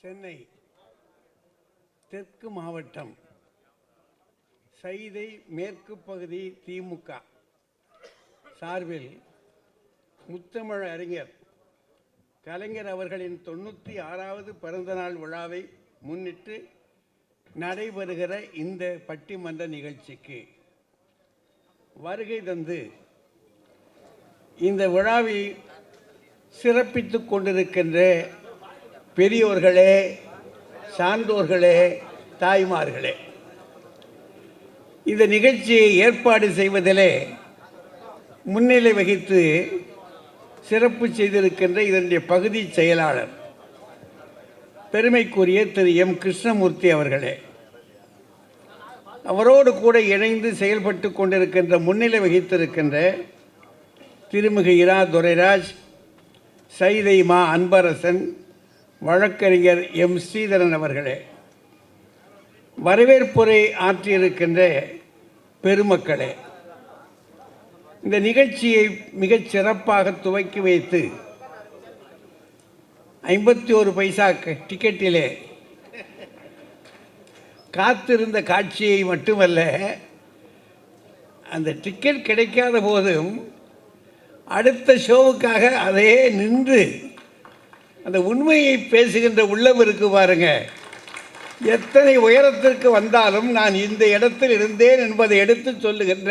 சென்னை தெற்கு மாவட்டம் சைதை மேற்கு பகுதி திமுக சார்பில் முத்தமிழ் அறிஞர் கலைஞர் அவர்களின் 96வது பிறந்தநாள் விழாவை முன்னிட்டு நடைபெறுகிற இந்த பட்டிமன்ற நிகழ்ச்சிக்கு வருகை தந்து இந்த விழாவை சிறப்பித்துக் கொண்டிருக்கின்ற பெரியோர்களே, சான்றோர்களே, தாய்மார்களே, இந்த நிகழ்ச்சியை ஏற்பாடு செய்வதிலே முன்னிலை வகித்து சிறப்பு செய்திருக்கின்ற இதனுடைய பகுதி செயலாளர் பெருமைக்குரிய திரு எம் கிருஷ்ணமூர்த்தி அவர்களே, அவரோடு கூட இணைந்து செயல்பட்டு கொண்டிருக்கின்ற முன்னிலை வகித்திருக்கின்ற திருமிகு இரா துரைராஜ், சைதை மா அன்பரசன், வழக்கறிஞர் எம் ஸ்ரீதரன் அவர்களே, வரவேற்புரை ஆற்றியிருக்கின்ற பெருமக்களே, இந்த நிகழ்ச்சியை மிகச் சிறப்பாக துவக்கி வைத்து 51 பைசா டிக்கெட்டிலே காத்திருந்த காட்சியை மட்டுமல்ல, அந்த டிக்கெட் கிடைக்காத போதும் அடுத்த ஷோவுக்காக அதையே நின்று அந்த உண்மையை பேசுகின்ற உள்ளம் இருக்கு பாருங்க. எத்தனை உயரத்திற்கு வந்தாலும் நான் இந்த இடத்தில் இருந்தேன் என்பதை எடுத்து சொல்லுகின்ற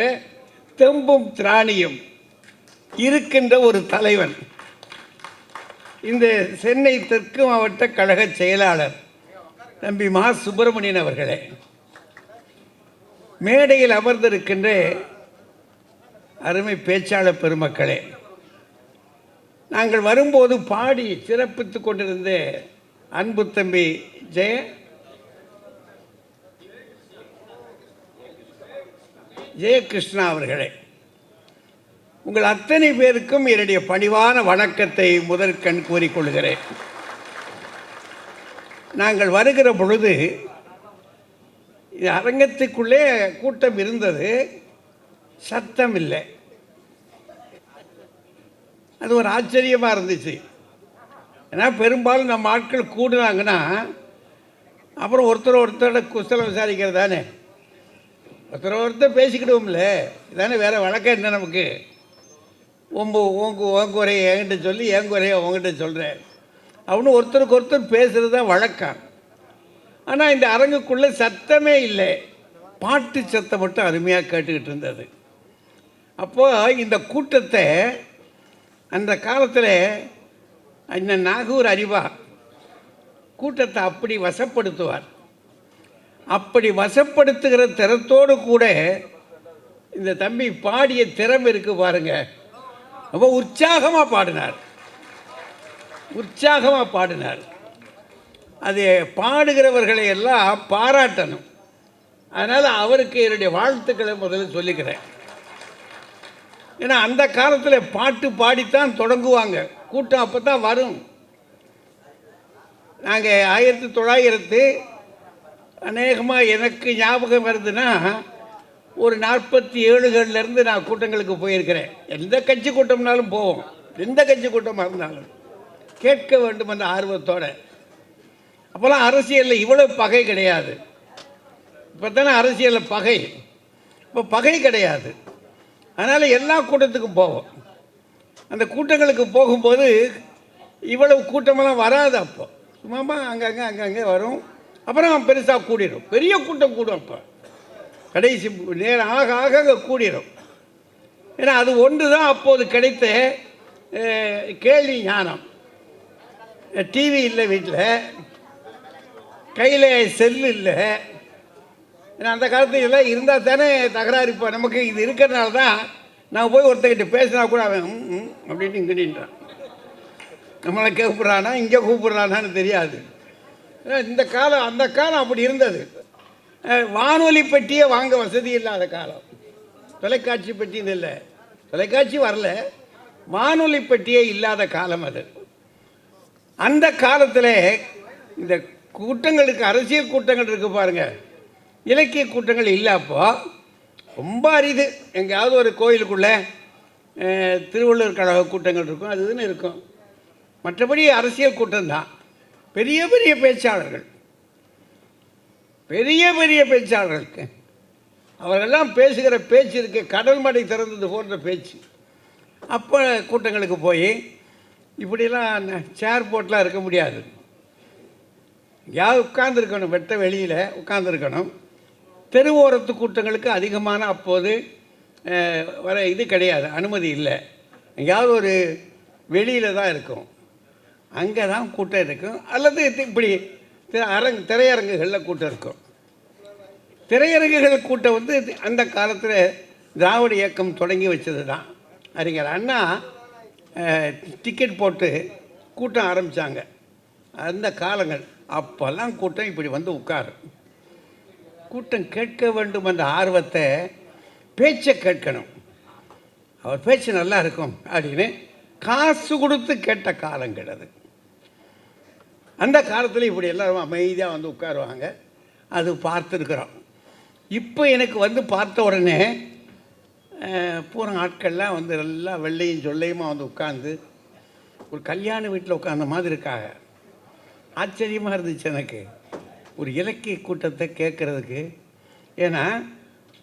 தெம்பும் திராணியும் இருக்கின்ற ஒரு தலைவன் இந்த சென்னை தெற்கு மாவட்ட கழக செயலாளர் தம்பி மா சுப்பிரமணியன் அவர்களே, மேடையில் அமர்ந்திருக்கின்ற அருமை பேச்சாளர் பெருமக்களே, நாங்கள் வரும்போது பாடி சிறப்பித்துக் கொண்டிருந்த அன்பு தம்பி ஜெயகிருஷ்ணா அவர்களே, உங்கள் அத்தனை பேருக்கும் என்னுடைய பணிவான வணக்கத்தை முதற்கண் கூறிக்கொள்கிறேன். நாங்கள் வருகிற பொழுது அரங்கத்துக்குள்ளே கூட்டம் இருந்தது, சத்தம் இல்லை. அது ஒரு ஆச்சரியமாக இருந்துச்சு. ஏன்னா பெரும்பாலும் நம்ம ஆட்கள் கூடுனாங்கன்னா அப்புறம் ஒருத்தரோட குசலம் விசாரிக்கிறது தானே, ஒருத்தர் பேசிக்கிடுவோம்ல, இதானே வேறு வழக்கம் என்ன நமக்கு. உங்க உரையை என்கிட்ட சொல்லி என் குறையை உங்ககிட்ட சொல்கிறேன் அப்படின்னு ஒருத்தருக்கு ஒருத்தர் பேசுகிறது தான் வழக்கம். ஆனால் இந்த அரங்குக்குள்ளே சத்தமே இல்லை, பாட்டு சத்தம் மட்டும் அருமையாக கேட்டுக்கிட்டு இருந்தது. அப்போது இந்த கூட்டத்தை அந்த காலத்தில் அண்ணன் நாகூர் அறிவா கூட்டத்தை அப்படி வசப்படுத்துவார். அப்படி வசப்படுத்துகிற திறத்தோடு கூட இந்த தம்பி பாடிய திறமை இருக்கு பாருங்க. ரொம்ப உற்சாகமாக பாடினார். அது பாடுகிறவர்களை எல்லாம் பாராட்டணும். அதனால் அவருக்கு என்னுடைய வாழ்த்துக்களை முதல்ல சொல்லிக்கிறேன். ஏன்னா அந்த காலத்தில் பாட்டு பாடித்தான் தொடங்குவாங்க, கூட்டம் அப்போ தான் வரும். நாங்கள் 1900 அநேகமாக எனக்கு ஞாபகம் வருதுன்னா ஒரு 47களிலேருந்து நான் கூட்டங்களுக்கு போயிருக்கிறேன். எந்த கட்சி கூட்டம்னாலும் போவோம், எந்த கட்சி கூட்டமாக இருந்தாலும் கேட்க வேண்டும் என்ற ஆர்வத்தோடு. அப்போல்லாம் அரசியலில் இவ்வளோ பகை கிடையாது. இப்போ தானே அரசியலில் பகை, இப்போ பகை கிடையாது. அதனால் எல்லா கூட்டத்துக்கும் போவோம். அந்த கூட்டங்களுக்கு போகும்போது இவ்வளவு கூட்டமெல்லாம் வராது. அப்போ சும்மா அங்கங்கே வரும், அப்புறம் பெருசாக கூடிடும், பெரிய கூட்டம் கூடும். அப்போ கடைசி நேரம் ஆக அங்கே கூடிடும். ஏன்னா அது ஒன்று தான் அப்போது கிடைத்த கேள்வி ஞானம். டிவி இல்லை, வீட்டில் கையில் செல்லு இல்லை. ஏன்னா அந்த காலத்துல இருந்தால் தானே தகராறு. இப்போ நமக்கு இது இருக்கிறதுனால தான் நான் போய் ஒருத்தர்கிட்ட பேசினா கூட அவன் அப்படின்ட்டு இங்கிட்டான், நம்மளை கூப்பிட்றானா இங்கே கூப்பிட்றானான்னு தெரியாது. இந்த காலம் அந்த காலம் அப்படி இருந்தது. வானொலி பெட்டியே வாங்க வசதி இல்லாத காலம். தொலைக்காட்சி பெட்டின்னு இல்லை, தொலைக்காட்சி வரல, வானொலி பெட்டியே இல்லாத காலம் அது. அந்த காலத்தில் இந்த கூட்டங்களுக்கு, அரசியல் கூட்டங்கள் இருக்குது பாருங்கள், இலக்கிய கூட்டங்கள் இல்லை. அப்போ ரொம்ப அரிது. எங்கேயாவது ஒரு கோயிலுக்குள்ளே திருவள்ளுவர் கழக கூட்டங்கள் இருக்கும், அதுன்னு இருக்கும். மற்றபடி அரசியல் கூட்டம்தான். பெரிய பெரிய பேச்சாளர்கள், பெரிய பெரிய பேச்சாளர்களுக்கு அவர்களெல்லாம் பேசுகிற பேச்சு இருக்கு, கடல் மடை திறந்தது போன்ற பேச்சு. அப்போ கூட்டங்களுக்கு போய் இப்படிலாம் சேர் போட்டெலாம் இருக்க முடியாது. எங்கேயாவது உட்கார்ந்துருக்கணும், வெட்ட வெளியில் உட்கார்ந்துருக்கணும். தெருவோரத்து கூட்டங்களுக்கு அதிகமான அப்போது வர இது கிடையாது, அனுமதி இல்லை. எங்கேயாவது ஒரு வெளியில் தான் இருக்கும், அங்கே தான் கூட்டம் இருக்கும். அல்லது இப்படி திரையரங்குகளில் கூட்டம் இருக்கும். திரையரங்குகள் கூட்டம் வந்து அந்த காலத்தில் திராவிட இயக்கம் தொடங்கி வச்சது தான். அறிஞர் அண்ணா டிக்கெட் போட்டு கூட்டம் ஆரம்பித்தாங்க. அந்த காலங்கள் அப்போல்லாம் கூட்டம் இப்படி வந்து உட்காரும். கூட்டம் கேட்க வேண்டும் என்ற ஆர்வத்தை, பேச்சை கேட்கணும், அவர் பேச்சு நல்லா இருக்கும் அப்படின்னு காசு கொடுத்து கேட்ட காலங்கள் அது. அந்த காலத்தில் இப்படி எல்லோரும் அமைதியாக வந்து உட்காருவாங்க. அது பார்த்துருக்குறோம். இப்போ எனக்கு வந்து பார்த்த உடனே பூரா ஆட்கள்லாம் வந்து எல்லாம் வெள்ளையும் சொல்லையுமா வந்து உட்காந்து ஒரு கல்யாண வீட்டில் உட்காந்த மாதிரி இருக்காங்க. ஆச்சரியமாக இருந்துச்சு எனக்கு ஒரு இலக்கிய கூட்டத்தை கேட்குறதுக்கு. ஏன்னா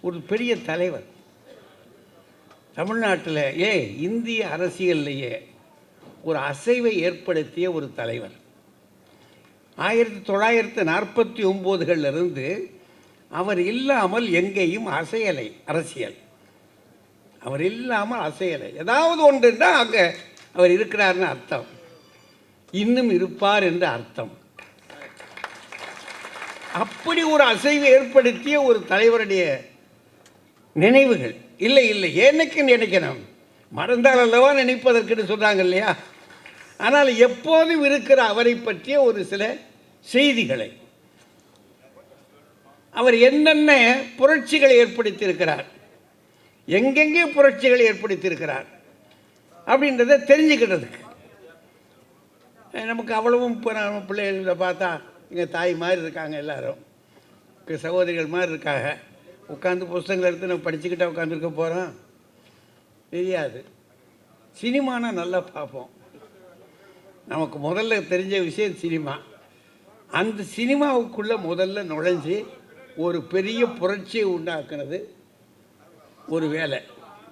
ஒரு பெரிய தலைவர் தமிழ்நாட்டில் இந்திய அரசியல்லையே ஒரு அசைவை ஏற்படுத்திய ஒரு தலைவர். 1949 அவர் இல்லாமல் எங்கேயும் அசையலை அரசியல். அவர் இல்லாமல் அசையலை. ஏதாவது ஒன்றுன்னா அங்கே அவர் இருக்கிறார்னு அர்த்தம், இன்னும் இருப்பார் என்று அர்த்தம். அப்படி ஒரு அசைவை ஏற்படுத்திய ஒரு தலைவருடைய நினைவுகள் இல்லை இல்லை ஏன்னைக்கு நினைக்கணும், மறந்தால் அல்லவா நினைப்பதற்குன்னு சொல்கிறாங்க இல்லையா. ஆனால் எப்போதும் இருக்கிற அவரை பற்றிய ஒரு சில செய்திகளை, அவர் என்னென்ன புரட்சிகளை ஏற்படுத்தியிருக்கிறார், எங்கெங்கே புரட்சிகளை ஏற்படுத்தியிருக்கிறார் அப்படின்றத தெரிஞ்சுக்கிட்டதுக்கு. நமக்கு அவ்வளவும் இப்போ நம்ம பிள்ளைகளை பார்த்தா எங்கள் தாய் மாதிரி இருக்காங்க, எல்லோரும் சகோதரிகள் மாதிரி இருக்காங்க. உட்காந்து புஸ்தகங்கள் எடுத்து நம்ம படிச்சுக்கிட்டா உட்காந்துருக்க போகிறோம், தெரியாது. சினிமானா நல்லா பார்ப்போம். நமக்கு முதல்ல தெரிஞ்ச விஷயம் சினிமா. அந்த சினிமாவுக்குள்ளே முதல்ல நுழைஞ்சி ஒரு பெரிய புரட்சியை உண்டாக்குனது ஒரு வேலை,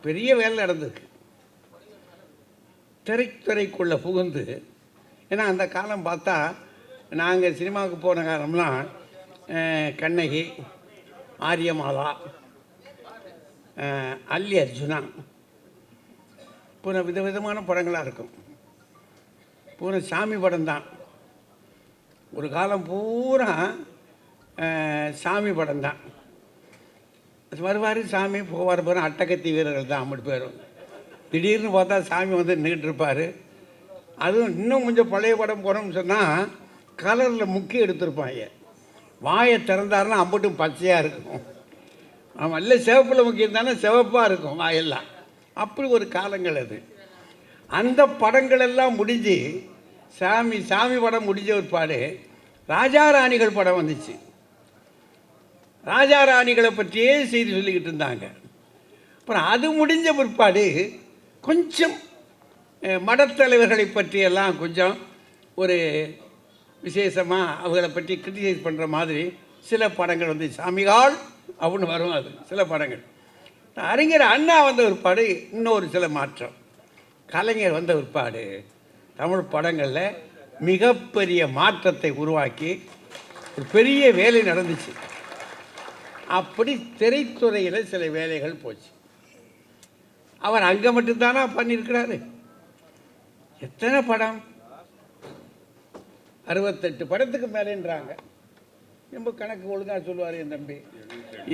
பெரிய வேலை நடந்திருக்கு. திரைத்துறைக்குள்ளே புகுந்து, ஏன்னா அந்த காலம் பார்த்தா நாங்கள் சினிமாவுக்கு போன காலம்லாம் கண்ணகி, ஆரியமாலா, அல்லி அர்ஜுனா, பூரா விதவிதமான படங்களாக இருக்கும். பூரா சாமி படம் தான். ஒரு காலம் பூரா சாமி படம் தான். வருவார் சாமி, போவார் போகிற அட்டகத்தி வீரர்கள் தான் அப்படி பேரும். திடீர்னு பார்த்தா சாமி வந்து நின்றுட்டு இருப்பார். அதுவும் இன்னும் கொஞ்சம் பழைய படம் போகிறோம்னு சொன்னால் கலரில் முக்கி எடுத்திருப்பாங்க. வாயை திறந்தாருன்னா அம்பட்டும் பச்சையாக இருக்கும். ஆமாம், இல்லை சிவப்பில் முக்கி இருந்தாலும் சிவப்பாக இருக்கும் வாயெல்லாம். அப்படி ஒரு காலங்கள் அது. அந்த படங்களெல்லாம் முடிஞ்சு சாமி படம் முடிஞ்ச ஒரு பாடு ராஜா ராணிகள் படம் வந்துச்சு. ராஜா ராணிகளை பற்றியே செய்தி சொல்லிக்கிட்டு இருந்தாங்க. அப்புறம் அது முடிஞ்ச பிற்பாடு கொஞ்சம் மடத்தலைவர்களை பற்றியெல்லாம் கொஞ்சம் ஒரு விசேஷமாக அவங்கள பற்றி கிரிட்டிசைஸ் பண்ணுற மாதிரி சில படங்கள் வந்து சாமிகால் அப்படின்னு வரும். அது சில படங்கள். அறிஞர் அண்ணா வந்த பிற்பாடு இன்னொரு சில மாற்றம். கலைஞர் வந்த பிற்பாடு தமிழ் படங்களில் மிகப்பெரிய மாற்றத்தை உருவாக்கி ஒரு பெரிய வேலை நடந்துச்சு. அப்படி திரைத்துறையில் சில வேலைகள் போச்சு. அவர் அங்கே மட்டும்தானா பண்ணியிருக்கிறாரு? எத்தனை படம்? 68 படத்துக்கு மேலேன்றாங்க. ரொம்ப கணக்கு ஒழுங்காக சொல்லுவார் என் தம்பி.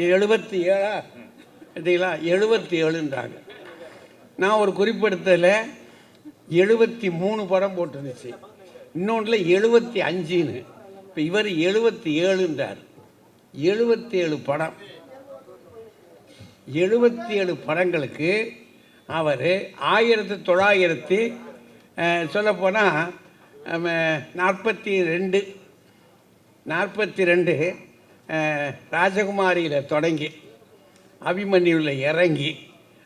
77 பார்த்தீங்களா? 77ன்றாங்க. நான் ஒரு குறிப்பெடுத்ததில் 73 படம் போட்டுருந்துச்சு, இன்னொன்றில் 75ன்னு. இப்போ இவர் 77ன்றார். 77 படம். 77 படங்களுக்கு அவர் 1900 சொல்லப்போனால் 42 ராஜகுமாரியில் தொடங்கி அபிமன்யுவில் இறங்கி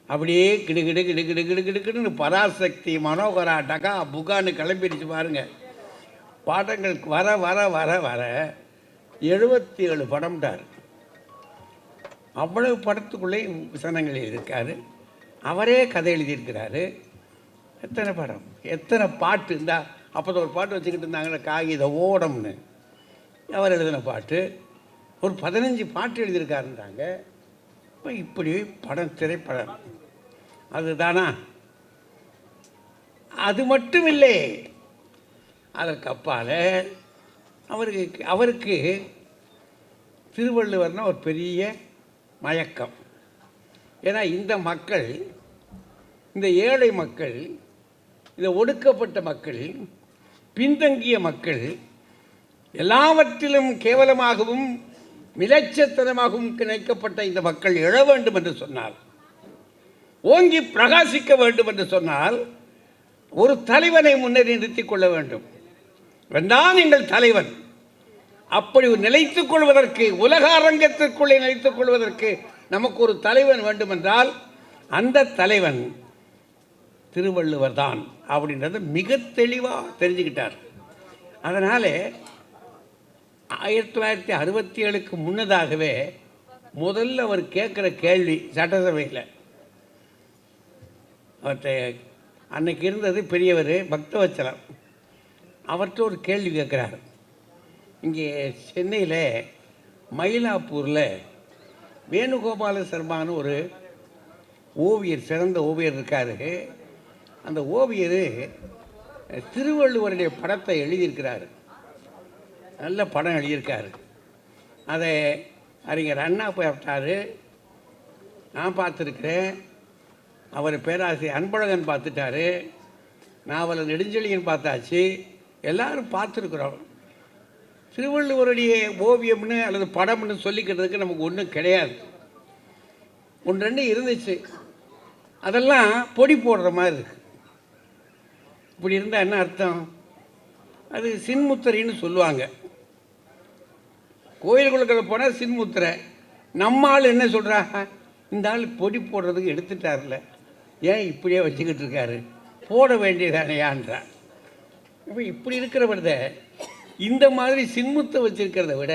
அப்படியே கிடுகிடு கிடுகிடு கிடுகிடுன்னு பராசக்தி, மனோகரா, டகா புகான்னு கிளம்பிடுச்சு பாருங்க. பாடங்கள் வர வர வர வர 77 படம்ட்டார். அவ்வளவு படத்துக்குள்ளே விசனங்கள் எழுதியிருக்காரு. அவரே கதை எழுதியிருக்கிறாரு. எத்தனை படம், எத்தனை பாட்டு. இந்த அப்போ ஒரு பாட்டு வச்சுக்கிட்டு இருந்தாங்களே, காகித ஓடம்னு, அவர் எழுதின பாட்டு. ஒரு 15 பாட்டு எழுதியிருக்காருன்றாங்க. இப்போ இப்படி படம், திரைப்படம் அதுதானா? அது மட்டும் இல்லை, அதற்கு அப்பால் அவருக்கு திருவள்ளுவர்னால் ஒரு பெரிய மயக்கம். ஏன்னா இந்த மக்கள், இந்த ஏழை மக்கள், இந்த ஒடுக்கப்பட்ட மக்கள், பின்தங்கிய மக்கள், எல்லாவற்றிலும் கேவலமாகவும் மிலச்சத்தனமாகவும் நினைக்கப்பட்ட இந்த மக்கள் எழ வேண்டும் என்று சொன்னால், ஓங்கி பிரகாசிக்க வேண்டும் என்று சொன்னால், ஒரு தலைவனை முன்னேறி நிறுத்திக் கொள்ள வேண்டும். வேண்டாம் எங்கள் தலைவன். அப்படி நிலைத்துக் கொள்வதற்கு, உலக அரங்கத்திற்குள்ளே நிலைத்துக் கொள்வதற்கு நமக்கு ஒரு தலைவன் வேண்டுமென்றால் அந்த தலைவன் திருவள்ளுவர் தான் அப்படின்றத மிக தெளிவாக தெரிஞ்சுக்கிட்டார். அதனால் 1967க்கு முன்னதாகவே முதல்ல அவர் கேட்குற கேள்வி சட்டசபையில், அவர்கிட்ட அன்னைக்கு இருந்தது பெரியவர் பக்தவச்சலம், அவர்கிட்ட ஒரு கேள்வி கேட்குறாரு. இங்கே சென்னையில் மயிலாப்பூரில் வேணுகோபால சர்மான்னு ஒரு ஓவியர், சிறந்த ஓவியர் இருக்கார். அந்த ஓவியர் திருவள்ளுவருடைய படத்தை எழுதியிருக்கிறார். நல்ல படம் எழுதியிருக்காரு. அதை அறிஞர் அண்ணா பார்த்தாரு, நான் பார்த்துருக்கிறேன், அவர் பேராசிரியர் அன்பழகன் பார்த்துட்டாரு, நாவலர் நெடுஞ்செழியன் பார்த்தாச்சு, எல்லாரும் பார்த்துருக்குறோம். திருவள்ளுவருடைய ஓவியம்னு அல்லது படம்னு சொல்லிக்கிறதுக்கு நமக்கு ஒன்றும் கிடையாது. ஒன்று ரெண்டு இருந்துச்சு, அதெல்லாம் பொடி போடுற மாதிரி இருக்கு. இப்படி இருந்தால் என்ன அர்த்தம்? அது சின்முத்திரைன்னு சொல்லுவாங்க. கோயிலுக்குள்ள போனால் சின்முத்திரை. நம்ம ஆள் என்ன சொல்கிறாங்க, இந்த ஆள் பொடி போடுறதுக்கு எடுத்துட்டார்ல, ஏன் இப்படியே வச்சுக்கிட்டு இருக்காரு, போட வேண்டியதானையான்றார். இப்போ இப்படி இருக்கிறவர்த இந்த மாதிரி சின்முத்தை வச்சிருக்கிறத விட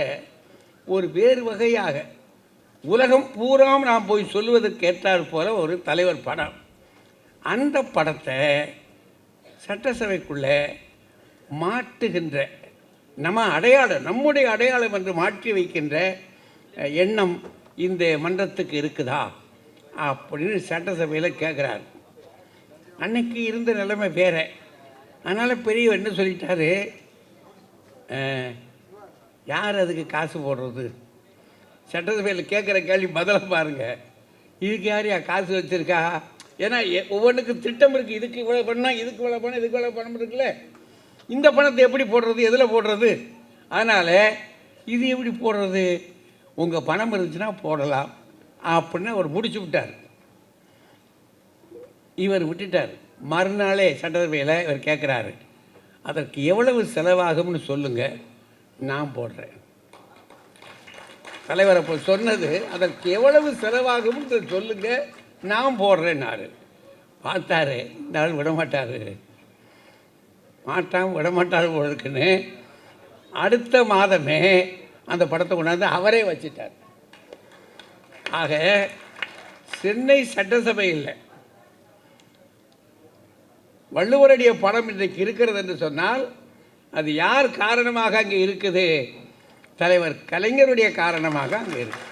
ஒரு வேறு வகையாக உலகம் பூராம் நாம் போய் சொல்லுவதற்கு ஏற்றாற் போல ஒரு தலைவர் படம். அந்த படத்தை சட்டசபைக்குள்ளே மாட்டுகின்ற, நம்ம அடையாளம், நம்முடைய அடையாளம் என்று மாற்றி வைக்கின்ற எண்ணம் இந்த மன்றத்துக்கு இருக்குதா அப்படின்னு சட்டசபையில் கேட்குறாரு. அன்னைக்கு இருந்த நிலைமை வேறு. அதனால் பெரியவர் என்ன சொல்லிட்டாரு, யார் அதுக்கு காசு போடுறது? சட்டசபையில் கேட்குற கேள்வி பதில பாருங்கள். இதுக்கு யாரையா காசு வச்சுருக்கா? ஏன்னா ஒவ்வொன்றுக்கு திட்டம் இருக்குது. இதுக்கு இவ்வளோ பண்ணால், இதுக்கு இவ்வளோ பண்ணால், இதுக்கு இவ்வளோ பணம் இருக்குல்ல, இந்த பணத்தை எப்படி போடுறது, எதில் போடுறது? அதனால் இது எப்படி போடுறது, உங்கள் பணம் இருந்துச்சுன்னா போடலாம் அப்படின்னு அவர் முடிச்சு விட்டார். இவர் விட்டுட்டார். மறுநாளே சட்டசபையில் இவர் கேட்குறாரு, அதற்கு எவ்வளவு செலவாகும்னு சொல்லுங்கள், நான் போடுறேன். தலைவர் அப்போ சொன்னது, அதற்கு எவ்வளவு செலவாகும்னு சொல்லுங்கள், நான் போடுறேன்னாரு. பார்த்தாரு, இந்த ஆள் விடமாட்டார், விடமாட்டார் போல இருக்குன்னு அடுத்த மாதமே அந்த படத்தை கொண்டாந்து அவரே வச்சிட்டார். ஆக சென்னை சட்டசபையில் வள்ளுவருடைய படம் இன்றைக்கு இருக்கிறது என்று சொன்னால் அது யார் காரணமாக அங்கே இருக்குது? தலைவர் கலைஞருடைய காரணமாக அங்கே இருக்கு.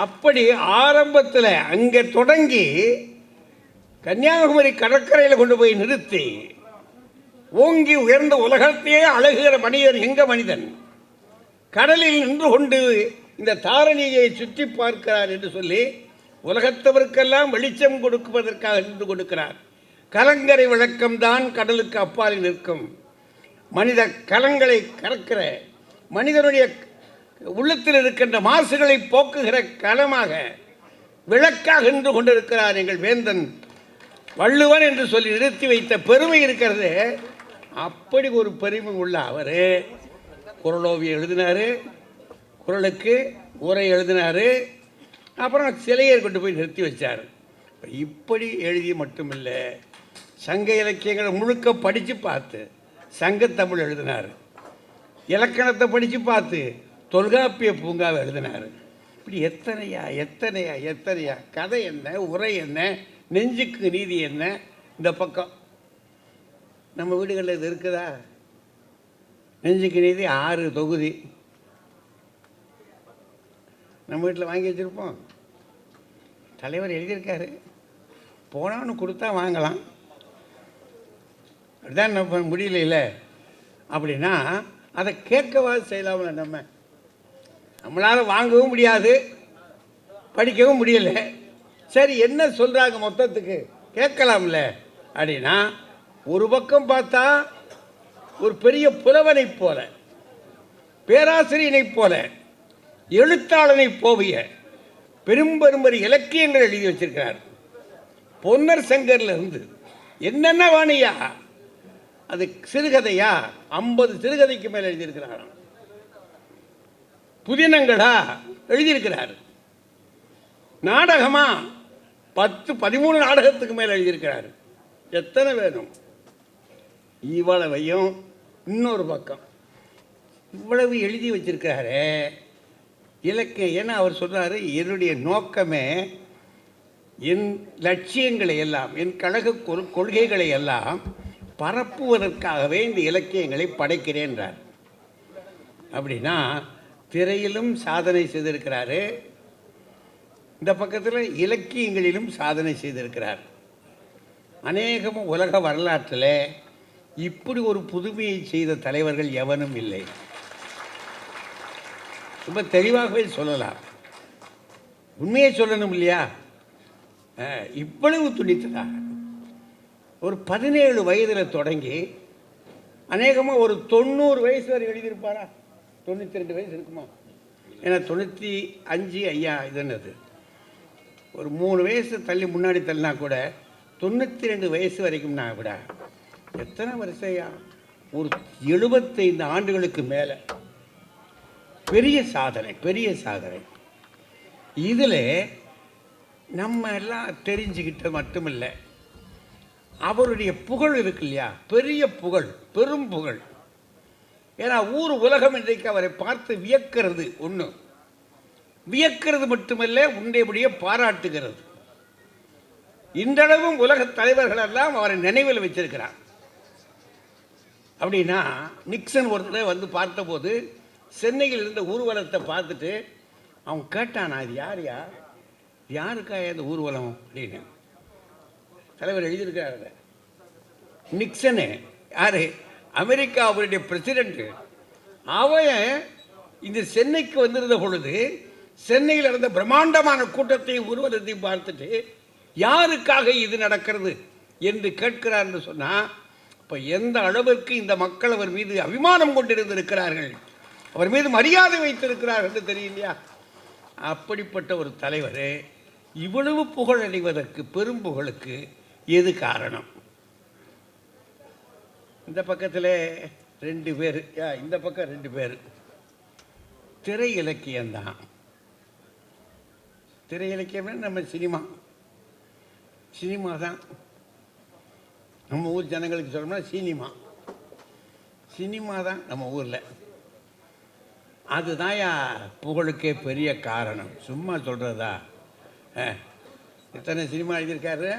அப்படி ஆரம்பத்தில் அங்கே தொடங்கி கன்னியாகுமரி கடற்கரையில் கொண்டு போய் நிறுத்தி ஓங்கி உயர்ந்த உலகத்தையே அழகுகிற மனிதன் எங்க மனிதன், கடலில் நின்று கொண்டு இந்த தாரணியை சுற்றி பார்க்கிறார் என்று சொல்லி உலகத்தவருக்கெல்லாம் வெளிச்சம் கொடுப்பதற்காக நின்று கொடுக்கிறார். கலங்கரை விளக்கம்தான் கடலுக்கு அப்பால் நிற்கும். மனித கலங்களை கறக்கிற, மனிதனுடைய உள்ளத்தில் இருக்கின்ற மாசுகளை போக்குகிற களமாக, விளக்காக நின்று கொண்டிருக்கிறார் எங்கள் வேந்தன் வள்ளுவன் என்று சொல்லி நிறுத்தி வைத்த பெருமை இருக்கிறது. அப்படி ஒரு பெருமை உள்ள அவர் குறளோவியம் எழுதினார், குறளுக்கு உரை எழுதினார், அப்புறம் சிலையை கொண்டு போய் நிறுத்தி வச்சார். இப்படி எழுதி மட்டுமில்லை, சங்க இலக்கியங்களை முழுக்க படித்து பார்த்து சங்கத்தமிழ் எழுதினார். இலக்கணத்தை படித்து பார்த்து தொல்காப்பிய பூங்காவை எழுதினார். இப்படி எத்தனையா எத்தனையா எத்தனையா கதை என்ன, உரை என்ன, நெஞ்சுக்கு நீதி என்ன. இந்த பக்கம் நம்ம வீடுகளில் இது இருக்குதா? நெஞ்சுக்கு நீதி 6 தொகுதி நம்ம வீட்டில் வாங்கி வச்சுருப்போம். தலைவர் எழுதியிருக்காரு, போனான்னு கொடுத்தா வாங்கலாம், அப்படிதான் நம்ம முடியல. அப்படின்னா அதை கேட்கவாது செய்யலாம்ல. நம்மளால் வாங்கவும் முடியாது, படிக்கவும் முடியலை. சரி, என்ன சொல்கிறாங்க மொத்தத்துக்கு கேட்கலாம்ல அப்படின்னா, ஒரு பக்கம் பார்த்தா ஒரு பெரிய புலவனைப் போல, பேராசிரியனைப் போல, எழுத்தாளனை போவிய பெரும்பெரும்பெரு இலக்கியங்கள் எழுதி வச்சிருக்கிறார். பொன்னர் சங்கர்ல இருந்து என்னென்ன வாணியா, அது சிறுகதையா 50 சிறுகதைக்கு மேல் எழுதியிருக்கிறாராம். புதினங்களா எழுதியிருக்கிறார். நாடகமா 10-13 நாடகத்துக்கு மேல் எழுதியிருக்கிறார். எத்தனை வேணும்? இவ்வளவையும் இன்னொரு பக்கம் இவ்வளவு எழுதி வச்சிருக்கிறாரு இலக்கியம். ஏன்னா அவர் சொல்றாரு, என்னுடைய நோக்கமே என் லட்சியங்களை எல்லாம், என் கழக கொள்கைகளை எல்லாம் பரப்புவதற்காகவே இந்த இலக்கியங்களை படைக்கிறேன்றார். அப்படின்னா திரையிலும் சாதனை செய்திருக்கிறாரு, இந்த பக்கத்தில் இலக்கியங்களிலும் சாதனை செய்திருக்கிறார். அநேகமும் உலக வரலாற்றில் இப்படி ஒரு புதுமையை செய்த தலைவர்கள் எவனும் இல்லை. ரொம்ப தெளிவாகவே சொல்லலாம். உண்மையை சொல்லணும் இல்லையா? இவ்வளவு துணித்ததா ஒரு 17 வயதில் தொடங்கி அநேகமாக ஒரு 90 வயசு வரை எழுதியிருப்பாரா? 92 வயசு இருக்குமா? ஏன்னா 95 ஐயா இதுன்னது ஒரு 3 வயசு தள்ளி முன்னாடி தள்ளினா கூட 92 வயசு வரைக்கும்னா கூட எத்தனை வருஷையா? ஒரு 75 ஆண்டுகளுக்கு மேலே. பெரிய சாதனை, பெரிய சாதனை. இதில் நம்ம எல்லாம் தெரிஞ்சுக்கிட்ட மட்டுமில்லை, அவருடைய புகழ் இருக்கு இல்லையா, பெரிய புகழ், பெரும் புகழ். ஏன்னா ஊர் உலகம் இன்றைக்கு அவரை பார்த்து வியக்கிறது. ஒன்று வியக்கிறது மட்டுமல்ல, உண்டையபடியே பாராட்டுகிறது. இன்றளவும் உலக தலைவர்கள் எல்லாம் அவரை நினைவில் வச்சிருக்கிறார். அப்படின்னா நிக்சன் ஒருத்தர் வந்து பார்த்தபோது சென்னையில் இருந்த ஊர்வலத்தை பார்த்துட்டு அவன் கேட்டானா, இது யாரையா, யாருக்கா இந்த ஊர்வலம் அப்படின்னு. தலைவர் எழுதியிருக்கிறார். நிக்சனு யாரு? அமெரிக்கா அவருடைய பிரசிடென்ட். அவன் இந்த சென்னைக்கு வந்திருந்த பொழுது சென்னையில் இருந்த பிரம்மாண்டமான கூட்டத்தையும் ஊர்வலத்தையும் பார்த்துட்டு யாருக்காக இது நடக்கிறது என்று கேட்கிறார் என்று சொன்னால், இப்போ எந்த அளவிற்கு இந்த மக்கள் அவர் மீது அபிமானம் கொண்டிருந்திருக்கிறார்கள், அவர் மீது மரியாதை வைத்திருக்கிறார்கள் என்று தெரியலையா? அப்படிப்பட்ட ஒரு தலைவர் இவ்வளவு புகழடைவதற்கு, பெரும் புகழுக்கு எது காரணம்? இந்த பக்கத்தில் 2 பேர், இந்த பக்கம் 2 பேர். திரை இலக்கியம்தான். திரை இலக்கியமே நம்ம சினிமா தான். நம்ம ஊர் ஜனங்களுக்கு சொல்லணும்னா சினிமா தான் நம்ம ஊரில். அதுதான் புகழுக்கே பெரிய காரணம். சும்மா சொல்கிறதா? எத்தனை சினிமா எழுதியிருக்காரு?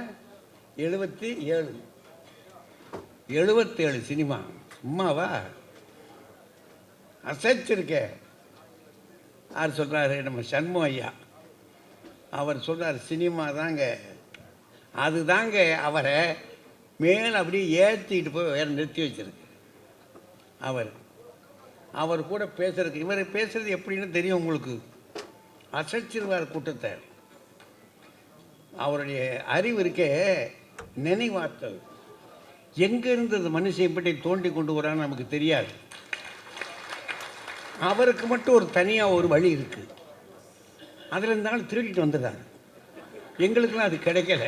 77 சினிமா. சும்மாவா? அசைச்சிருக்கே. யார் சொல்கிறாரு? நம்ம சண்முகம் ஐயா. அவர் சொல்கிறார், சினிமா தாங்க, அதுதாங்க அவரை மேலே அப்படியே ஏற்றிக்கிட்டு போய் வேறு நிறுத்தி வச்சிருக்கு. அவர் கூட பேசுறதுக்கு, இவர் பேசுறது எப்படின்னு தெரியும் உங்களுக்கு. அசைச்சிருவார் கூட்டத்தை. அவருடைய அறிவு இருக்கே, நினைவாற்றல் எங்கே இருந்தது மனுஷன் இப்படி தோண்டி கொண்டு வரான்னு நமக்கு தெரியாது. அவருக்கு மட்டும் ஒரு தனியாக ஒரு வழி இருக்குது. அதில் இருந்தாலும் திருடிட்டு வந்துடுறாரு. எங்களுக்கெல்லாம் அது கிடைக்கல.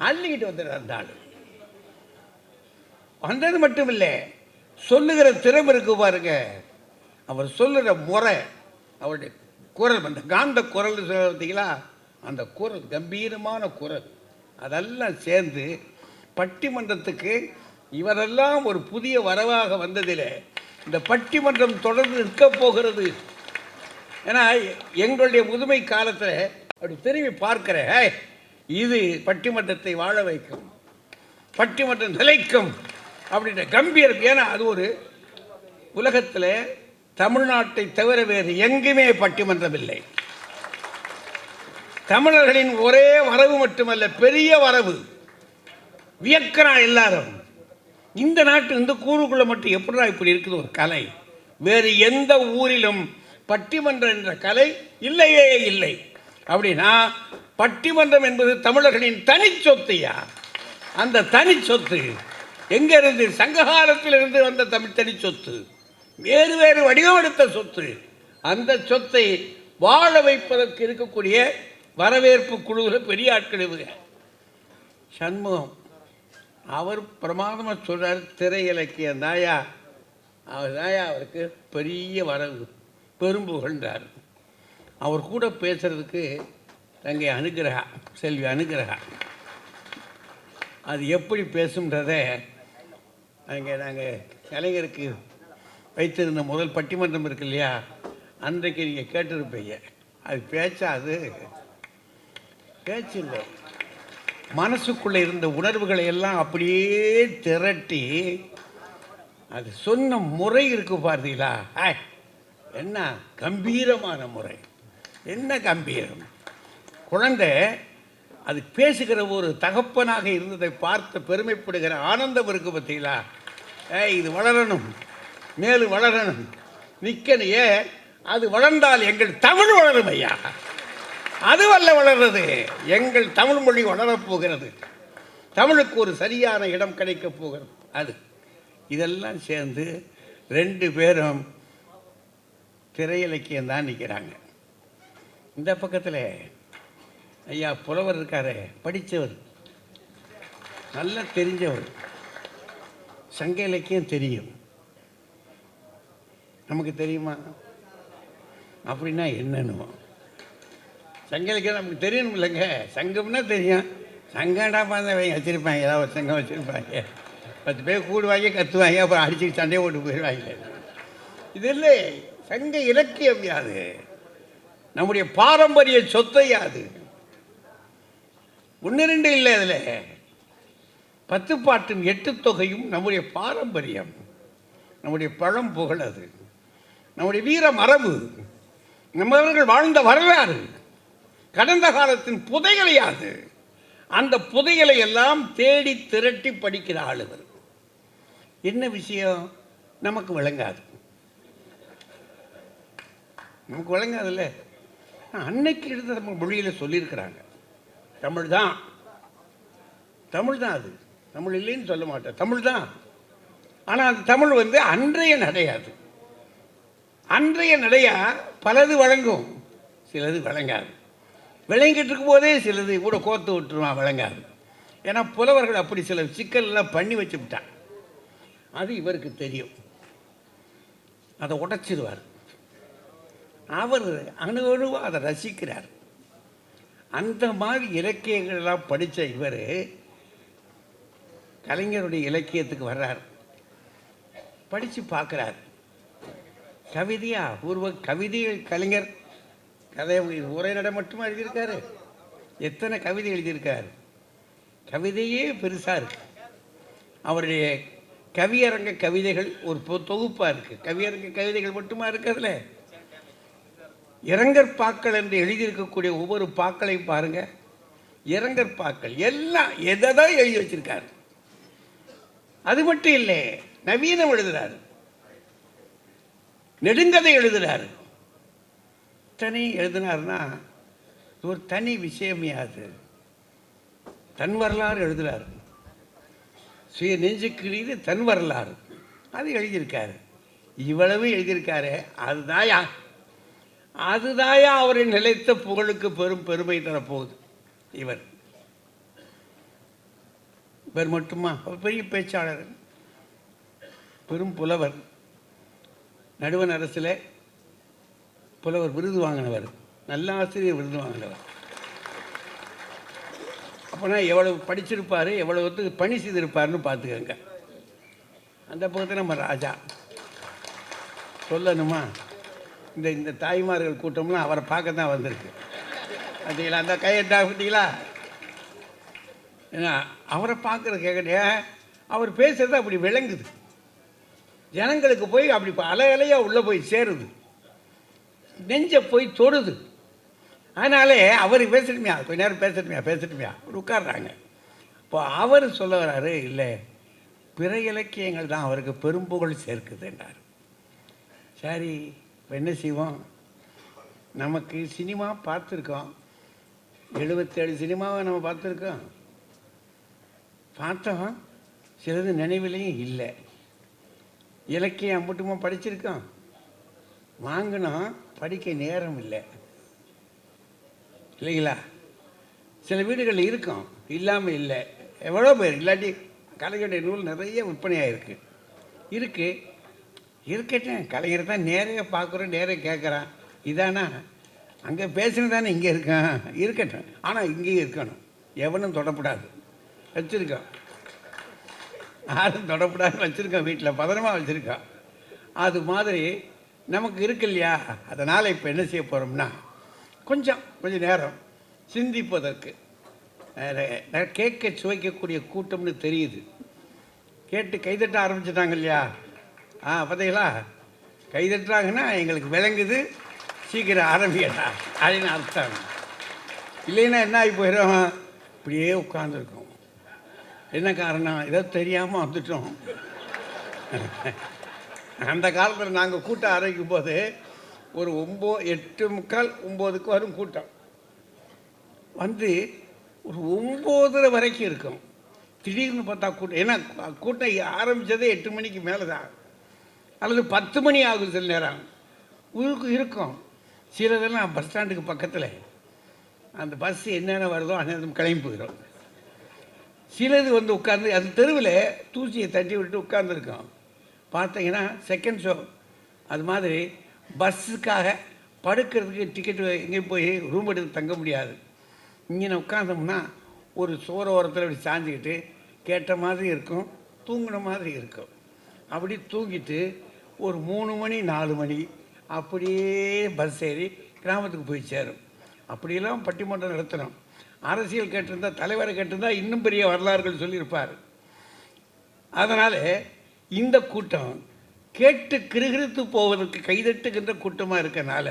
அள்ளிக்கிட்டு வந்துடுறார் அந்த ஆள். வந்தது மட்டும் இல்லை, சொல்லுகிற திறமை இருக்கு பாருங்க. அவர் சொல்லுகிற முறை, அவருடைய குரல், அந்த காந்த குரல் பார்த்தீங்களா, அந்த குரல் கம்பீரமான குரல், அதெல்லாம் சேர்ந்து பட்டிமன்றத்துக்கு இவரெல்லாம் ஒரு புதிய வரவாக வந்ததில் இந்த பட்டிமன்றம் தொடர்ந்து நிற்க போகிறது. ஏன்னா எங்களுடைய முதுமை காலத்தில் அப்படி திரும்பி பார்க்கிறேன், இது பட்டிமன்றத்தை வாழ வைக்கும், பட்டிமன்றம் நிலைக்கும் அப்படின்ற கம்பீரம். ஏன்னா அது ஒரு உலகத்தில் தமிழ்நாட்டை தவிர வேறு எங்குமே பட்டிமன்றம் இல்லை. தமிழர்களின் ஒரே வரவு மட்டுமல்ல, பெரிய வரவு. வியக்கிறான் எல்லாரும். இந்த நாட்டு இந்த கூறுக்குள்ள மட்டும் எப்படிடா இப்படி இருக்குது ஒரு கலை? வேறு எந்த ஊரிலும் பட்டிமன்றம் என்ற கலை இல்லையே இல்லை. அப்படின்னா பட்டிமன்றம் என்பது தமிழர்களின் தனி சொத்தையா. அந்த தனி சொத்து எங்கிருந்து? சங்ககாலத்திலிருந்து வந்த தமிழ் தனி சொத்து, வேறு வேறு வடிவமெடுத்த சொத்து. அந்த சொத்தை வாழ வைப்பதற்கு இருக்கக்கூடிய வரவேற்பு குழுவில் பெரிய ஆட்கள் இவங்க. சண்முகம் அவர் பிரமாதமாக சொல்கிறார், திரை இலக்கியம் தாயா, அவர் தாயா அவருக்கு பெரிய வரவு, பெரும்புகழ்ந்தார். அவர் கூட பேசுகிறதுக்கு தங்கை அனுகிரகா, செல்வி அனுகிரகா, அது எப்படி பேசுன்றத அங்கே நாங்கள் கலைஞருக்கு வைத்திருந்த முதல் பட்டிமன்றம் இருக்கு இல்லையா, அன்றைக்கு நீங்கள் கேட்டிருப்பீங்க. அது பேச்சா? அது பேச்சு இல்லை, மனசுக்குள்ளே இருந்த உணர்வுகளை எல்லாம் அப்படியே திரட்டி அது சொன்ன முறை இருக்கு பார்த்தீங்களா, என்ன கம்பீரமான முறை, என்ன கம்பீரம். குழந்தை அது பேசுகிற ஒரு தகப்பனாக இருந்ததை பார்த்து பெருமைப்படுகிற ஆனந்தம் இருக்கு பார்த்தீங்களா. இது வளரணும், மேலும் வளரணும், நிற்கனையே. அது வளர்ந்தால் எங்கள் தமிழ் வளரும் ஐயா. அதுவல்ல வளர்றது, எங்கள் தமிழ் மொழி வளரப்போகிறது, தமிழுக்கு ஒரு சரியான இடம் கிடைக்கப் போகிறது. அது இதெல்லாம் சேர்ந்து ரெண்டு பேரும் திரை இலக்கியம் தான் நிற்கிறாங்க. இந்த பக்கத்தில் ஐயா புலவர் இருக்காரு, படித்தவர், நல்லா தெரிஞ்சவர், சங்க இலக்கியம் தெரியும். நமக்கு தெரியுமா? அப்படின்னா என்னன்னு சங்க இலக்கியம் நமக்கு தெரியணும் இல்லைங்க. சங்கம்னா தெரியும், சங்கடா பார்த்து வச்சுருப்பாங்க, ஏதாவது ஒரு சங்கம் வச்சுருப்பாங்க, 10 பேர் கூடுவாங்க, கத்துவாங்க, அப்புறம் அடிச்சு சண்டையை போட்டு போயிடுவாங்க. இது இல்லை, சங்க இலக்கியம் யாது, நம்முடைய பாரம்பரிய சொத்தை யாது. 1 2 இல்லை, அதில் 10 பாட்டும் 8 தொகையும் நம்முடைய பாரம்பரியம், நம்முடைய பழம் புகழ், அது நம்முடைய வீர மரபு, நம்மவர்கள் வாழ்ந்த வரலாறு, கடந்த காலத்தின் புதையலையாது. அந்த புதையலை எல்லாம் தேடி திரட்டி படிக்கிற ஆளுவர். என்ன விஷயம் நமக்கு விளங்காது, நமக்கு விளங்காதுல்ல. அன்னைக்கு இருந்த நம்ம மொழியில் சொல்லியிருக்கிறாங்க, தமிழ் தான், தமிழ் தான், அது தமிழ் இல்லைன்னு சொல்ல மாட்டேன், தமிழ் தான். ஆனால் அந்த தமிழ் அன்றைய நடையாது. அன்றைய நடையா பலது வழங்கும், சிலது வழங்காது. விளங்கிட்டு இருக்கும் போதே சிலது கூட கோர்த்து விட்டுருவான், வழங்காது. ஏன்னா புலவர்கள் அப்படி சில சிக்கல்லாம் பண்ணி வச்சுவிட்டான். அது இவருக்கு தெரியும், அதை உடைச்சிடுவார். அவர் அணுவணுவா அதை ரசிக்கிறார். அந்த மாதிரி இலக்கியங்கள்லாம் படித்த இவர் கலைஞருடைய இலக்கியத்துக்கு வர்றார், படித்து பார்க்குறார். கவிதையா கவிதைகள் கலைஞர் கதை உரை நட மட்டுமா எழுதியிருக்காரு, எத்தனை கவிதை எழுதியிருக்காரு. கவிதையே பெருசாக இருக்கு. அவருடைய கவியரங்க கவிதைகள் ஒரு தொகுப்பாக இருக்குது. கவியரங்க கவிதைகள் மட்டுமா இருக்கிறதுல இரங்கற்பாக்கள் என்று எழுதியிருக்கக்கூடிய ஒவ்வொரு பாக்களையும் பாருங்க. இரங்கற்பாக்கள் எல்லாம் எதை எழுதி வச்சிருக்காரு. அது மட்டும் இல்லை, நவீனம் எழுதுறாரு, நெடுங்கதை எழுதுறாரு. தனி எழுதினார்னா ஒரு தனி விஷயமையாது. தன் வரலாறு எழுதுறாரு, சுய நெஞ்சுக்கிழிது தன் வரலாறு, அது எழுதியிருக்காரு. இவ்வளவு எழுதியிருக்காரு. அதுதாயா அவரை நிலைத்த புகழுக்கு பெரும் பெருமை தரப்போகுது. இவர் மட்டுமா? அவர் பெரிய பேச்சாளர், பெரும் புலவர், நடுவண் அரசில் புலவர் விருது வாங்கினவர், நல்ல ஆசிரியர் விருது வாங்கினவர். அப்போனா எவ்வளவு படிச்சிருப்பார், எவ்வளவு பணி செய்திருப்பாருன்னு பார்த்துக்கோங்க. அந்த பக்கத்தில் நம்ம ராஜா சொல்லணுமா, இந்த தாய்மார்கள் கூட்டம்லாம் அவரை பார்க்க தான் வந்திருக்கு. பார்த்தீங்களா, அந்த கையெட்டா பார்த்தீங்களா? ஏன்னா அவரை பார்க்குற கேட்கலையே, அவர் பேசுறது அப்படி விளங்குது, ஜனங்களுக்கு போய் அப்படி அலை அலையாக உள்ளே போய் சேருது, நெஞ்சை போய் தொடுது. அதனாலே அவர் பேசட்டுமையா, கொஞ்ச நேரம் பேசட்டுமையா அவர் உட்கார்றாங்க. இப்போ அவர் சொல்ல வர்றாரு, இல்லை பிற இலக்கியங்கள் தான் அவருக்கு பெரும்புகழ் சேர்க்குதுன்றார். சரி, இப்போ என்ன செய்வோம்? நமக்கு சினிமா பார்த்துருக்கோம், 77 சினிமாவை நம்ம பார்த்துருக்கோம். பார்த்தோம், சிலது நினைவிலையும் இல்லை. இலக்கியம் அம்பட்டுமா படிச்சிருக்கோம், வாங்கினோம், படிக்க நேரம் இல்லை, இல்லைங்களா? சில வீடுகள் இருக்கும், இல்லாமல் இல்லை. எவ்வளோ பேர் இல்லாட்டி கலைஞருடைய நூல் நிறைய விற்பனையாக இருக்கட்டும், கலைஞர் தான் நேரைய பார்க்குறோம், நேரைய கேட்குறான். இதானா அங்கே பேசுனது தானே இங்கே இருக்கட்டும், ஆனால் இங்கேயும் இருக்கணும், எவனும் தொடப்படாது வச்சுருக்கோம், யாரும் தொடப்படாது வச்சுருக்கோம், வீட்டில் பத்திரமா வச்சுருக்கோம். அது மாதிரி நமக்கு இருக்கு இல்லையா? அதனால் இப்போ என்ன செய்ய போகிறோம்னா, கொஞ்சம் நேரம் சிந்திப்பதற்கு கேட்க சுவைக்கக்கூடிய கூட்டம்னு தெரியுது. கேட்டு கைதட்ட ஆரம்பிச்சிட்டாங்க இல்லையா? பார்த்தீங்களா, கைதட்டுறாங்கன்னா எங்களுக்கு விளங்குது, சீக்கிரம் ஆரம்பிக்கட்டா அப்படின்னு அர்த்தம். இல்லைன்னா என்ன ஆகி போயிடும், இப்படியே உட்காந்துருக்கோம். என்ன காரணம்? ஏதோ தெரியாமல் வந்துட்டோம். அந்த காலத்தில் நாங்கள் கூட்டம் ஆரம்பிக்கும் போது ஒரு 8:45, 9க்கு வரும் கூட்டம். வந்து ஒரு 9:30 வரைக்கும் இருக்கும். திடீர்னு பார்த்தா கூட்டம், ஏன்னா கூட்டம் ஆரம்பித்ததே 8 மணிக்கு மேலே தான், அல்லது 10 மணி ஆகும். சில நேரம் இருக்கும். சிலதெல்லாம் பஸ் ஸ்டாண்டுக்கு பக்கத்தில் அந்த பஸ் என்னென்ன வருதோ அந்நேரம் கிளம்பி போயிடும். சிலது உட்காந்து அந்த தெருவில் தூசியை தட்டி விட்டு உட்காந்துருக்கோம். பார்த்தீங்கன்னா செகண்ட் ஷோ அது மாதிரி பஸ்ஸுக்காக படுக்கிறதுக்கு டிக்கெட்டு எங்கேயும் போய் ரூம் எடுத்து தங்க முடியாது. இங்கே உட்காந்தோம்னா ஒரு சோற ஓரத்தில் இப்படி சாஞ்சிக்கிட்டு கேட்ட மாதிரி இருக்கும், தூங்கின மாதிரி இருக்கும். அப்படி தூங்கிட்டு ஒரு 3 மணி 4 மணி அப்படியே பஸ் ஏறி கிராமத்துக்கு போய் சேரும். அப்படியெல்லாம் பட்டிமன்றம் நடத்தணும். அரசியல் கேட்டிருந்தா, தலைவரை கேட்டிருந்தா இன்னும் பெரிய வரலாறுகள் சொல்லியிருப்பார். அதனால் இந்த கூட்டம் கேட்டு கிருகிருத்து போவதற்கு கைதட்டுகின்ற கூட்டமாக இருக்கனால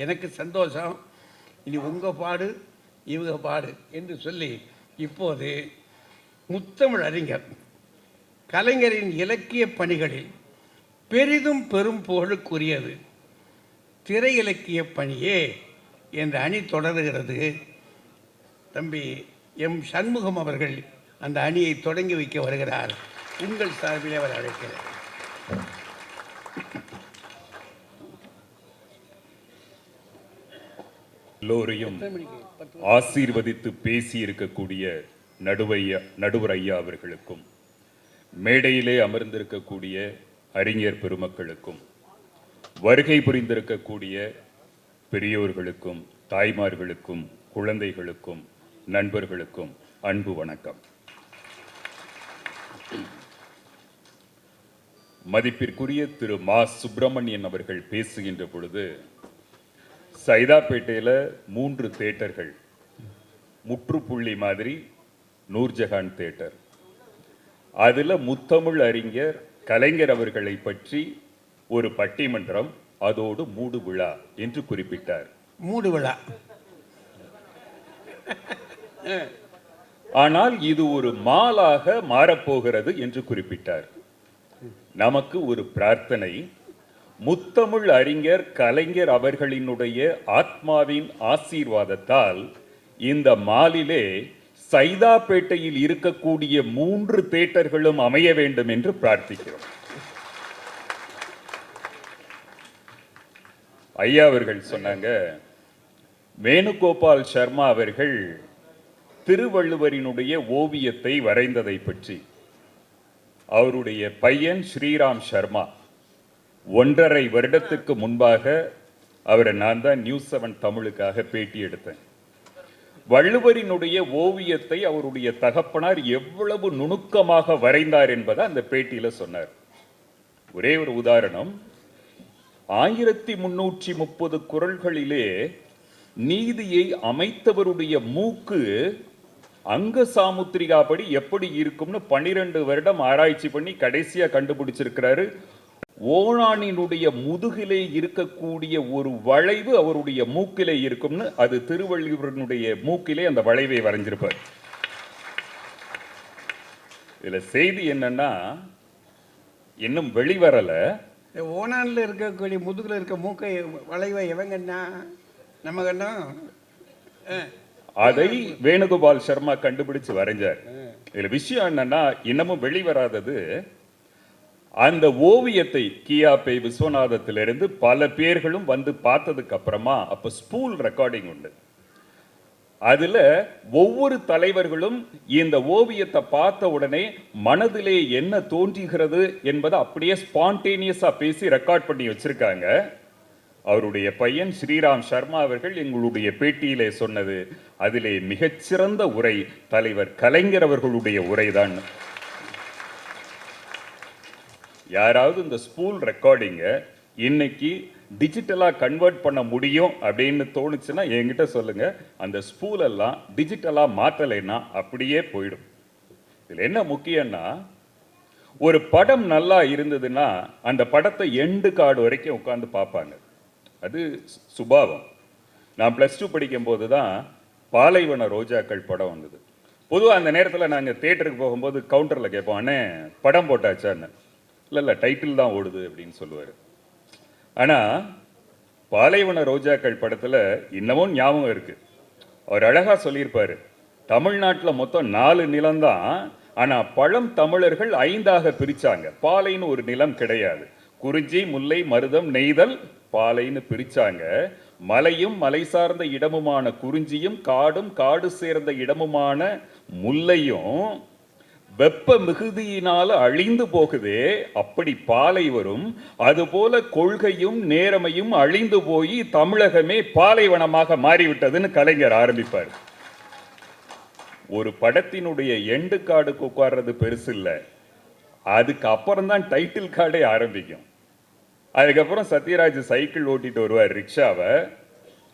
எனக்கு சந்தோஷம். இனி உங்கள் பாடு இவங்க பாடு என்று சொல்லி இப்போது முத்தமிழ் அறிஞர் கலைஞரின் இலக்கிய பணிகளில் பெரிதும் பெரும் புகழுக்குரியது திரை இலக்கிய பணியே என்ற அணி தொடர்கிறது. தம்பி எம் சண்முகம் அவர்கள் அந்த அணியை தொடங்கி வைக்க வருகிறார். உங்கள் சார்பில் அவர் அழைக்கிறார். எல்லோரையும் ஆசீர்வதித்து பேசி இருக்கக்கூடிய நடுவர் ஐயா அவர்களுக்கும், மேடையிலே அமர்ந்திருக்கக்கூடிய அறிஞர் பெருமக்களுக்கும், வருகை புரிந்திருக்கக்கூடிய பெரியோர்களுக்கும், தாய்மார்களுக்கும், குழந்தைகளுக்கும், நண்பர்களுக்கும் அன்பு வணக்கம். மதிப்பிற்குரிய திரு மா சுப்பிரமணியன் அவர்கள் பேசுகின்ற பொழுது, சைதாப்பேட்டையில் 3 தேட்டர்கள், முற்றுப்புள்ளி மாதிரி நூர்ஜஹான் தேட்டர், அதில் முத்தமிழ் அறிஞர் கலைஞர் அவர்களை பற்றி ஒரு பட்டிமன்றம், அதோடு மூடு விழா என்று குறிப்பிட்டார். மூடு விழா. ஆனால் இது ஒரு மாலாக மாறப்போகிறது என்று குறிப்பிட்டார். நமக்கு ஒரு பிரார்த்தனை, முத்தமிழ் அறிஞர் கலைஞர் அவர்களினுடைய ஆத்மாவின் ஆசீர்வாதத்தால் இந்த மாலிலே சைதாப்பேட்டையில் இருக்கக்கூடிய 3 தேட்டர்களும் அமைய வேண்டும் என்று பிரார்த்திக்கிறோம். ஐயா அவர்கள் சொன்னாங்க, வேணுகோபால் சர்மா அவர்கள் திருவள்ளுவரினுடைய ஓவியத்தை வரைந்ததை பற்றி. அவருடைய பையன் ஸ்ரீராம் சர்மா 1.5 வருடத்துக்கு முன்பாக அவரை நான் தான் நியூஸ் 7 தமிழுக்காக பேட்டி எடுத்தேன். வள்ளுவரினுடைய ஓவியத்தை அவருடைய தகப்பனார் எவ்வளவு நுணுக்கமாக வரைந்தார் என்பதை அந்த பேட்டியில சொன்னார். ஒரே ஒரு உதாரணம், 1330 குறள்களிலே நீதியை அமைத்தவருடைய மூக்கு அங்க சாமுத்திரிகாபடி எப்படி இருக்கும்னு 12 வருடம் ஆராய்ச்சி பண்ணி கடைசியா கண்டுபிடிச்சிருக்கிறாரு. ஓணானினுடைய முதுகிலே இருக்கக்கூடிய ஒரு வளைவு அவருடைய மூக்கிலே இருக்கும்னு, அது திருவள்ளுவனுடைய மூக்கிலே அந்த வளைவை வரைஞ்சிருப்பார். இதுல செய்தி என்னன்னா, இன்னும் வெளிவரல. ஓனான்ல இருக்கக்கூடிய முதுகுல இருக்க மூக்கை வளைவை எவங்கன்னா நம்ம கண்ணம் அதை வேணுகோபால் சர்மா கண்டுபிடிச்சு வரைஞ்சார். இதுல விஷயம் என்னன்னா, இன்னமும் வெளிவராதது, அந்த ஓவியத்தை கியாபே விஸ்வநாதத்திலிருந்து பல பேர்களும் வந்து பார்த்ததுக்கு அப்புறமா அப்ப ஸ்பூல் ரெக்கார்டிங் உண்டு. அதுல ஒவ்வொரு தலைவர்களும் இந்த ஓவியத்தை பார்த்த உடனே மனதிலே என்ன தோன்றுகிறது என்பதை அப்படியே ஸ்பான்டேனியஸா பேசி ரெக்கார்ட் பண்ணி வச்சிருக்காங்க. அவருடைய பையன் ஸ்ரீராம் சர்மா அவர்கள் எங்களுடைய பேட்டியிலே சொன்னது, அதிலே மிகச்சிறந்த உரை தலைவர் கலைஞர் அவர்களுடைய உரைதான். யாராவது இந்த ஸ்பூல் ரெக்கார்டிங்க இன்னைக்கு டிஜிட்டலா கன்வெர்ட் பண்ண முடியும் அப்படின்னு தோணுச்சுன்னா என்கிட்ட சொல்லுங்க. அந்த ஸ்பூல் எல்லாம் டிஜிட்டலா மாத்தலைன்னா அப்படியே போயிடும். இதுல என்ன முக்கியம்னா, ஒரு படம் நல்லா இருந்ததுன்னா அந்த படத்தை எண்டு கார்டு வரைக்கும் உட்கார்ந்து பார்ப்பாங்க. அது சுபாவம். நான் +2 படிக்கும் போது தான் பாலைவன ரோஜாக்கள் படம் வந்தது. பொதுவாக அந்த நேரத்தில் நாங்கள் தியேட்டருக்கு போகும்போது கவுண்டரில் கேட்போம், அண்ணே படம் போட்டாச்சான்னு. இல்லை டைட்டில் தான் ஓடுது அப்படின்னு சொல்லுவார். ஆனால் பாலைவன ரோஜாக்கள் படத்தில் இன்னமும் ஞாபகம் இருக்கு, அவர் அழகாக சொல்லியிருப்பார், தமிழ்நாட்டில் மொத்தம் 4 நிலம்தான், ஆனால் பழம் தமிழர்கள் 5ஆக பிரித்தாங்க. பாலைன்னு ஒரு நிலம் கிடையாது. குறிஞ்சி, முல்லை, மருதம், நெய்தல், பாலைன்னு பிரித்தாங்க. மலையும் மலை சார்ந்த இடமுமான குறிஞ்சியும் காடும் காடு சேர்ந்த இடமுமான முல்லையும் வெப்ப மிகுதியினால அழிந்து போகுதே, அப்படி பாலை வரும். அதுபோல கொள்கையும் நேர்மையும் அழிந்து போய் தமிழகமே பாலைவனமாக மாறிவிட்டதுன்னு கலைஞர் ஆரம்பிப்பார். ஒரு படத்தினுடைய எண்டு கார்டுக்கு உட்கார்றது பெருசு இல்லை, அதுக்கு அப்புறம் தான் டைட்டில் கார்டே ஆரம்பிக்கும். அதுக்கப்புறம் சத்யராஜ் சைக்கிள் ஓட்டிட்டு வருவார் ரிக்ஷாவை.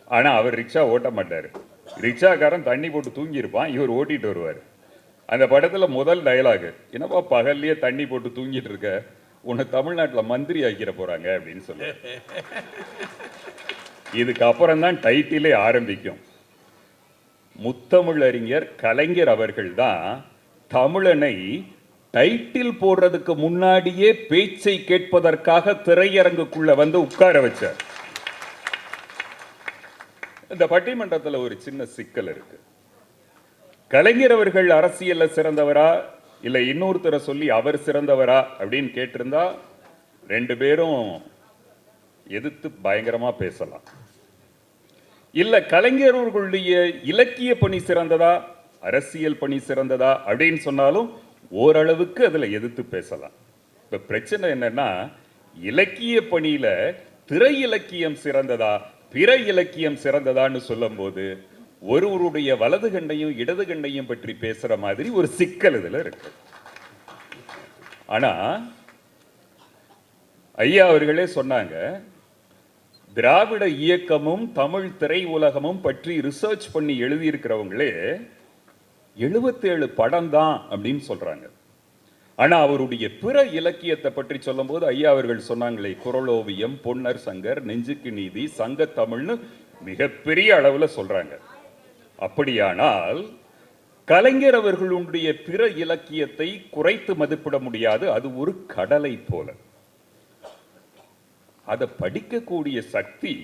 ஆனா அவர் ரிக்ஷா ஓட்ட மாட்டார், ரிக்ஷாக்காரன் தண்ணி போட்டு தூங்கியிருப்பான், இவர் ஓட்டிட்டு வருவார். அந்த படத்துல முதல் டயலாக், என்னப்பா பகல்லையே தண்ணி போட்டு தூங்கிட்டு இருக்க, உன்னை தமிழ்நாட்டில் மந்திரி ஆக்கிற போறாங்க அப்படின்னு சொல்ல. இதுக்கு அப்புறம் தான் டைட்டிலே ஆரம்பிக்கும். முத்தமிழறிஞர் கலைஞர் அவர்கள் தான் தமிழனை டைட்டில் போடுறதுக்கு முன்னாடியே பேச்சை கேட்பதற்காக திரையரங்குக்குள்ள வந்து உட்கார வச்சார். இந்த பட்டிமன்றத்தில் ஒரு சின்ன சிக்கல் இருக்கு. கலைஞர் அவர்கள் அரசியல்ல சிறந்தவரா இல்ல இன்னொருத்தரை சொல்லி அவர் சிறந்தவரா அப்படின்னு கேட்டிருந்தா 2 பேரும் எதிர்த்து பயங்கரமா பேசலாம். இல்ல கலைஞர் அவர்களுடைய இலக்கிய பணி சிறந்ததா அரசியல் பணி சிறந்ததா அப்படின்னு சொன்னாலும் ஓரளவுக்கு அதுல எதிர்த்து பேசலாம். இப்ப பிரச்சனை என்னன்னா, இலக்கிய பணியில திரை இலக்கியம் சிறந்ததா பிற இலக்கியம் சிறந்ததான்னு சொல்லும் போது ஒருவருடைய வலது கண்டையும் இடது கண்டையும் பற்றி பேசுற மாதிரி ஒரு சிக்கல் இதுல இருக்கு. ஆனா ஐயா அவர்களே சொன்னாங்க, திராவிட இயக்கமும் தமிழ் திரை உலகமும் பற்றி ரிசர்ச் பண்ணி எழுதியிருக்கிறவங்களே 77 படம் தான் அப்படின்னு சொல்றாங்க. ஆனா அவருடைய பிற இலக்கியத்தை பற்றி சொல்லும் போது ஐயா அவர்கள் சொன்னாங்களே, குறளோவியம், பொன்னர் சங்கர், நெஞ்சுக்கு நீதி, சங்க தமிழ்னு மிகப்பெரிய அளவுல சொல்றாங்க. அப்படியானால் கலைஞர் அவர்களுடைய பிற இலக்கியத்தை குறைத்து மதிப்பிட முடியாது. அது ஒரு கடலை போல. அதை படிக்கக்கூடிய சக்தி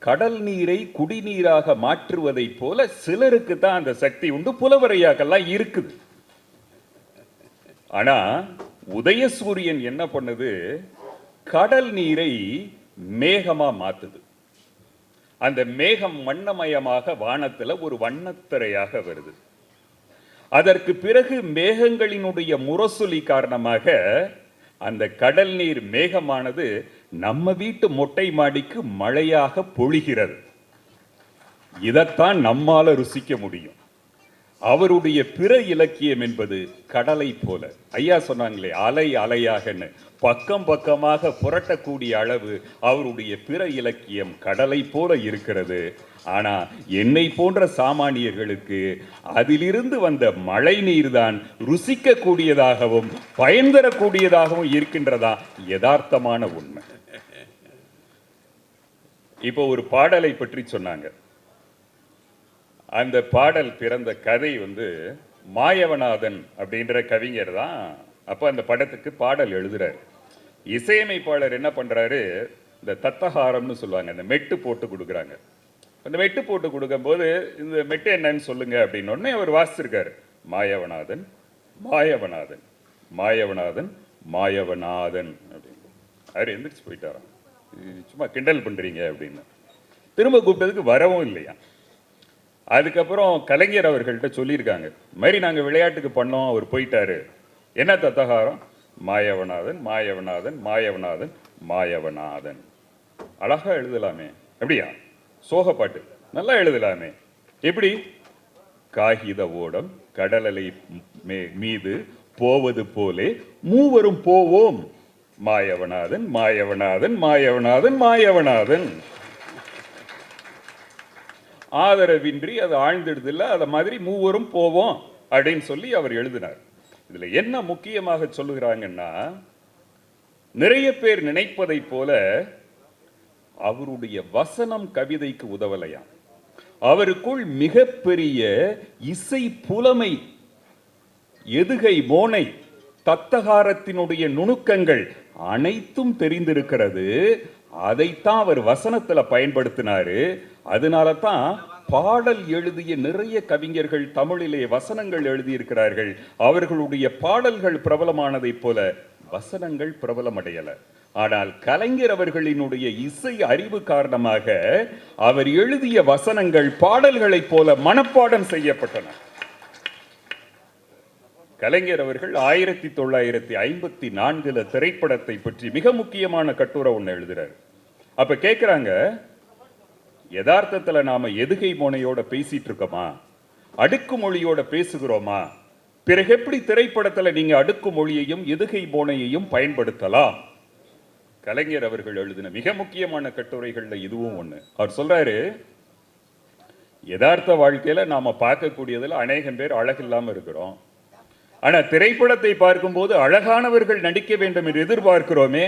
கடல் நீரை குடிநீராக மாற்றுவதை போல சிலருக்கு தான் அந்த சக்தி உண்டு. புலவரையாக்கெல்லாம் இருக்குது. ஆனா உதயசூரியன் என்ன பண்ணுது, கடல் நீரை மேகமா மாத்துது. அந்த மேகம் வண்ணமயமாக வானத்துல ஒரு வண்ணத்திரையாக வருது. அதற்கு பிறகு மேகங்களினுடைய முரசொலி காரணமாக அந்த கடல் நீர் மேகமானது நம்ம வீட்டு மொட்டை மாடிக்கு மழையாக பொழிகிறது. இதைத்தான் நம்மால ருசிக்க முடியும். அவருடைய பிற இலக்கியம் என்பது கடலை போல. ஐயா சொன்னாங்களே அலை அலையாகன்னு, பக்கம் பக்கமாக புரட்டக்கூடிய அளவு அவருடைய பிற இலக்கியம் கடலை போல இருக்கிறது. ஆனா என்னை போன்ற சாமானியர்களுக்கு அதிலிருந்து வந்த மழை நீர் தான் ருசிக்க கூடியதாகவும் பயன் தரக்கூடியதாகவும் இருக்கின்றதா யதார்த்தமான உண்மை. இப்போ ஒரு பாடலை பற்றி சொன்னாங்க. அந்த பாடல் பிறந்த கதை மாயவநாதன் அப்படின்ற கவிஞர் தான் அப்ப அந்த படத்துக்கு பாடல் எழுதுறாரு. இசையமைப்பாளர் என்ன பண்றாரு, இந்த தத்தஹாரம்னு சொல்லுவாங்க, அந்த மெட்டு போட்டு கொடுக்குறாங்க. அந்த மெட்டு போட்டு கொடுக்கும்போது இந்த மெட்டு என்னன்னு சொல்லுங்க அப்படின்னு உடனே அவர் வாசிச்சிருக்காரு, மாயவநாதன் மாயவநாதன் மாயவநாதன் மாயவநாதன் அப்படின்னு. அவர் எந்திரிச்சு போயிட்டாராம், சும்மா கிண்டல் பண்றீங்க அப்படின்னு. திரும்ப கூப்பிட்டதுக்கு வரவும் இல்லையா. அதுக்கப்புறம் கலைஞர் அவர்கள்ட்ட சொல்லியிருக்காங்க, இந்த மாதிரி நாங்கள் விளையாட்டுக்கு பண்ணோம், அவர் போயிட்டாரு. என்ன தத்தகாரம், மாயவநாதன் மாயவநாதன் மாயவநாதன் மாயவநாதன். அழகா எழுதலாமே, எப்படியா சோக பாட்டு நல்லா எழுதலாமே, எப்படி? காகித ஓடம் கடலலை மீது போவது போலே மூவரும் போவோம், மாயவநாதன் மாயவநாதன் மாயவநாதன் மாயவநாதன். ஆதரவின்றி அது ஆழ்ந்திடுதில்ல, அத மாதிரி மூவரும் போவோம் அப்படின்னு சொல்லி அவர் எழுதினார். இதுல என்ன முக்கியமாக சொல்லுகிறாங்கன்னா, நிறைய பேர் நினைப்பதை போல அவருடைய வசனம் கவிதைக்கு உதவலையாம். அவருக்குள் மிகப்பெரிய இசை புலமை, எதுகை மோனை, தத்தகாரத்தினுடைய நுணுக்கங்கள் அனைத்தும் தெரிந்திருக்கிறது. அதைத்தான் அவர் வசனத்துல பயன்படுத்தினாரு. அதனால தான் பாடல் எழுதிய நிறைய கவிஞர்கள் தமிழிலே வசனங்கள் எழுதியிருக்கிறார்கள். அவர்களுடைய பாடல்கள் பிரபலமானதை போல வசனங்கள் பிரபலமடையல. ஆனால் கலைஞர் அவர்களினுடைய இசை அறிவு காரணமாக அவர் எழுதிய வசனங்கள் பாடல்களைப் போல மனப்பாடம் செய்யப்பட்டன. கலைஞர் அவர்கள் 1954 திரைப்படத்தை பற்றி மிக முக்கியமான கட்டுரை ஒன்று எழுதுறாரு. அப்ப கேட்கிறாங்க, யதார்த்தத்துல நாம எதுகை மோனையோட பேசிட்டு இருக்கோமா, அடுக்குமொழியோட பேசுகிறோமா? பிறகு எப்படி திரைப்படத்துல நீங்க அடுக்குமொழியையும் எதுகை மோனையையும் பயன்படுத்தலாம்? கலைஞர் அவர்கள் எழுதின மிக முக்கியமான கட்டுரைகள்ல இதுவும் ஒண்ணு. அவர் சொல்றாரு, யதார்த்த வாழ்க்கையில நாம பார்க்கக்கூடியதுல அநேகம் பேர் அழகில்லாம இருக்கிறோம். ஆனா திரைப்படத்தை பார்க்கும்போது அழகானவர்கள் நடிக்க வேண்டும் என்று எதிர்பார்க்கிறோமே.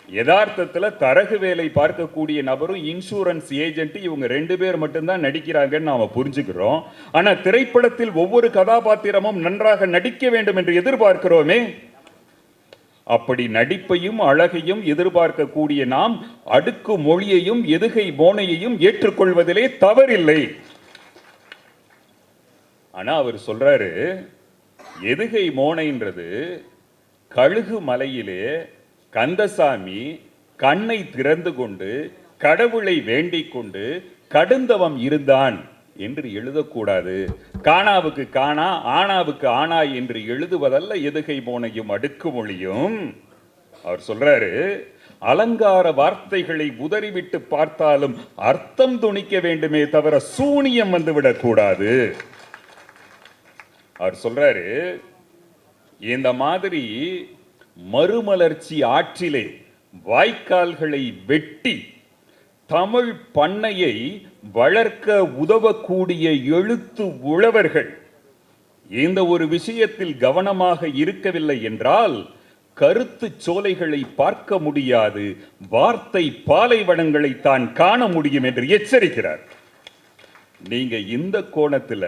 யதார்த்தத்துல தரகு வேலை பார்க்கக்கூடிய நபரும் இன்சூரன்ஸ் ஏஜென்ட், இவங்க 2 பேர் மட்டும்தான் நடிக்கிறாங்கன்னு நாம புரிஞ்சுக்கிறோம். ஆனா திரைப்படத்தில் ஒவ்வொரு கதாபாத்திரமும் நன்றாக நடிக்க வேண்டும் என்று எதிர்பார்க்கிறோமே. அப்படி நடிப்பையும் அழகையும் எதிர்பார்க்கக்கூடிய நாம் அடுக்கு மொழியையும் எதுகை மோனையையும் ஏற்றுக்கொள்வதிலே தவறில்லை. ஆனா அவர் சொல்றாரு, எதுகை மோனைன்றது கழுகு மலையிலே கந்தசாமி கண்ணை திறந்து கொண்டு கடவுளை வேண்டிக் கொண்டு கடுந்தவம் இருந்தான் என்று எழுதக்கூடாது. காணாவுக்கு காணா ஆனாவுக்கு ஆனா என்று எழுதுவதல்ல எதுகை மோனையும் அடுக்கு மொழியும். அவர் சொல்றாரு, அலங்கார வார்த்தைகளை உதறிவிட்டு பார்த்தாலும் அர்த்தம் துணிக்க வேண்டுமே தவிர சூனியம் வந்துவிடக் கூடாது. அவர் சொல்றாரு, இந்த மாதிரி மறுமலர்ச்சி ஆற்றிலே வாய்க்கால்களை வெட்டி தமிழ் பண்ணையை வளர்க்க உதவக்கூடிய எழுத்து உழவர்கள் இந்த ஒரு விஷயத்தில் கவனமாக இருக்கவில்லை என்றால் கருத்து சோலைகளை பார்க்க முடியாது, வார்த்தை பாலைவனங்களை தான் காண முடியும் என்று எச்சரிக்கிறார். நீங்க இந்த கோணத்துல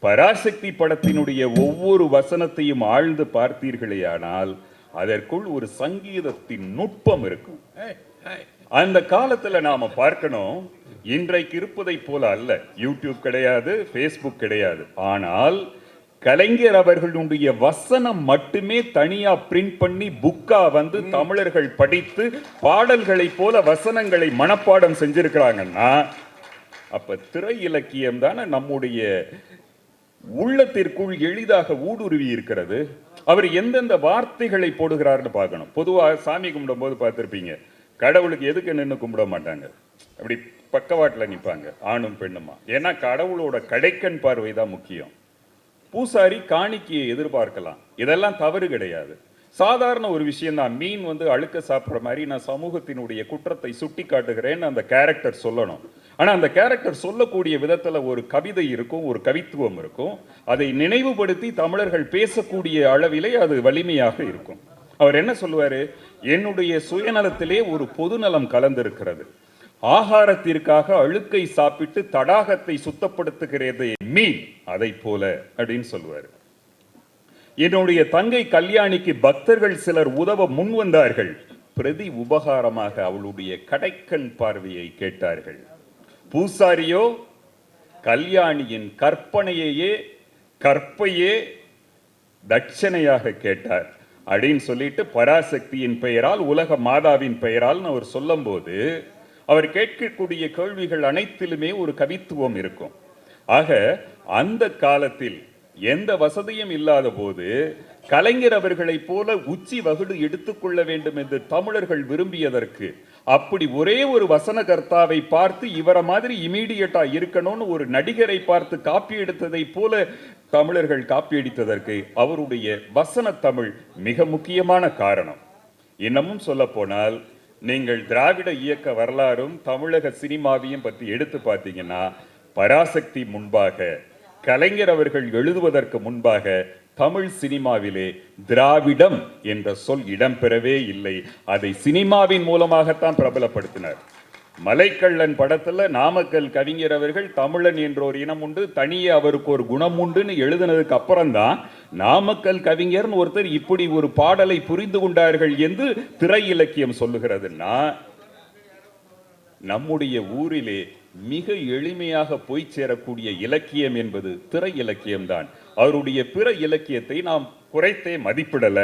பராசக்தி படத்தினுடைய ஒவ்வொரு வசனத்தையும் ஆழ்ந்து பார்த்தீர்களேயானால் அதற்குள் ஒரு சங்கீதத்தின் நுட்பம் இருக்கும். அந்த காலத்துல நாம பார்க்கணும், இன்றைக்கு இருப்பதை போல அல்ல. யூடியூப் கிடையாது, ஃபேஸ்புக் கிடையாது. ஆனால் கலைஞர் அவர்களுடைய வசனம் மட்டுமே தனியா பிரிண்ட் பண்ணி புக்கா தமிழர்கள் படித்து பாடல்களை போல வசனங்களை மனப்பாடம் செஞ்சிருக்கிறாங்கன்னா அப்ப திரை இலக்கியம் தானே நம்முடைய உள்ளத்திற்குள் எளிதாக ஊடுருவி இருக்கிறது. அவர் எந்தெந்த வார்த்தைகளை போடுகிறார்னு பார்க்கணும். பொதுவாக சாமி கும்பிடும் போது பார்த்திருப்பீங்க, கடவுளுக்கு எதுக்கு நின்று கும்பிட மாட்டாங்க, அப்படி பக்கவாட்டில் நிற்பாங்க ஆணும் பெண்ணுமா. ஏன்னா கடவுளோட கடைக்கண் பார்வை தான் முக்கியம். பூசாரி காணிக்கையை எதிர்பார்க்கலாம், இதெல்லாம் தவறு கிடையாது, சாதாரண ஒரு விஷயம் தான். மீன் அழுக்க சாப்பிட்ற மாதிரி நான் சமூகத்தினுடைய குற்றத்தை சுட்டி காட்டுகிறேன்னு அந்த கேரக்டர் சொல்லணும். ஆனால் அந்த கேரக்டர் சொல்லக்கூடிய விதத்தில் ஒரு கவிதை இருக்கும், ஒரு கவித்துவம் இருக்கும். அதை நினைவுபடுத்தி தமிழர்கள் பேசக்கூடிய அளவிலே அது வலிமையாக இருக்கும். அவர் என்ன சொல்லுவாரு, என்னுடைய சுயநலத்திலே ஒரு பொதுநலம் கலந்திருக்கிறது, ஆகாரத்திற்காக அழுக்கை சாப்பிட்டு தடாகத்தை சுத்தப்படுத்துகிறதே மீன், அதை போல அப்படின்னு சொல்லுவாரு. என்னுடைய தங்கை கல்யாணிக்கு பக்தர்கள் சிலர் உதவ முன் வந்தார்கள், பிரதி உபகாரமாக அவளுடைய கடைக்கண் பார்வையை கேட்டார்கள். பூசாரியோ கல்யாணியின் கற்பையே தட்சணையாக கேட்டார் அப்படின்னு சொல்லிட்டு பராசக்தியின் பெயரால், உலக மாதாவின் பெயரால் அவர் சொல்லும் போது அவர் கேட்கக்கூடிய கேள்விகள் அனைத்திலுமே ஒரு கவித்துவம் இருக்கும். ஆக அந்த காலத்தில் எந்த வசதியும் இல்லாத போது கலைஞர் அவர்களை போல உச்சி வகுடு எடுத்துக்கொள்ள வேண்டும் என்று தமிழர்கள் விரும்பியதற்கு, அப்படி ஒரே ஒரு வசனகர்த்தாவை பார்த்து இவரை மாதிரி இமீடியட்டா இருக்கணும்னு ஒரு நடிகரை பார்த்து காப்பி எடுத்ததை போல தமிழர்கள் காப்பி அடித்ததற்கு அவருடைய வசன தமிழ் மிக முக்கியமான காரணம். இன்னமும் சொல்ல போனால், நீங்கள் திராவிட இயக்க வரலாறும் தமிழக சினிமாவையும் பற்றி எடுத்து பார்த்தீங்கன்னா, பராசக்தி முன்பாக, கலைஞர் அவர்கள் எழுதுவதற்கு முன்பாக தமிழ் சினிமாவிலே திராவிடம் என்ற சொல் இடம்பெறவே இல்லை. அதை சினிமாவின் மூலமாகத்தான் பிரபலப்படுத்தினார். மலைக்கள்ளன் படத்துல நாமக்கல் கவிஞர் அவர்கள் தமிழன் என்ற ஒரு இனம் உண்டு, தனியே அவருக்கு ஒரு குணம் உண்டுன்னு எழுதினதுக்கு அப்புறம்தான் நாமக்கல் கவிஞர்னு ஒருத்தர் இப்படி ஒரு பாடலை புரிந்து கொண்டார்கள் என்று திரை இலக்கியம் சொல்லுகிறதுன்னா, நம்முடைய ஊரிலே மிக எளிமையாக போய் சேரக்கூடிய இலக்கியம் என்பது திரை இலக்கியம்தான். அவருடைய பிற இலக்கியத்தை நாம் குறைத்தே மதிப்பிடல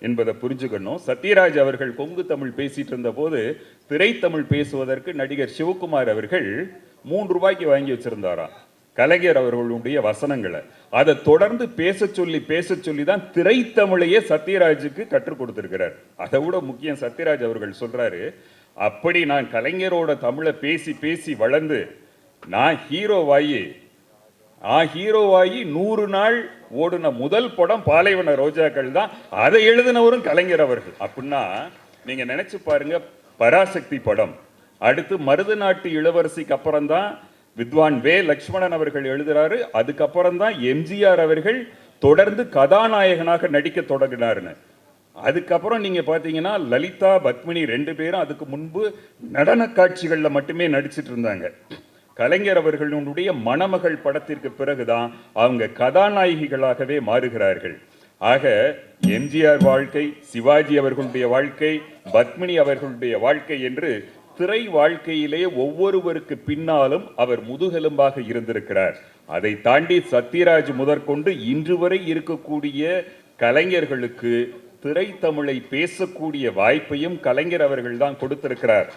என்பதை புரிஞ்சுக்கணும். சத்யராஜ் அவர்கள் கொங்கு தமிழ் பேசிட்டு இருந்த போது திரைத்தமிழ் பேசுவதற்கு நடிகர் சிவகுமார் அவர்கள் 3 ரூபாய்க்கு வாங்கி வச்சிருந்தாராம் கலைஞர் அவர்களுடைய வசனங்களை. அதை தொடர்ந்து பேச சொல்லி தான் திரைத்தமிழையே சத்யராஜுக்கு கற்றுக் கொடுத்திருக்கிறார். அதை விட முக்கியம், சத்யராஜ் அவர்கள் சொல்றாரு, அப்படி நான் கலைஞரோட தமிழை பேசி பேசி வளர்ந்து நான் ஹீரோவாயி 100 நாள் ஓடுன முதல் படம் பாலைவன ரோஜாக்கள் தான். அதை எழுதினவரும் கலைஞர் அவர்கள். அப்படின்னா நீங்க நினைச்சு பாருங்க, பராசக்தி படம், அடுத்து மருதநாட்டு இளவரசிக்கு அப்புறம் தான் வித்வான் வே லக்ஷ்மணன் அவர்கள் எழுதுறாரு, அதுக்கப்புறம் தான் எம்ஜிஆர் அவர்கள் தொடர்ந்து கதாநாயகனாக நடிக்க தொடங்கினார்னு. அதுக்கப்புறம் நீங்க பாத்தீங்கன்னா லலிதா பத்மினி 2 பேரும் அதுக்கு முன்பு நடன காட்சிகள்ல மட்டுமே நடிச்சிட்டு இருந்தாங்க. கலைஞர் அவர்களுடைய மணமகள் படத்திற்கு பிறகுதான் அவங்க கதாநாயகிகளாகவே மாறுகிறார்கள். ஆக எம்ஜிஆர் வாழ்க்கை, சிவாஜி அவர்களுடைய வாழ்க்கை, பத்மினி அவர்களுடைய வாழ்க்கை என்று திரை வாழ்க்கையிலே ஒவ்வொருவருக்கு பின்னாலும் அவர் முதுகெலும்பாக இருந்திருக்கிறார். அதை தாண்டி சத்யராஜ் முதற்கொண்டு இன்று வரை இருக்கக்கூடிய கலைஞர்களுக்கு திரைத்தமிழை பேசக்கூடிய வாய்ப்பையும் கலைஞர் அவர்கள் தான் கொடுத்திருக்கிறார்.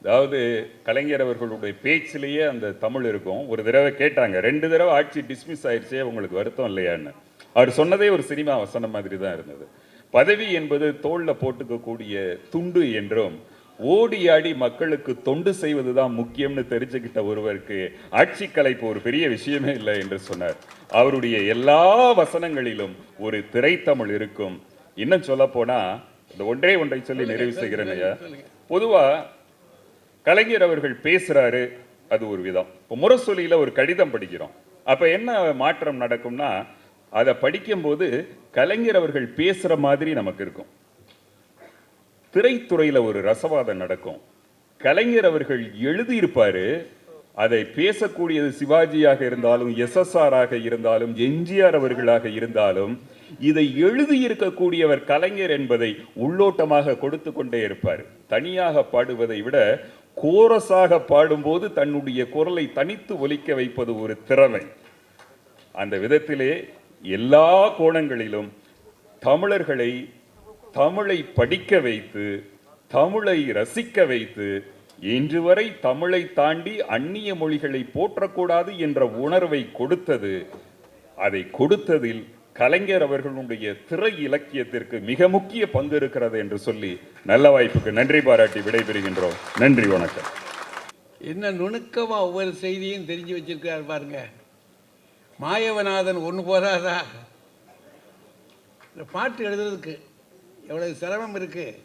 அதாவது கலைஞர் அவர்களுடைய பேச்சிலேயே அந்த தமிழ் இருக்கும். ஒரு தடவை கேட்டாங்க, 2 தடவை ஆட்சி டிஸ்மிஸ் ஆயிடுச்சே, உங்களுக்கு வருத்தம் இல்லையான்னு. அவர் சொன்னதே ஒரு சினிமா வசனம் மாதிரி தான் இருந்தது. பதவி என்பது தோல்ல போட்டுக்கக்கூடிய துண்டு என்றும், ஓடி ஆடி மக்களுக்கு தொண்டு செய்வதுதான் முக்கியம்னு தெரிஞ்சுக்கிட்ட ஒருவருக்கு ஆட்சி கலைப்பு ஒரு பெரிய விஷயமே இல்லை என்று சொன்னார். அவருடைய எல்லா வசனங்களிலும் ஒரு திரைத்தமிழ் இருக்கும். இன்னும் சொல்ல போனா, இந்த ஒன்றை சொல்லி நிறைவு செய்கிறேன் ஐயா. பொதுவா கலைஞர் அவர்கள் பேசுறாரு, அது ஒரு விதம். இப்போ முரசொலியில ஒரு கடிதம் படிக்கிறோம், அப்ப என்ன மாற்றம் நடக்கும்னா, அதை படிக்கும்போது கலைஞர் அவர்கள் பேசுற மாதிரி நமக்கு இருக்கும். திரைத்துறையில ஒரு ரசவாதம் நடக்கும். கலைஞர் அவர்கள் எழுதியிருப்பாரு, அதை பேசக்கூடியது சிவாஜியாக இருந்தாலும், SSR ஆக இருந்தாலும், எம்ஜிஆர் அவர்களாக இருந்தாலும், இதை எழுதியிருக்கக்கூடியவர் கலைஞர் என்பதை உள்ளோட்டமாக கொடுத்து கொண்டே இருப்பார். தனியாக பாடுவதை விட கோரஸாக பாடும்போது தன்னுடைய குரலை தனித்து ஒலிக்க வைப்பது ஒரு திறமை. அந்த விதத்திலே எல்லா கோணங்களிலும் தமிழர்களை தமிழை படிக்க வைத்து, தமிழை ரசிக்க வைத்து, இன்று வரை தமிழை தாண்டி அந்நிய மொழிகளை போற்றக்கூடாது என்ற உணர்வை கொடுத்தது. அதை கொடுத்ததில் கலைஞர் அவர்களுடைய திரை இலக்கியத்திற்கு மிக முக்கிய பங்கு இருக்கிறது என்று சொல்லி நல்ல வாய்ப்புக்கு நன்றி பாராட்டி விடைபெறுகின்றோம். நன்றி, வணக்கம். என்ன நுணுக்கமாக ஒவ்வொரு செய்தியும் தெரிஞ்சு வச்சிருக்காரு பாருங்க. மாயவநாதன் ஒன்று போதாதா? இந்த பாட்டு எழுதுறதுக்கு எவ்வளவு சிரமம் இருக்குது.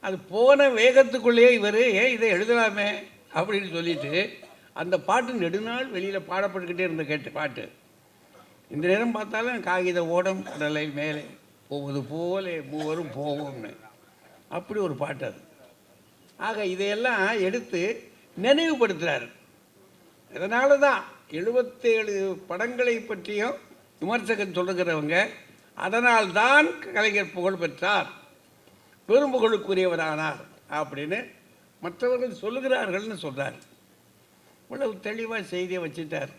அது போன வேகத்துக்குள்ளேயே இவர் ஏன் இதை எழுதலாமே அப்படின்னு சொல்லிட்டு அந்த பாட்டு நெடுநாள் வெளியில் பாடப்பட்டுக்கிட்டே இருந்த கேட்ட பாட்டு. இந்த நேரம் பார்த்தாலும் காகித ஓடம் கடலை மேலே போவது போலே மூவரும் போவோம்னு அப்படி ஒரு பாட்டு அது. ஆக இதையெல்லாம் எடுத்து நினைவுபடுத்துகிறார். இதனால தான் 77 படங்களை பற்றியும் விமர்சகன் சொல்லுகிறவங்க அதனால்தான் கலைஞர் புகழ் பெற்றார், பெரும் புகழுக்குரியவரானார் அப்படின்னு மற்றவர்கள் சொல்லுகிறார்கள்னு சொல்கிறார். இவ்வளவு தெளிவாக செய்தியை வச்சுட்டார்.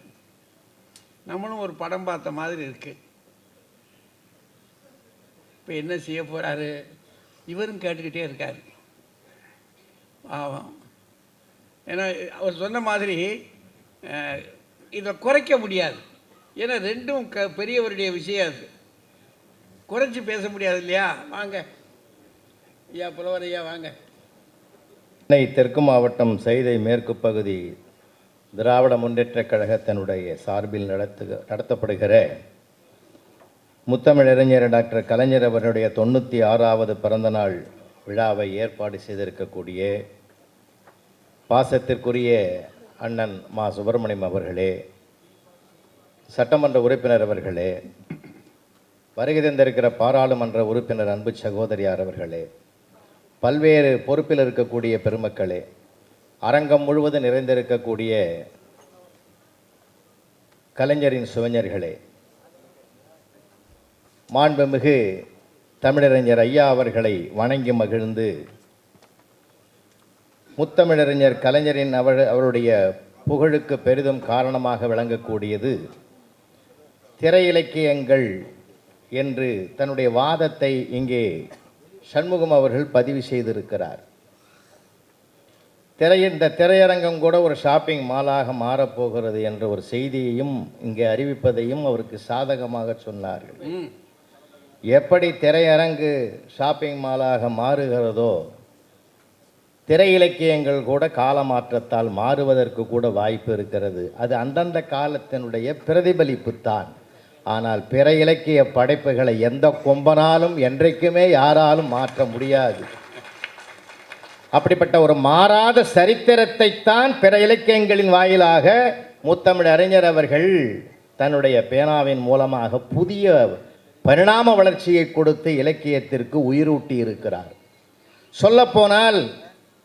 நம்மளும் ஒரு படம் பார்த்த மாதிரி இருக்கு. இப்போ என்ன செய்ய போகிறாரு? இவரும் கேட்டுக்கிட்டே இருக்கார். ஆமாம், ஏன்னா அவர் சொன்ன மாதிரி இதை குறைக்க முடியாது. ஏன்னா ரெண்டும் பெரியவருடைய விஷயம். அது குறைச்சி பேச முடியாது இல்லையா? வாங்க ஐயா, புலவர் ஐயா வாங்க. சென்னை தெற்கு மாவட்டம் செய்தை மேற்கு பகுதி திராவிட முன்னேற்றக் கழகத்தினுடைய சார்பில் நடத்தப்படுகிற முத்தமிழறிஞர் டாக்டர் கலைஞர் அவர்களுடைய 96வது பிறந்தநாள் விழாவை ஏற்பாடு செய்திருக்கக்கூடிய பாசத்திற்குரிய அண்ணன் மா சுப்பிரமணியம் அவர்களே, சட்டமன்ற உறுப்பினர் அவர்களே, வருகை தந்திருக்கிற பாராளுமன்ற உறுப்பினர் அன்பு சகோதரியார் அவர்களே, பல்வேறு பொறுப்பில் இருக்கக்கூடிய பெருமக்களே, அரங்கம் முழுவதும் நிறைந்திருக்கக்கூடிய கலைஞரின் சுவைஞர்களே, மாண்புமிகு தமிழறிஞர் ஐயா அவர்களை வணங்கி மகிழ்ந்து முத்தமிழறிஞர் கலைஞரின் அவருடைய புகழுக்கு பெரிதும் காரணமாக விளங்கக்கூடியது திரை இலக்கியங்கள் என்று தன்னுடைய வாதத்தை இங்கே சண்முகம் அவர்கள் பதிவு செய்திருக்கிறார். இந்த திரையரங்கம் கூட ஒரு ஷாப்பிங் மாலாக மாறப்போகிறது என்ற ஒரு செய்தியையும் இங்கே அறிவிப்பதையும் அவருக்கு சாதகமாக சொன்னார்கள். எப்படி திரையரங்கு ஷாப்பிங் மாலாக மாறுகிறதோ, திரை இலக்கியங்கள் கூட காலமாற்றத்தால் மாறுவதற்கு கூட வாய்ப்பு இருக்கிறது. அது அந்தந்த காலத்தினுடைய பிரதிபலிப்புத்தான். ஆனால் பிற இலக்கிய படைப்புகளை எந்த கொம்பனாலும் என்றைக்குமே யாராலும் மாற்ற முடியாது. அப்படிப்பட்ட ஒரு மாறாத சரித்திரத்தை தான் பிற இலக்கியங்களின் வாயிலாக முத்தமிழ் அறிஞர் அவர்கள் தன்னுடைய பேனாவின் மூலமாக புதிய பரிணாம வளர்ச்சியை கொடுத்து இலக்கியத்திற்கு உயிரூட்டி இருக்கிறார். சொல்லப்போனால்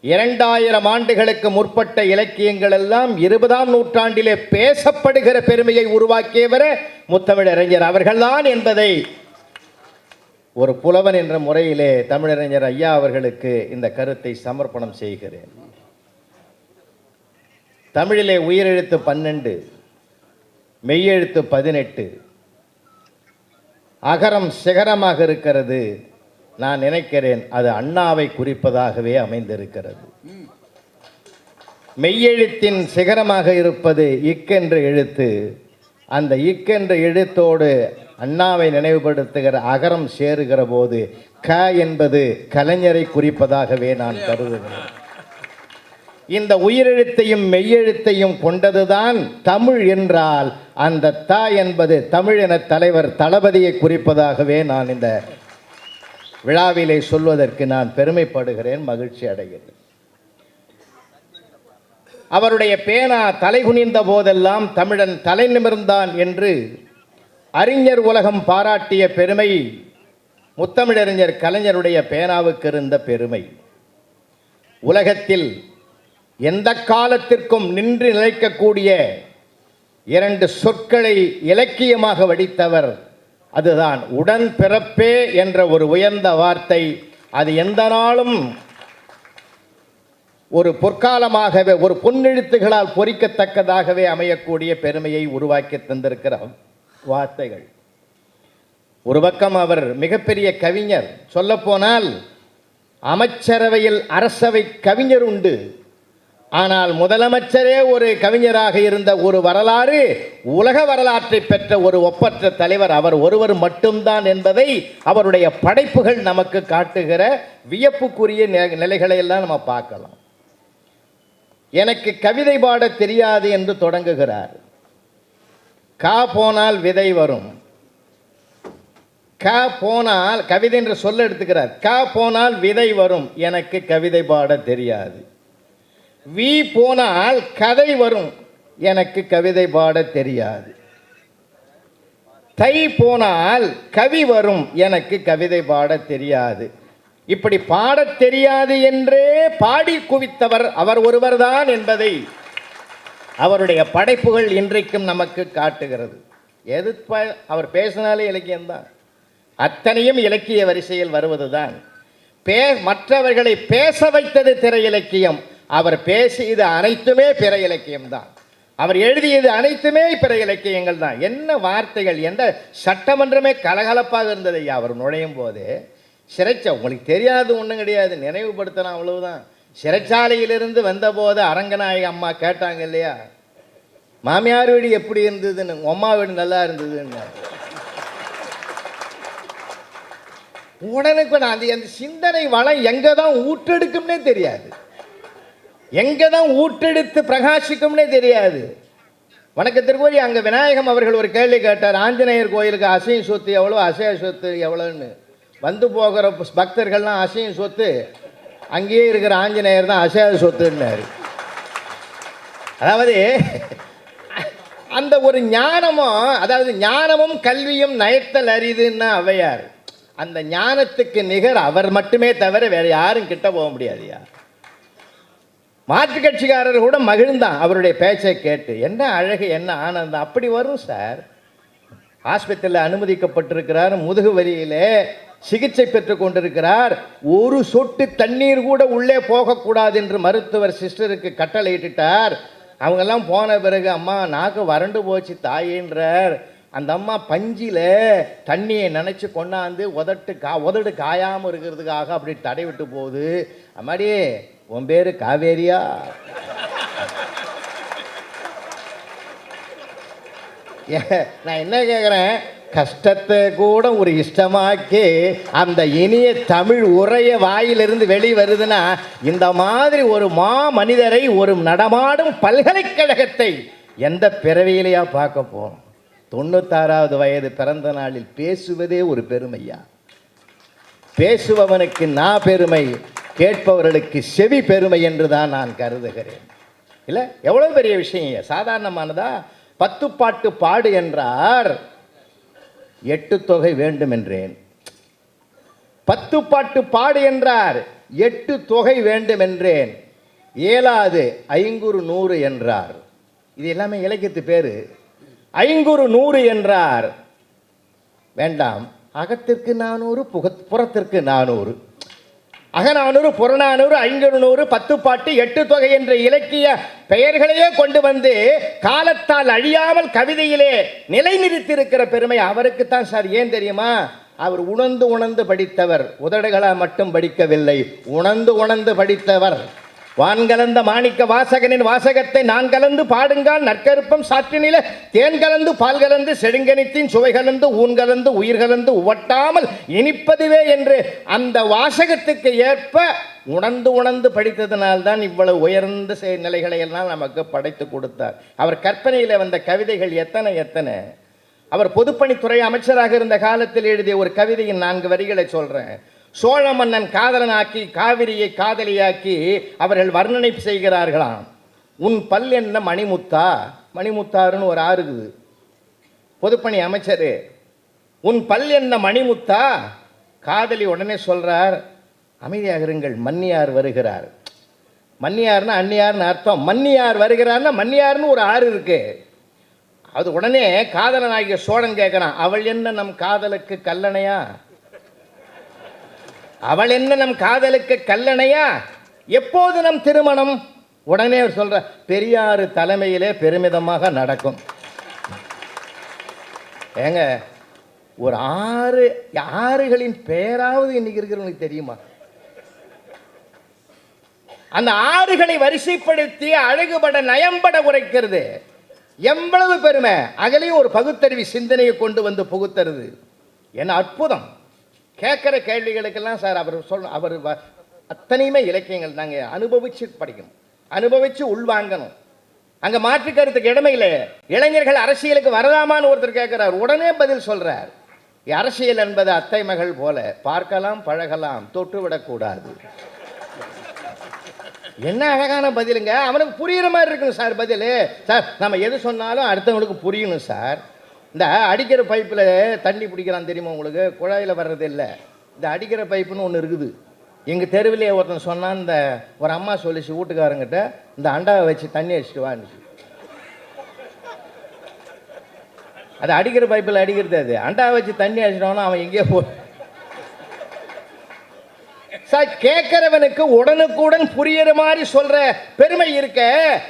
2000 ஆண்டுகளுக்கு முற்பட்ட இலக்கியங்கள் எல்லாம் 20ஆம் நூற்றாண்டிலே பேசப்படுகிற பெருமையை உருவாக்கியவரே முத்தமிழறிஞர் அவர்கள்தான் என்பதை ஒரு புலவன் என்ற முறையிலே தமிழறிஞர் ஐயா அவர்களுக்கு இந்த கருத்தை சமர்ப்பணம் செய்கிறேன். தமிழிலே உயிரெழுத்து 12, மெய்யெழுத்து 18, அகரம் சிகரமாக இருக்கிறது. நான் நினைக்கிறேன் அது அண்ணாவை குறிப்பதாகவே அமைந்திருக்கிறது. மெய்யெழுத்தின் சிகரமாக இருப்பது இக்கென்ற எழுத்து. அந்த இக்கென்ற எழுத்தோடு அண்ணாவை நினைவுபடுத்துகிற அகரம் சேருகிற போது க என்பது கலைஞரை குறிப்பதாகவே நான் கருதுகிறேன். இந்த உயிரெழுத்தையும் மெய்யெழுத்தையும் கொண்டதுதான் தமிழ் என்றால் அந்த த என்பது தமிழின தலைவர் தளபதியை குறிப்பதாகவே நான் இந்த விழாவிலே சொல்வதற்கு நான் பெருமைப்படுகிறேன், மகிழ்ச்சி அடைகிறேன். அவருடைய பேனா தலைகுனிந்த போதெல்லாம் தமிழன் தலை நிமிர்ந்தான் என்று அறிஞர் உலகம் பாராட்டிய பெருமை முத்தமிழறிஞர் கலைஞருடைய பேனாவுக்கு இருந்த பெருமை. உலகத்தில் எந்த காலத்திற்கும் நின்று நிலைக்கக்கூடிய 2 சொற்களை இலக்கியமாக வடித்தவர். அதுதான் உடன் பிறப்பே என்ற ஒரு உயர்ந்த வார்த்தை. அது எந்த நாளும் ஒரு பொற்காலமாகவே ஒரு பொன்னெழுத்துகளால் பொறிக்கத்தக்கதாகவே அமையக்கூடிய பெருமையை உருவாக்கி தந்திருக்கிற வார்த்தைகள். ஒரு பக்கம் அவர் மிகப்பெரிய கவிஞர். சொல்லப்போனால் அமைச்சரவையில் அரசவை கவிஞர் உண்டு, ஆனால் முதலமைச்சரே ஒரு கவிஞராக இருந்த ஒரு வரலாறு, உலக வரலாற்றை பெற்ற ஒரு ஒப்பற்ற தலைவர் அவர் ஒருவர் மட்டும்தான் என்பதை அவருடைய படைப்புகள் நமக்கு காட்டுகிற வியப்புக்குரிய நிலைகளை எல்லாம் நம்ம பார்க்கலாம். எனக்கு கவிதை பாட தெரியாது என்று தொடங்குகிறார். கா போனால் விதை வரும், க போனால் கவிதை என்று சொல்ல எடுத்துக்கிறார். க போனால் விதை வரும், எனக்கு கவிதை பாட தெரியாது. வி போனால் கதை வரும், எனக்கு கவிதை பாட தெரியாது. தை போனால் கவி வரும், எனக்கு கவிதை பாட தெரியாது. இப்படி பாடத் தெரியாது என்றே பாடி குவித்தவர் அவர் ஒருவர்தான் என்பதை அவருடைய படைப்புகள் இன்றைக்கும் நமக்கு காட்டுகிறது. எது அவர் பேசினாலே இலக்கியம்தான், அத்தனையும் இலக்கிய வரிசையில் வருவதுதான். மற்றவர்களை பேச வைத்தது திரை இலக்கியம், அவர் பேசியது அனைத்துமே பிற இலக்கியம்தான், அவர் எழுதியது அனைத்துமே பிற இலக்கியங்கள் தான். என்ன வார்த்தைகள்! எந்த சட்டமன்றமே கலகலப்பாக இருந்தது ஐயா அவர் நுழையும் போது. உங்களுக்கு தெரியாது ஒன்றும் கிடையாது, நினைவுபடுத்தலாம் அவ்வளவுதான். சிறைச்சாலையிலிருந்து வந்தபோது அரங்கநாயக அம்மா கேட்டாங்க இல்லையா, மாமியார் வீடு எப்படி இருந்ததுன்னு. அம்மா வீடு நல்லா இருந்ததுன்னு. உடனுக்கு அந்த சிந்தனை வளம் எங்கே தான் ஊற்றெடுக்கும்னே தெரியாது, எங்கே தான் ஊற்றெடுத்து பிரகாசிக்கும்னே தெரியாது. வணக்கத்திற்குரிய அங்கே விநாயகம் அவர்கள் ஒரு கேள்வி கேட்டார், ஆஞ்சநேயர் கோயிலுக்கு அசையும் சொத்து எவ்வளோ, அசைய சொத்து எவ்வளோன்னு. வந்து போகிற பக்தர்கள்லாம் அசையும் சொத்து, அங்கேயே இருக்கிற ஆஞ்சநேயர் தான் அசைய சொத்துன்னாரு. அதாவது அந்த ஒரு ஞானமும், அதாவது ஞானமும் கல்வியும் நயத்தல் அரிதுன்னா ஔவையார். அந்த ஞானத்துக்கு நிகர் அவர் மட்டுமே தவிர வேற யாரும் கிட்ட போக முடியாதுயா. மாற்றுக் கட்சிக்காரர் கூட மகிழ்ந்தான் அவருடைய பேச்சை கேட்டு. என்ன அழகு, என்ன ஆனந்தம்! அப்படி வரும் சார். ஆஸ்பத்திரியில் அனுமதிக்கப்பட்டிருக்கிறார், முதுகு வலியிலே சிகிச்சை பெற்று கொண்டிருக்கிறார். ஒரு சொட்டு தண்ணீர் கூட உள்ளே போகக்கூடாது என்று மருத்துவர் சிஸ்டருக்கு கட்டளையிட்டார். அவங்கெல்லாம் போன பிறகு அம்மா நாக்கு வறண்டு போச்சு தாயின்றார். அந்த அம்மா பஞ்சில் தண்ணியை நினச்சி கொண்டாந்து உதடு காயாமல் இருக்கிறதுக்காக அப்படி தடை விட்டு போகுது. அம்மாடியே உன் பேர் காவேரியா? நான் என்ன கேட்குறேன், கஷ்டத்தை கூட ஒரு இஷ்டமாக்கி அந்த இனிய தமிழ் உரைய வாயிலிருந்து வெளிவருதுன்னா, இந்த மாதிரி ஒரு மனிதரை, ஒரு நடமாடும் பல்கலைக்கழகத்தை எந்த பிறவியிலையா பார்க்க போகிறோம்? 96வது வயது பிறந்த நாளில் பேசுவதே ஒரு பெருமையா. பேசுபவனுக்கு நான் பெருமை, கேட்பவர்களுக்கு செவி பெருமை என்று தான் நான் கருதுகிறேன். இல்லை, எவ்வளோ பெரிய விஷயம், சாதாரணமானதா? 10 பாட்டு பாடு என்றார், 8 தொகை வேண்டும் என்றேன். 10 பாட்டு பாடு என்றார், 8 தொகை வேண்டும் என்றேன். ஏலாது 500 என்றார். இது எல்லாமே இலக்கியத்து பேரு. 500 என்றார், வேண்டாம், அகத்திற்கு 400 புறத்திற்கு 400, அகநானூறு புறநானூறு 500 10 பாட்டு 8 தொகை என்ற இலக்கிய பெயர்களையே கொண்டு வந்து காலத்தால் அழியாமல் கவிதையிலே நிலைநிறுத்தியிருக்கிற பெருமை அவருக்குத்தான் சார். ஏன் தெரியுமா? அவர் உணர்ந்து படித்தவர், உதடுகளா மட்டும் படிக்கவில்லை, உணர்ந்து படித்தவர். வான்கலந்த மாணிக்க வாசகனின் வாசகத்தை நான் கலந்து பாடுங்கால் நற்கருப்பம் சாற்றினில தேன் கலந்து பால் கலந்து செடுங்கனித்தின் சுவை கலந்து ஊன் கலந்து உயிர் கலந்து உவட்டாமல் இனிப்பதுவே என்று அந்த வாசகத்துக்கு ஏற்ப உணர்ந்து படித்ததனால்தான் இவ்வளவு உயர்ந்த நிலைகளை எல்லாம் நமக்கு படைத்து கொடுத்தார். அவர் கற்பனையில் வந்த கவிதைகள் எத்தனை. அவர் பொதுப்பணித்துறை அமைச்சராக இருந்த காலத்தில் எழுதிய ஒரு கவிதையின் 4 வரிகளை சொல்றேன். சோழ மன்னன் காதலனாக்கி காவிரியை காதலியாக்கி அவர்கள் வர்ணனை செய்கிறார்களாம். உன் பல் என்ன மணிமுத்தா, மணிமுத்தாருன்னு ஒரு ஆறு இருக்குது. பொதுப்பணி அமைச்சர், உன் பல் என்ன மணிமுத்தா. காதலி உடனே சொல்றார், அமைதியாக இருங்கள், மன்னியார் வருகிறார். மன்னியார்னா அந்நியார்னு அர்த்தம். மன்னியார் வருகிறார்னா மன்னியார்னு ஒரு ஆறு இருக்கு. அது உடனே காதலனாகிய சோழன் கேட்கிறான், அவள் என்ன நம் காதலுக்கு கல்லணையா? அவள் என்ன நம் காதலுக்கு கல்லணையா? எப்போது நம் திருமணம்? உடனே அவர் சொல்ற, பெரியாறு தலைமையிலே பெருமிதமாக நடக்கும். ஏங்க, ஒரு ஆறுகளின் பெயராவது இன்னைக்கு இருக்கிறவங்களுக்கு தெரியுமா? அந்த ஆறுகளை வரிசைப்படுத்தி அழகுபட நயம்பட உரைக்கிறது. எவ்வளவு பெருமை! அகலையும் ஒரு பகுத்தறிவு சிந்தனையை கொண்டு வந்து புகுத்துறது என்ன அற்புதம்! கேட்குற கேள்விகளுக்கெல்லாம் சார் அவர் அத்தனையுமே இலக்கியங்கள் நாங்கள் அனுபவிச்சு படிக்கணும், அனுபவிச்சு உள்வாங்கணும். அங்கே மாற்று கருத்துக்கு இடமே இல்லை. இளைஞர்கள் அரசியலுக்கு வரலாமான்னு ஒருத்தர் கேட்குறார், உடனே பதில் சொல்கிறார், அரசியல் என்பது அத்தை மகள் போல, பார்க்கலாம் பழகலாம், தொட்டுவிடக்கூடாது. என்ன அழகான பதிலுங்க! அவனுக்கு புரியுற மாதிரி இருக்குங்க சார் பதில். சார் நம்ம எது சொன்னாலும் அடுத்தவங்களுக்கு புரியணும் சார். இந்த அடிக்கிற பைப்பில் தண்ணி பிடிக்கிறான் தெரியுமா உங்களுக்கு? குழாயில் வர்றது இல்லை, இந்த அடிக்கிற பைப்புன்னு ஒன்று இருக்குது. எங்கள் தெருவிலே ஒருத்தன் சொன்னான், இந்த ஒரு அம்மா சொல்லிச்சு வீட்டுக்காரங்கிட்ட, இந்த அண்டாவை வச்சு தண்ணி அடிச்சுட்டு வான்னு. அது அடிக்கிற பைப்பில் அடிக்கிறது, அது அண்டாவை வச்சு தண்ணி அடிச்சிட்டோன்னா அவன் எங்கேயோ போ. சார் கேட்கிறவனுக்கு உடனுக்குடன் புரியுற மாதிரி சொல்ற பெருமை இருக்க,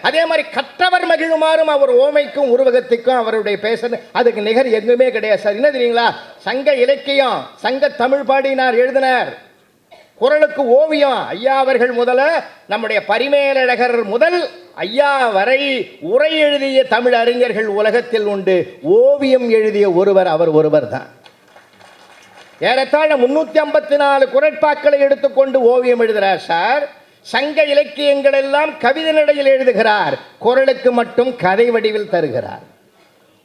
அதே மாதிரி கற்றவர் மகிழுமாறும் அவர் ஓமைக்கும் உருவகத்துக்கும் அவருடைய பேச அதுக்கு நிகர் எங்குமே கிடையாது சார். என்ன தெரியுங்களா? சங்க இலக்கியம், சங்க தமிழ் பாடினார், எழுதினார். குறளுக்கு ஓவியம் ஐயா அவர்கள் முதல நம்முடைய பரிமேலழகர் முதல் ஐயா வரை உரை எழுதிய தமிழ் அறிஞர்கள் உலகத்தில் உண்டு. ஓவியம் எழுதிய ஒருவர் அவர் ஒருவர் தான். ஏறத்தாழ 354 குறட்பாக்களை எடுத்துக்கொண்டு ஓவியம் எழுதுகிறார் சார். சங்க இலக்கியங்கள் எல்லாம் கவிதை நடையில் எழுதுகிறார், குறளுக்கு மட்டும் கதை வடிவில் தருகிறார்.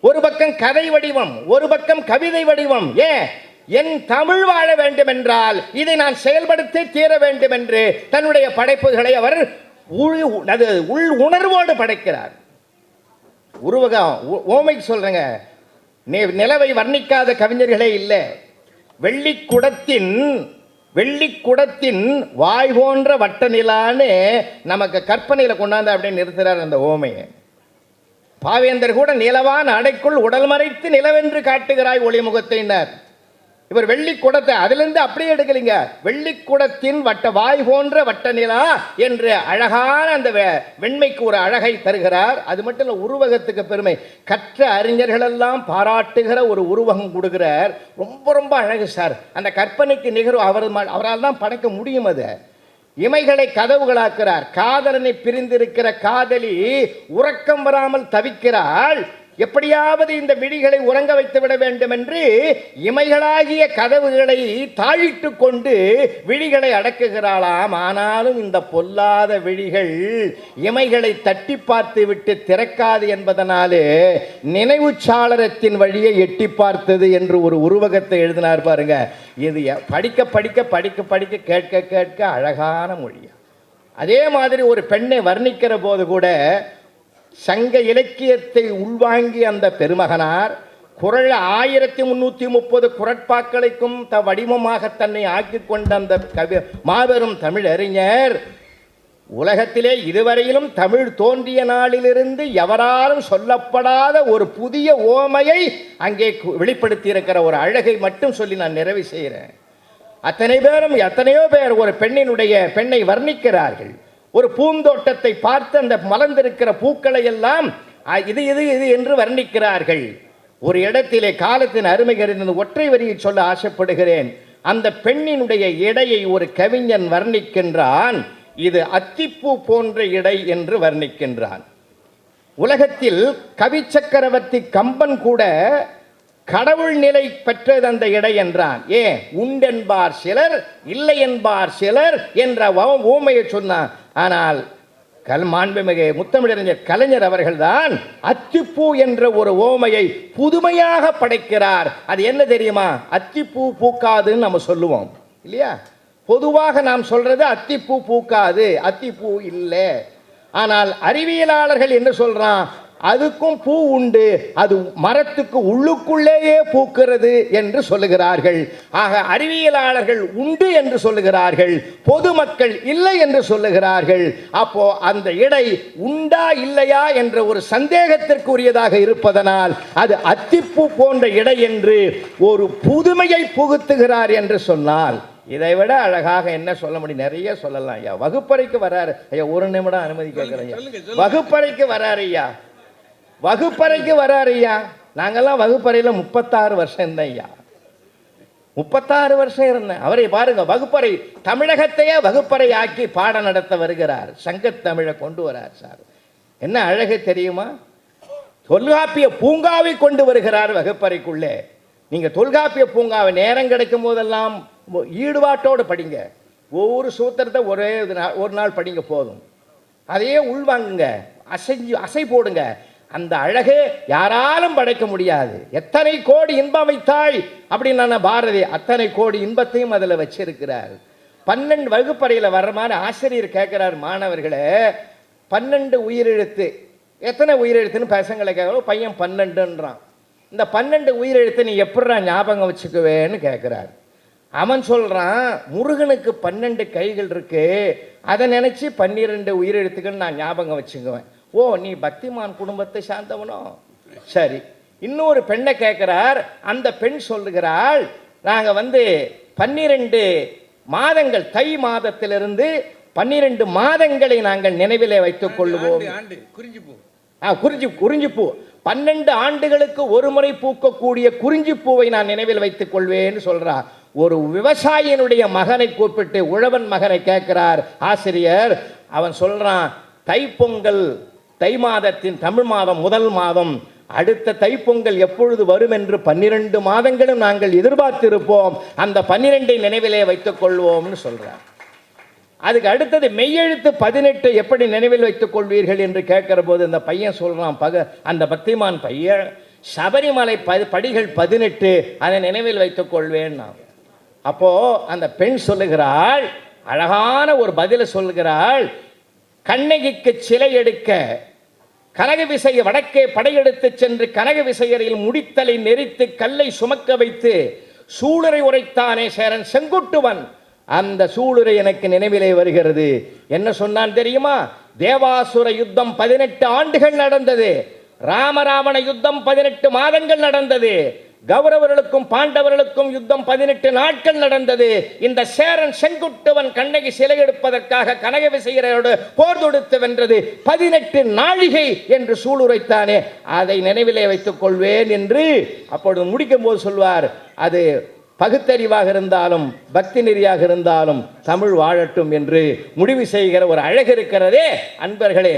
ஒரு பக்கம் கதை வடிவம், ஒரு பக்கம் கவிதை வடிவம். ஏன்? என் தமிழ் வாழ வேண்டும் என்றால் இதை நான் செயல்படுத்தி தீர வேண்டும் என்று தன்னுடைய படைப்புகளை அவர் உள் உணர்வோடு படைக்கிறார். உருவகம் ஓமைக்கு சொல்றேங்க, நிலவை வர்ணிக்காத கவிஞர்களே இல்லை. வெள்ளிக்குடத்தின் வாய் போன்ற வட்ட நிலான்னு நமக்கு கற்பனையில கொண்டாந்து அப்படியே நிறுத்துறார் அந்த ஓமையை. பாவேந்தர் கூட நிலவான் அடைக்குள் உடல் மறைத்து நிலவென்று காட்டுகிறாய் ஒளிமுகத்தினர். இவர் வெள்ளிக்குடத்தை அதிலிருந்து அப்படியே எடுக்கலிங்க. வெள்ளிக்குடத்தின் வாய் போன்ற வட்ட நிலா என்று அழகான அந்த வெண்மைக்கு ஒரு அழகை தருகிறார். அது மட்டும் இல்லை, உருவகத்துக்கு பெருமை. கற்ற அறிஞர்களெல்லாம் பாராட்டுகிற ஒரு உருவகம் கொடுக்கிறார். ரொம்ப ரொம்ப அழகு சார். அந்த கற்பனைக்கு நிகழ்வு அவரால் தான் படைக்க முடியும். அது இமைகளை கதவுகளாக்குறார். காதலனை பிரிந்திருக்கிற காதலி உறக்கம் வராமல் தவிக்கிறாள். எப்படியாவது இந்த விழிகளை உறங்க வைத்து விட வேண்டும் என்று இமைகளாகிய கதவுகளை தாழிட்டு கொண்டு விழிகளை அடக்குகிறாளாம். ஆனாலும் இந்த பொல்லாத விழிகள் இமைகளை தட்டி பார்த்து விட்டு திறக்காது என்பதனாலே நினைவு சாளரத்தின் வழியை எட்டி பார்த்தது என்று ஒரு உருவகத்தை எழுதினார் பாருங்க. இது படிக்க படிக்க படிக்க படிக்க கேட்க கேட்க அழகான மொழி. அதே மாதிரி ஒரு பெண்ணை வர்ணிக்கிற போது கூட சங்க இலக்கியத்தை உள்வாங்கி அந்த பெருமகனார் குறள் 1330 குறட்பாக்களுக்கும் வடிவமாக தன்னை ஆக்கி கொண்ட அந்த மாபெரும் தமிழ் அறிஞர் உலகத்திலே இதுவரையிலும் தமிழ் தோன்றிய நாளிலிருந்து எவராலும் சொல்லப்படாத ஒரு புதிய ஓமையை அங்கே வெளிப்படுத்தி இருக்கிற ஒரு அழகை மட்டும் சொல்லி நான் நிறைவு செய்கிறேன். எத்தனையோ பேர் ஒரு பெண்ணை வர்ணிக்கிறார்கள். ஒரு பூந்தோட்டத்தை பார்த்து அந்த மலர்ந்திருக்கிற பூக்களை எல்லாம் இது இது இது என்று வர்ணிக்கிறார்கள். ஒரு இடத்திலே காலத்தின் அருமை கருதி ஒற்றை வரியை சொல்ல ஆசைப்படுகிறேன். அந்த பெண்ணினுடைய இடையை ஒரு கவிஞன் வர்ணிக்கின்றான். இது அத்திப்பூ போன்ற இடை என்று வர்ணிக்கின்றான். உலகத்தில் கவி சக்கரவர்த்தி கம்பன் கூட கடவுள் நிலை பெற்றது அந்த இடை என்றான். ஏன்? உண்டென்பார் சிலர், இல்லை என்பார் சிலர் என்ற ஓமையை சொன்னான். ஆனால் மாண்புமிகு முத்தமிழறிஞர் கலைஞர் அவர்கள்தான் அத்திப்பூ என்ற ஒரு ஓமையை புதுமையாக படைக்கிறார். அது என்ன தெரியுமா? அத்திப்பூ பூக்காதுன்னு நம்ம சொல்லுவோம் இல்லையா? பொதுவாக நாம் சொல்றது அத்திப்பூ பூக்காது, அத்திப்பூ இல்லை. ஆனால் அறிவியலாளர்கள் என்ன சொல்றான்? அதுக்கும் பூ உண்டு, அது மரத்துக்கு உள்ளுக்குள்ளேயே பூக்கிறது என்று சொல்லுகிறார்கள். ஆக அறிவியலாளர்கள் உண்டு என்று சொல்லுகிறார்கள், பொதுமக்கள் இல்லை என்று சொல்லுகிறார்கள். அப்போ அந்த இடை உண்டா இல்லையா என்ற ஒரு சந்தேகத்திற்குரியதாக இருப்பதனால் அது அத்திப்பூ போன்ற இடை என்று ஒரு புதுமையை புகுத்துகிறார் என்று சொன்னால் இதை விட அழகாக என்ன சொல்ல முடியும்? நிறைய சொல்லலாம் ஐயா. வகுப்பறைக்கு வராரு ஐயா, ஒரு நிமிடம் அனுமதி கேட்கிறேன். வகுப்பறைக்கு வராரு ஐயா, வகுப்பறைக்கு வராரு ஐயா. நாங்கெல்லாம் வகுப்பறையில் 36 வருஷம் இருந்தேன் ஐயா. 36 வருஷம் இருந்தேன். அவரை பாருங்க, வகுப்பறை, தமிழகத்தையே வகுப்பறை ஆக்கி பாடம் நடத்த வருகிறார். சங்கத்தமிழை கொண்டு வரார் சார். என்ன அழகு தெரியுமா? தொல்காப்பிய பூங்காவை கொண்டு வருகிறார் வகுப்பறைக்குள்ளே. நீங்க தொல்காப்பிய பூங்காவை நேரம் கிடைக்கும் போதெல்லாம் ஈடுபாட்டோடு படிங்க. ஒவ்வொரு சூத்திரத்தை ஒரு நாள் படிங்க போதும். அதையே உள்வாங்குங்க, அசை போடுங்க. அந்த அழகே யாராலும் படைக்க முடியாது. எத்தனை கோடி இன்பம் வைத்தாய் அப்படின்னு பாரதி அத்தனை கோடி இன்பத்தையும் அதில் வச்சிருக்கிறார். 12 வகுப்பறையில் வர்ற மாதிரி ஆசிரியர் கேட்கிறார், மாணவர்களே 12 உயிரெழுத்து, எத்தனை உயிரெழுத்துன்னு பசங்களை கேட்கறோம். பையன் 12ன்றான். இந்த 12 உயிரெழுத்து நீ எப்படிடா ஞாபகம் வச்சுக்குவேன்னு கேட்குறாரு. அவன் சொல்கிறான், முருகனுக்கு 12 கைகள் இருக்கு, அதை நினச்சி 12 உயிரெழுத்துக்கள் நான் ஞாபகம் வச்சுக்குவேன். ஓ, நீ பக்திமான் குடும்பத்தை சார்ந்தவனோ? சரி. இன்னொரு பெண்ணை கேட்கிறார். அந்த பெண் சொல்லுகிறாள், நாங்கள் 12 மாதங்கள், தை மாதத்திலிருந்து 12 மாதங்களை நாங்கள் நினைவிலே வைத்துக் கொள்ளுவோம். குறிஞ்சிப்பூ 12 ஆண்டுகளுக்கு ஒரு முறை பூக்கக்கூடிய குறிஞ்சிப்பூவை நான் நினைவில் வைத்துக் கொள்வேன்னு சொல்றார். ஒரு விவசாயியினுடைய மகனை கூப்பிட்டு, உழவன் மகனை கேட்கிறார் ஆசிரியர். அவன் சொல்றான், தைப்பொங்கல், தை மாதத்தின் தமிழ் மாதம் முதல் மாதம், அடுத்த தைப்பொங்கல் எப்பொழுது வரும் என்று 12 மாதங்களும் நாங்கள் எதிர்பார்த்திருப்போம், அந்த 12 நினைவிலே வைத்துக் கொள்வோம்னு சொல்றார். அதுக்கு அடுத்தது மெய்யெழுத்து 18 எப்படி நினைவில் வைத்துக் கொள்வீர்கள் என்று கேட்கிற போது அந்த பையன் சொல்றான், அந்த பக்திமான் பையன், சபரிமலை படிகள் 18 அதை நினைவில் வைத்துக் கொள்வேன். அப்போ அந்த பெண் சொல்லுகிறாள், அழகான ஒரு பதில சொல்லுகிறாள், கண்ணகிக்கு சிலை எடுக்க கனக விசைய வடக்கே படையெடுத்து சென்று கனக விசையரில் முடித்தலை நெறித்து கல்லை சுமக்க வைத்து சூளுரை உரைத்தானே சேரன் செங்குட்டுவன், அந்த சூளுரை எனக்கு நினைவிலே வருகிறது. என்ன சொன்னான் தெரியுமா? தேவாசுர யுத்தம் 18 ஆண்டுகள் நடந்தது, ராமராவண யுத்தம் 18 மாதங்கள் நடந்தது, கௌரவர்களுக்கும் பாண்டவர்களுக்கும் யுத்தம் 18 நாட்கள் நடந்தது. இந்த சேரன் செங்குட்டுவன் கண்ணகி சிலை எடுப்பதற்காக கனக விசையரோடு போர் தொடுத்து வென்றது 18 நாழிகை என்று சூளுரைத்தானே, அதை நினைவிலே வைத்துக் கொள்வேன் என்று அப்பொழுது முடிக்கும் போது சொல்வார். அது பகுத்தறிவாக இருந்தாலும் பக்தி நெறியாக இருந்தாலும் தமிழ் வாழட்டும் என்று முடிவு செய்கிற ஒரு அழகு இருக்கிறதே அன்பர்களே.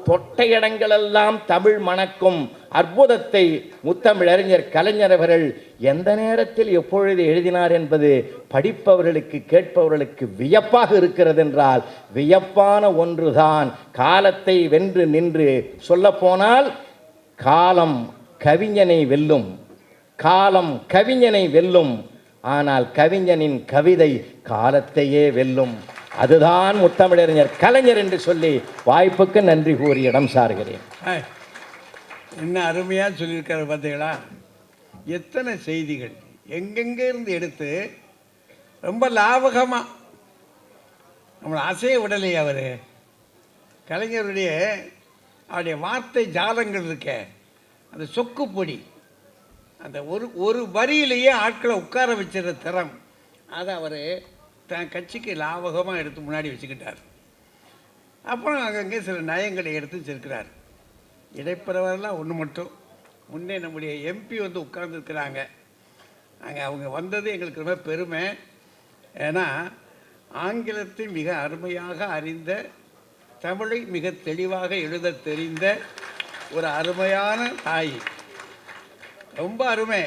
தொட்ட இடங்களெல்லாம் தமிழ் மணக்கும் அற்புதத்தை முத்தமிழறிஞர் கலைஞர் அவர்கள் எந்த நேரத்தில் எப்பொழுது எழுதினார் என்பது படிப்பவர்களுக்கு கேட்பவர்களுக்கு வியப்பாக இருக்கிறது. என்றால் வியப்பான ஒன்றுதான் காலத்தை வென்று நின்று. சொல்லப்போனால் காலம் கவிஞனை வெல்லும், காலம் கவிஞனை வெல்லும், ஆனால் கவிஞனின் கவிதை காலத்தையே வெல்லும். அதுதான் முத்தமிழறிஞர் கலைஞர் என்று சொல்லி வாய்ப்புக்கு நன்றி கூறி இடம் சார்கிறேன். என்ன அருமையாக சொல்லியிருக்காரு பார்த்தீங்களா? எத்தனை செய்திகள் எங்கெங்கே இருந்து எடுத்து ரொம்ப லாபகமாக நம்மளை அசைய விடலையே அவர். கலைஞருடைய அவருடைய வார்த்தை ஜாலங்கள் இருக்க, அந்த சொக்குப்பொடி, அந்த ஒரு வரியிலேயே ஆட்களை உட்கார வச்சிருந்த திறம், அதை அவர் தன் கட்சிக்கு லாபகமாக எடுத்து முன்னாடி வச்சுக்கிட்டார். அப்புறம் அங்கங்கே சில நயங்களை எடுத்து வச்சிருக்கிறார். இடைப்பெறவரெல்லாம் ஒன்று மட்டும், முன்னே நம்முடைய எம்பி உட்கார்ந்துருக்கிறாங்க. அவங்க வந்தது எங்களுக்கு ரொம்ப பெருமை. ஏன்னா ஆங்கிலத்தை மிக அருமையாக அறிந்த, தமிழை மிக தெளிவாக எழுத தெரிந்த ஒரு அருமையான தாய், ரொம்ப அருமை.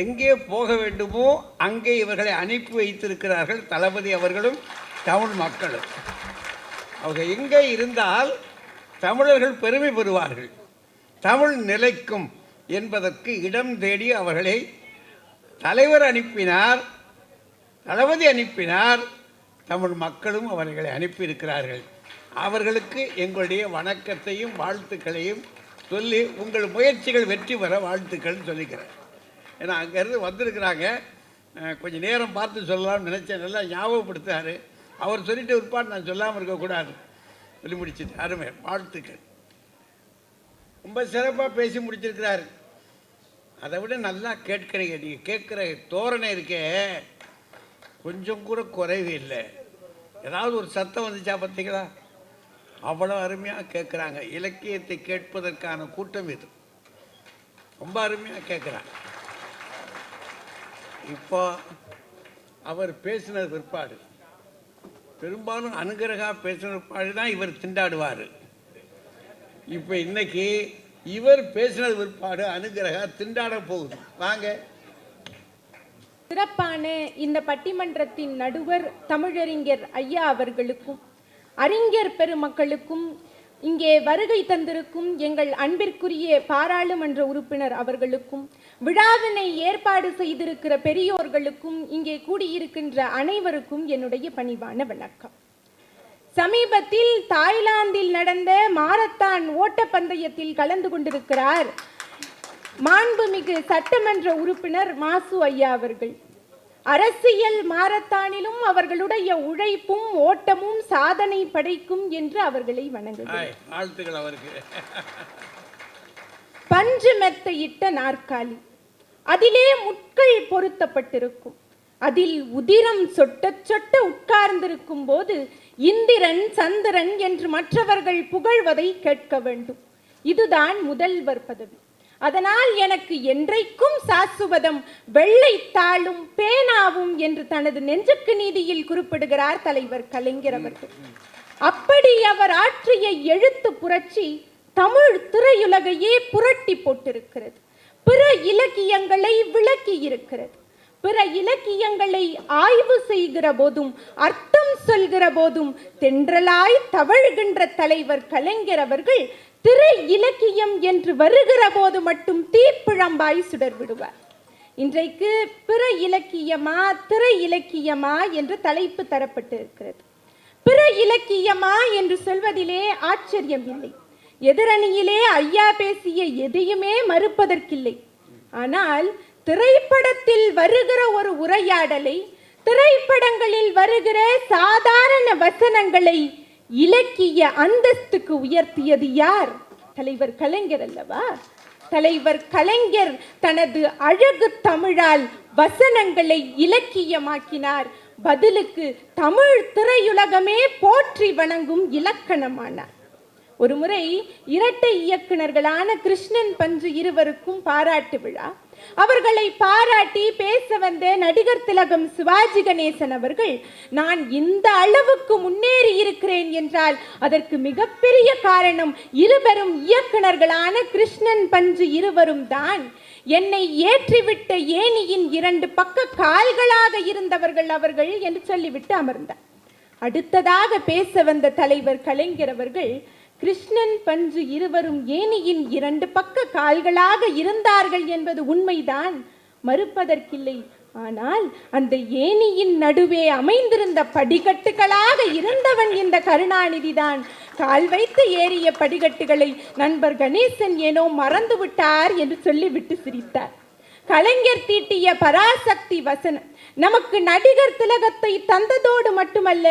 எங்கே போக வேண்டுமோ அங்கே இவர்களை அனுப்பி வைத்திருக்கிறார்கள் தளபதி அவர்களும் தமிழ் மக்களும். அவங்க எங்கே இருந்தால் தமிழர்கள் பெருமை பெறுவார்கள், தமிழ் நிலைக்கும் என்பதற்கு இடம் தேடி அவர்களை தலைவர் அனுப்பினார், தளபதி அனுப்பினார், தமிழ் மக்களும் அவர்களை அனுப்பியிருக்கிறார்கள். அவர்களுக்கு எங்களுடைய வணக்கத்தையும் வாழ்த்துக்களையும் சொல்லி, உங்கள் முயற்சிகள் வெற்றி பெற வாழ்த்துக்கள்னு சொல்லிக்கிறேன். ஏன்னா அங்கேருந்து வந்திருக்கிறாங்க, கொஞ்சம் நேரம் பார்த்து சொல்லலாம்னு நினச்சேன். நல்லா ஞாபகப்படுத்தார். அவர் சொல்லிட்டு இருப்பார், நான் சொல்லாமல் இருக்கக்கூடாது. சொல்லி முடிச்சுட்டு அருமை வாழ்த்துக்கள். ரொம்ப சிறப்பாக பேசி முடிச்சிருக்கிறாரு. அதை விட நல்லா கேட்குறீங்க. நீங்கள் கேட்குற தோரணை இருக்கே கொஞ்சம் கூட குறைவு இல்லை. ஏதாவது ஒரு சத்தம் வந்துச்சா பார்த்தீங்களா? அவ்வளோ அருமையாக கேட்குறாங்க. இலக்கியத்தை கேட்பதற்கான கூட்டம் இது. ரொம்ப அருமையாக கேட்குறாங்க. இப்போ அவர் பேசின பிற்பாடு, பெரும்பாலும் அனுகிரகா பேசின பிற்பாடு தான் இவர் திண்டாடுவார். இப்போ இன்னைக்கு இவர் பேசினது பிற்பாடு அனுகிரகா திண்டாட போகுது. வாங்க. சிறப்பான இந்த பட்டிமன்றத்தின் நடுவர் தமிழறிஞர் ஐயா அவர்களுக்கும் அறிஞர் பெருமக்களுக்கும் இங்கே வருகை தந்திருக்கும் எங்கள் அன்பிற்குரிய பாராளுமன்ற உறுப்பினர் அவர்களுக்கும் விழாவினை ஏற்பாடு செய்திருக்கிற பெரியோர்களுக்கும் இங்கே கூடியிருக்கின்ற அனைவருக்கும் என்னுடைய பணிவான வணக்கம். சமீபத்தில் தாய்லாந்தில் நடந்த மாரத்தான் ஓட்டப்பந்தயத்தில் கலந்து கொண்டிருக்கிறார் மாண்புமிகு சட்டமன்ற உறுப்பினர் மாசு ஐயா அவர்கள். அரசியல் மாரத்தானிலும் அவர்களுடைய உழைப்பும் ஓட்டமும் சாதனை படைக்கும் என்று அவர்களை வணங்குகிறேன். பஞ்சு மெத்தையிட்ட நாற்காலி, அதிலே முட்கள் பொருத்தப்பட்டிருக்கும், அதில் உதிரம் சொட்ட சொட்ட உட்கார்ந்திருக்கும் போது இந்திரன் சந்திரன் என்று மற்றவர்கள் புகழ்வதை கேட்க வேண்டும். இதுதான் முதல்வர் பதவி. அதனால் எனக்கு என்றைக்கும் சாசுவதம் வெள்ளைத்தாளும் பேனாவும் என்று தனது நெஞ்சுக்கு நீதியில் குறிப்பிடுகிறார் தலைவர் கலைஞர் அவர்கள். அப்படி அவர் ஆற்றிய எழுத்து புரட்சி தமிழ் திரையுலகையே புரட்டி போட்டிருக்கிறது. பிற இலக்கியங்களை விளக்கி இருக்கிறது. பிற இலக்கியங்களை ஆய்வு செய்கிற போதும் அர்த்தம் சொல்கிற போதும் தென்றலாய் தவழ்கின்ற தலைவர் கலைஞர் அவர்கள் திரை இலக்கியம் என்று வருகிற போது மட்டும் தீப்பிழம்பாய் சுடர் விடுவார். இன்றைக்கு பிற இலக்கியமா திரை இலக்கியமா என்று தலைப்பு தரப்பட்டிருக்கிறது. பிற இலக்கியமா என்று சொல்வதிலே ஆச்சரியம் இல்லை. எதிரணியிலே ஐயா பேசிய எதையுமே மறுப்பதற்கில்லை. ஆனால் திரைப்படத்தில் வருகிற ஒரு உரையாடலை, திரைப்படங்களில் வருகிற சாதாரண வசனங்களை இலக்கிய அந்தஸ்துக்கு உயர்த்தியது யார்? தலைவர் கலைஞர் அல்லவா? தலைவர் கலைஞர் தனது அழகு தமிழால் வசனங்களை இலக்கியமாக்கினார். பதிலுக்கு தமிழ் திரையுலகமே போற்றி வணங்கும் இலக்கணமானார். ஒரு முறை இரட்டை இயக்குனர்களான கிருஷ்ணன் பஞ்சு இருவருக்கும் பாராட்டு விழா. அவர்களை பாராட்டி பேச வந்த நடிகர் திலகம் சிவாஜி கணேசன் அவர்கள், நான் இந்த அளவுக்கு முன்னேறி இருக்கிறேன் என்றால் அதற்கு மிகப்பெரிய காரணம் இருவரும் இயக்குனர்களான கிருஷ்ணன் பஞ்சு இருவரும் தான். என்னை ஏற்றிவிட்ட ஏணியின் இரண்டு பக்க கால்களாக இருந்தவர்கள் அவர்கள் என்று சொல்லிவிட்டு அமர்ந்தார். அடுத்ததாக பேச வந்த தலைவர் கலைஞர் அவர்கள், கிருஷ்ணன் பஞ்சு இருவரும் ஏணியின் இரண்டு பக்க கால்களாக இருந்தார்கள் என்பது உண்மைதான், மறுப்பதற்கில்லை. ஆனால் அந்த ஏணியின் நடுவே அமைந்திருந்த படிக்கட்டுகளாக இருந்தவன் இந்த கருணாநிதி தான். கால் வைத்து ஏறிய படிக்கட்டுகளை நண்பர் கணேசன் ஏனோ மறந்து விட்டார் என்று சொல்லிவிட்டு சிரித்தார். கலைஞர் தீட்டிய பராசக்தி வசனம் நமக்கு நடிகர் திலகத்தை தந்ததோடு மட்டுமல்ல,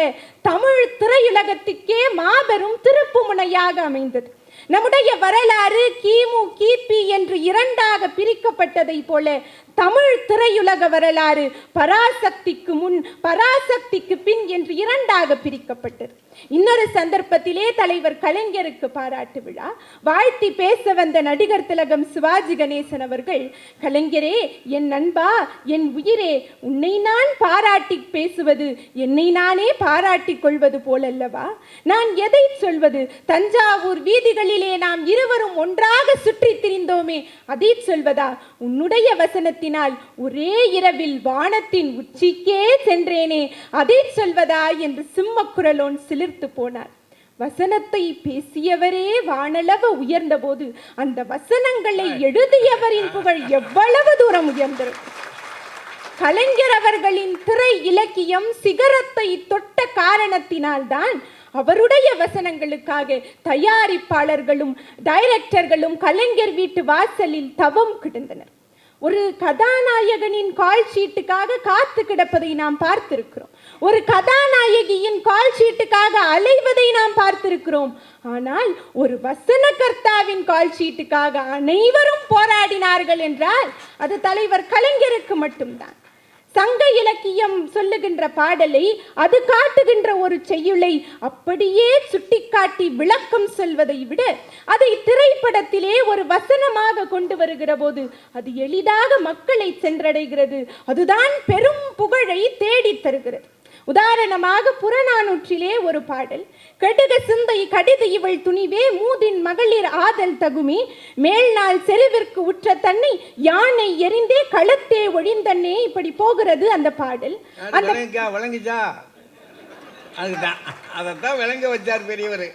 தமிழ் திரையுலகத்துக்கே மாபெரும் திருப்பு முனையாக அமைந்தது. நம்முடைய வரலாறு கிமு கிபி என்று இரண்டாக பிரிக்கப்பட்டதை போல தமிழ் திரையுலக வரலாறு பராசக்திக்கு முன் பராசக்திக்கு பின் என்று இரண்டாக பிரிக்கப்பட்டது. இன்னொரு சந்தர்ப்பத்திலே தலைவர் கலைஞருக்கு பாராட்டு விழா. வாழ்த்தி பேச வந்த நடிகர் திலகம் சிவாஜி கணேசன் அவர்கள், கலைஞரே, என் நண்பா, என் உயிரே, உன்னை நான் பாராட்டி பேசுவது என்னை நானே பாராட்டிக் கொள்வது போலல்லவா? நான் எதை சொல்வது? தஞ்சாவூர் வீதிகளிலே நாம் இருவரும் ஒன்றாக சுற்றி திரிந்தோமே, அதை சொல்வதா? உன்னுடைய வசனத்தினால் ஒரே இரவில் வானத்தின் உச்சிக்கே சென்றேனே, அதை சொல்வதா என்று சிம்ம குரலோன் சிலிர்த்து போனார். வசனத்தை பேசியவரே வானளவு உயர்ந்த போது அந்த வசனங்களை எழுதியவரின் புகழ் எவ்வளவு தூரம் உயர்ந்திருக்கும். கலைஞர் அவர்களின் திரை இலக்கியம் சிகரத்தை தொட்ட காரணத்தினால்தான் அவருடைய வசனங்களுக்காக தயாரிப்பாளர்களும் டைரக்டர்களும் கலைஞர் வீட்டு வாசலில் தவம் கிடந்தனர். ஒரு கதாநாயகனின் கால் ஷீட்டுக்காக காத்து கிடப்பதை நாம் பார்த்திருக்கிறோம். ஒரு கதாநாயகியின் கால் ஷீட்டுக்காக அலைவதை நாம் பார்த்திருக்கிறோம். ஆனால் ஒரு வசனகர்த்தாவின் கால் ஷீட்டுக்காக அனைவரும் போராடினார்கள் என்றால் அது தலைவர் கலைஞருக்கு மட்டும்தான். சங்க இலக்கியம் சொல்லுகின்ற பாடலை, அது காட்டுகின்ற ஒரு செய்யுளை அப்படியே சுட்டிக்காட்டி விளக்கம் சொல்வதை விட அதை திரைப்படத்திலே ஒரு வசனமாக கொண்டு வருகிற போது அது எளிதாக மக்களை சென்றடைகிறது. அதுதான் பெரும் புகழை தேடித் தருகிறது. உதாரணமாக புறநானூற்றிலே ஒரு பாடல், கடுக சிந்தை கடிது இவள் துணிவே மூதின் மகளிர் ஆதல் தகுமி மேல்நாள் செருவிற்கு உற்ற தன்னை யானை எரிந்தே களத்தே ஒழிந்தன்னே. இப்படி போகிறது அந்த பாடல். விளங்குச்சா? அதுதான், அதைத்தான் விளங்க வச்சார் பெரியவர்.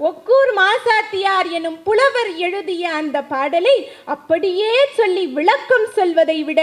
ஒக்கூர் மாசாத்தியார் எனும் புலவர் எழுதிய அந்த பாடலை அப்படியே சொல்லி விளக்கம் சொல்வதை விட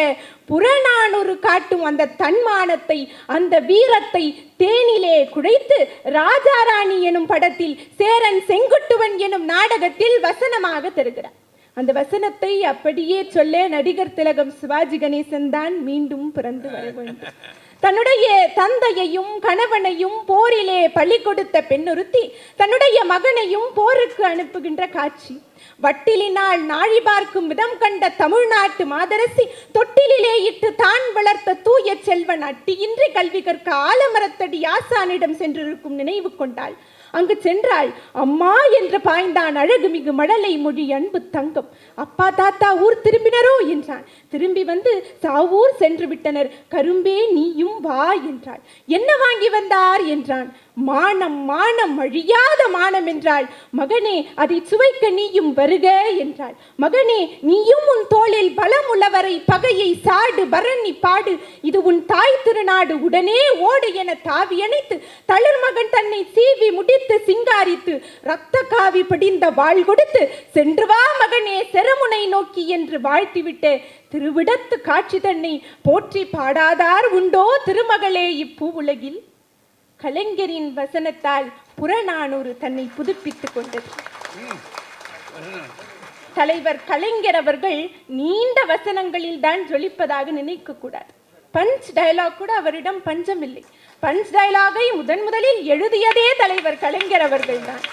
புறநானூறு காட்டும் அந்த தன்மானத்தை, அந்த வீரத்தை தேனிலே குழைத்து ராஜாராணி எனும் படத்தில் சேரன் செங்குட்டுவன் எனும் நாடகத்தில் வசனமாக தருகிறார். அந்த வசனத்தை அப்படியே சொல்ல நடிகர் திலகம் சிவாஜி கணேசன் தான் மீண்டும் பிறந்து வர வேண்டும். தன்னுடைய தந்தையையும் கணவனையும் போரிலே பலி கொடுத்த பெண்ணொருத்தி தன்னுடைய மகனையும் போருக்கு அனுப்புகின்ற காட்சி. வட்டிலினால் நாழி பார்க்கும் விதம் கண்ட தமிழ்நாட்டு மாதரசி தொட்டிலே இட்டு தான் வளர்த்த தூய செல்வன் அட்டியின்றி கல்வி கற்க ஆலமரத்தடி ஆசானிடம் சென்றிருக்கும் நினைவு கொண்டாள். அங்கு சென்றாள். அம்மா என்று பாய்ந்தான் அழகு மிகு மழலை மொழி அன்பு தங்கம். அப்பா தாத்தா ஊர் திரும்பினரோ என்றான். திரும்பி வந்து சாவூர் சென்று விட்டனர், கரும்பே நீயும் வா என்றாள். என்ன வாங்கி வந்தார் என்றான். மானம் மானம் அழியாத மானம் என்றாள். மகனே அதை சுவைக்க நீயும் வருக என்றாள். மகனே நீயும் உன் தோளில் பலம் உள்ளவரை பகையை சாடு பரணி பாடு, இது உன் தாய் திருநாடு உடனே ஓடு என தாவி அணைத்து தளிர் மகன் தன்னை சீவி முடித்து சிங்காரித்து ரத்த காவி படிந்த வாழ் கொடுத்து சென்று வா மகனே செருமுனை நோக்கி என்று வாழ்த்திவிட்டு திருவிடத்து காட்சி தன்னை போற்றி பாடாதார் உண்டோ திருமகளே இப்பூ உலகில். கலைஞரின் வசனத்தால் புறநானூறு தன்னை புதுப்பித்துக் கொண்டது. தலைவர் கலைஞர் அவர்கள் நீண்ட வசனங்களில் தான் ஜொலிப்பதாக நினைக்க கூடாது. பஞ்ச் டயலாக் கூட அவரிடம் பஞ்சம் இல்லை. பஞ்ச் டயலாகை முதலில் எழுதியதே தலைவர் கலைஞர் அவர்கள் தான்.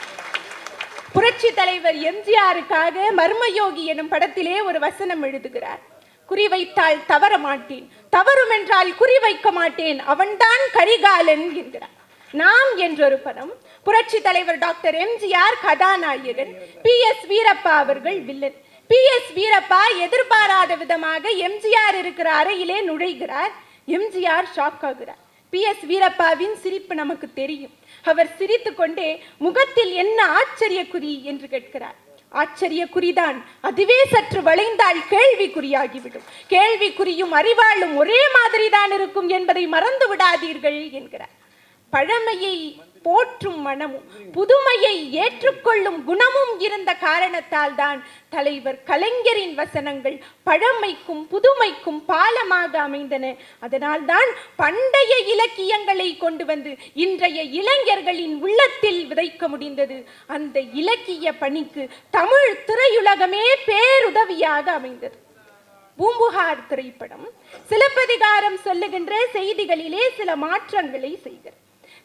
புரட்சி தலைவர் எம்ஜிஆருக்காக மர்மயோகி எனும் படத்திலே ஒரு வசனம் எழுதுகிறார். குறிவைத்தால் தவற மாட்டேன், தவறும் என்றால் குறிவைக்க மாட்டேன், அவன்தான் கரிகாலன் என்கிறார். நாம் என்றொரு படம், புரட்சி தலைவர் டாக்டர் எம்ஜிஆர் கதாநாயகன், PS வீரப்பா அவர்கள் வில்லன். PS வீரப்பா எதிர்பாராத விதமாக எம்ஜிஆர் இருக்கிற அறையிலே நுழைகிறார். எம்ஜிஆர் ஷாக் ஆகிறார். PS வீரப்பாவின் சிரிப்பு நமக்கு தெரியும். அவர் சிரித்து கொண்டே முகத்தில் என்ன ஆச்சரிய குறி என்று கேட்கிறார். ஆச்சரிய குறிதான், அதுவே சற்று வளைந்தால் கேள்விக்குறியாகிவிடும். கேள்விக்குறியும் அறிவாளும் ஒரே மாதிரி தான் இருக்கும் என்பதை மறந்து விடாதீர்கள் என்கிறார். பழமையை போற்றும் மனமும் புதுமையை ஏற்றுக்கொள்ளும் குணமும் இருந்த காரணத்தால் தான் தலைவர் கலைஞரின் வசனங்கள் பழமைக்கும் புதுமைக்கும் பாலமாக அமைந்தன. அதனால் தான் பண்டைய இலக்கியங்களை கொண்டு வந்து இன்றைய இளைஞர்களின் உள்ளத்தில் விதைக்க முடிந்தது. அந்த இலக்கிய பணிக்கு தமிழ் திரையுலகமே பேருதவியாக அமைந்தது. பூம்புகார் திரைப்படம் சிலப்பதிகாரம் சொல்லுகின்ற செய்திகளிலே சில மாற்றங்களை செய்கிறது.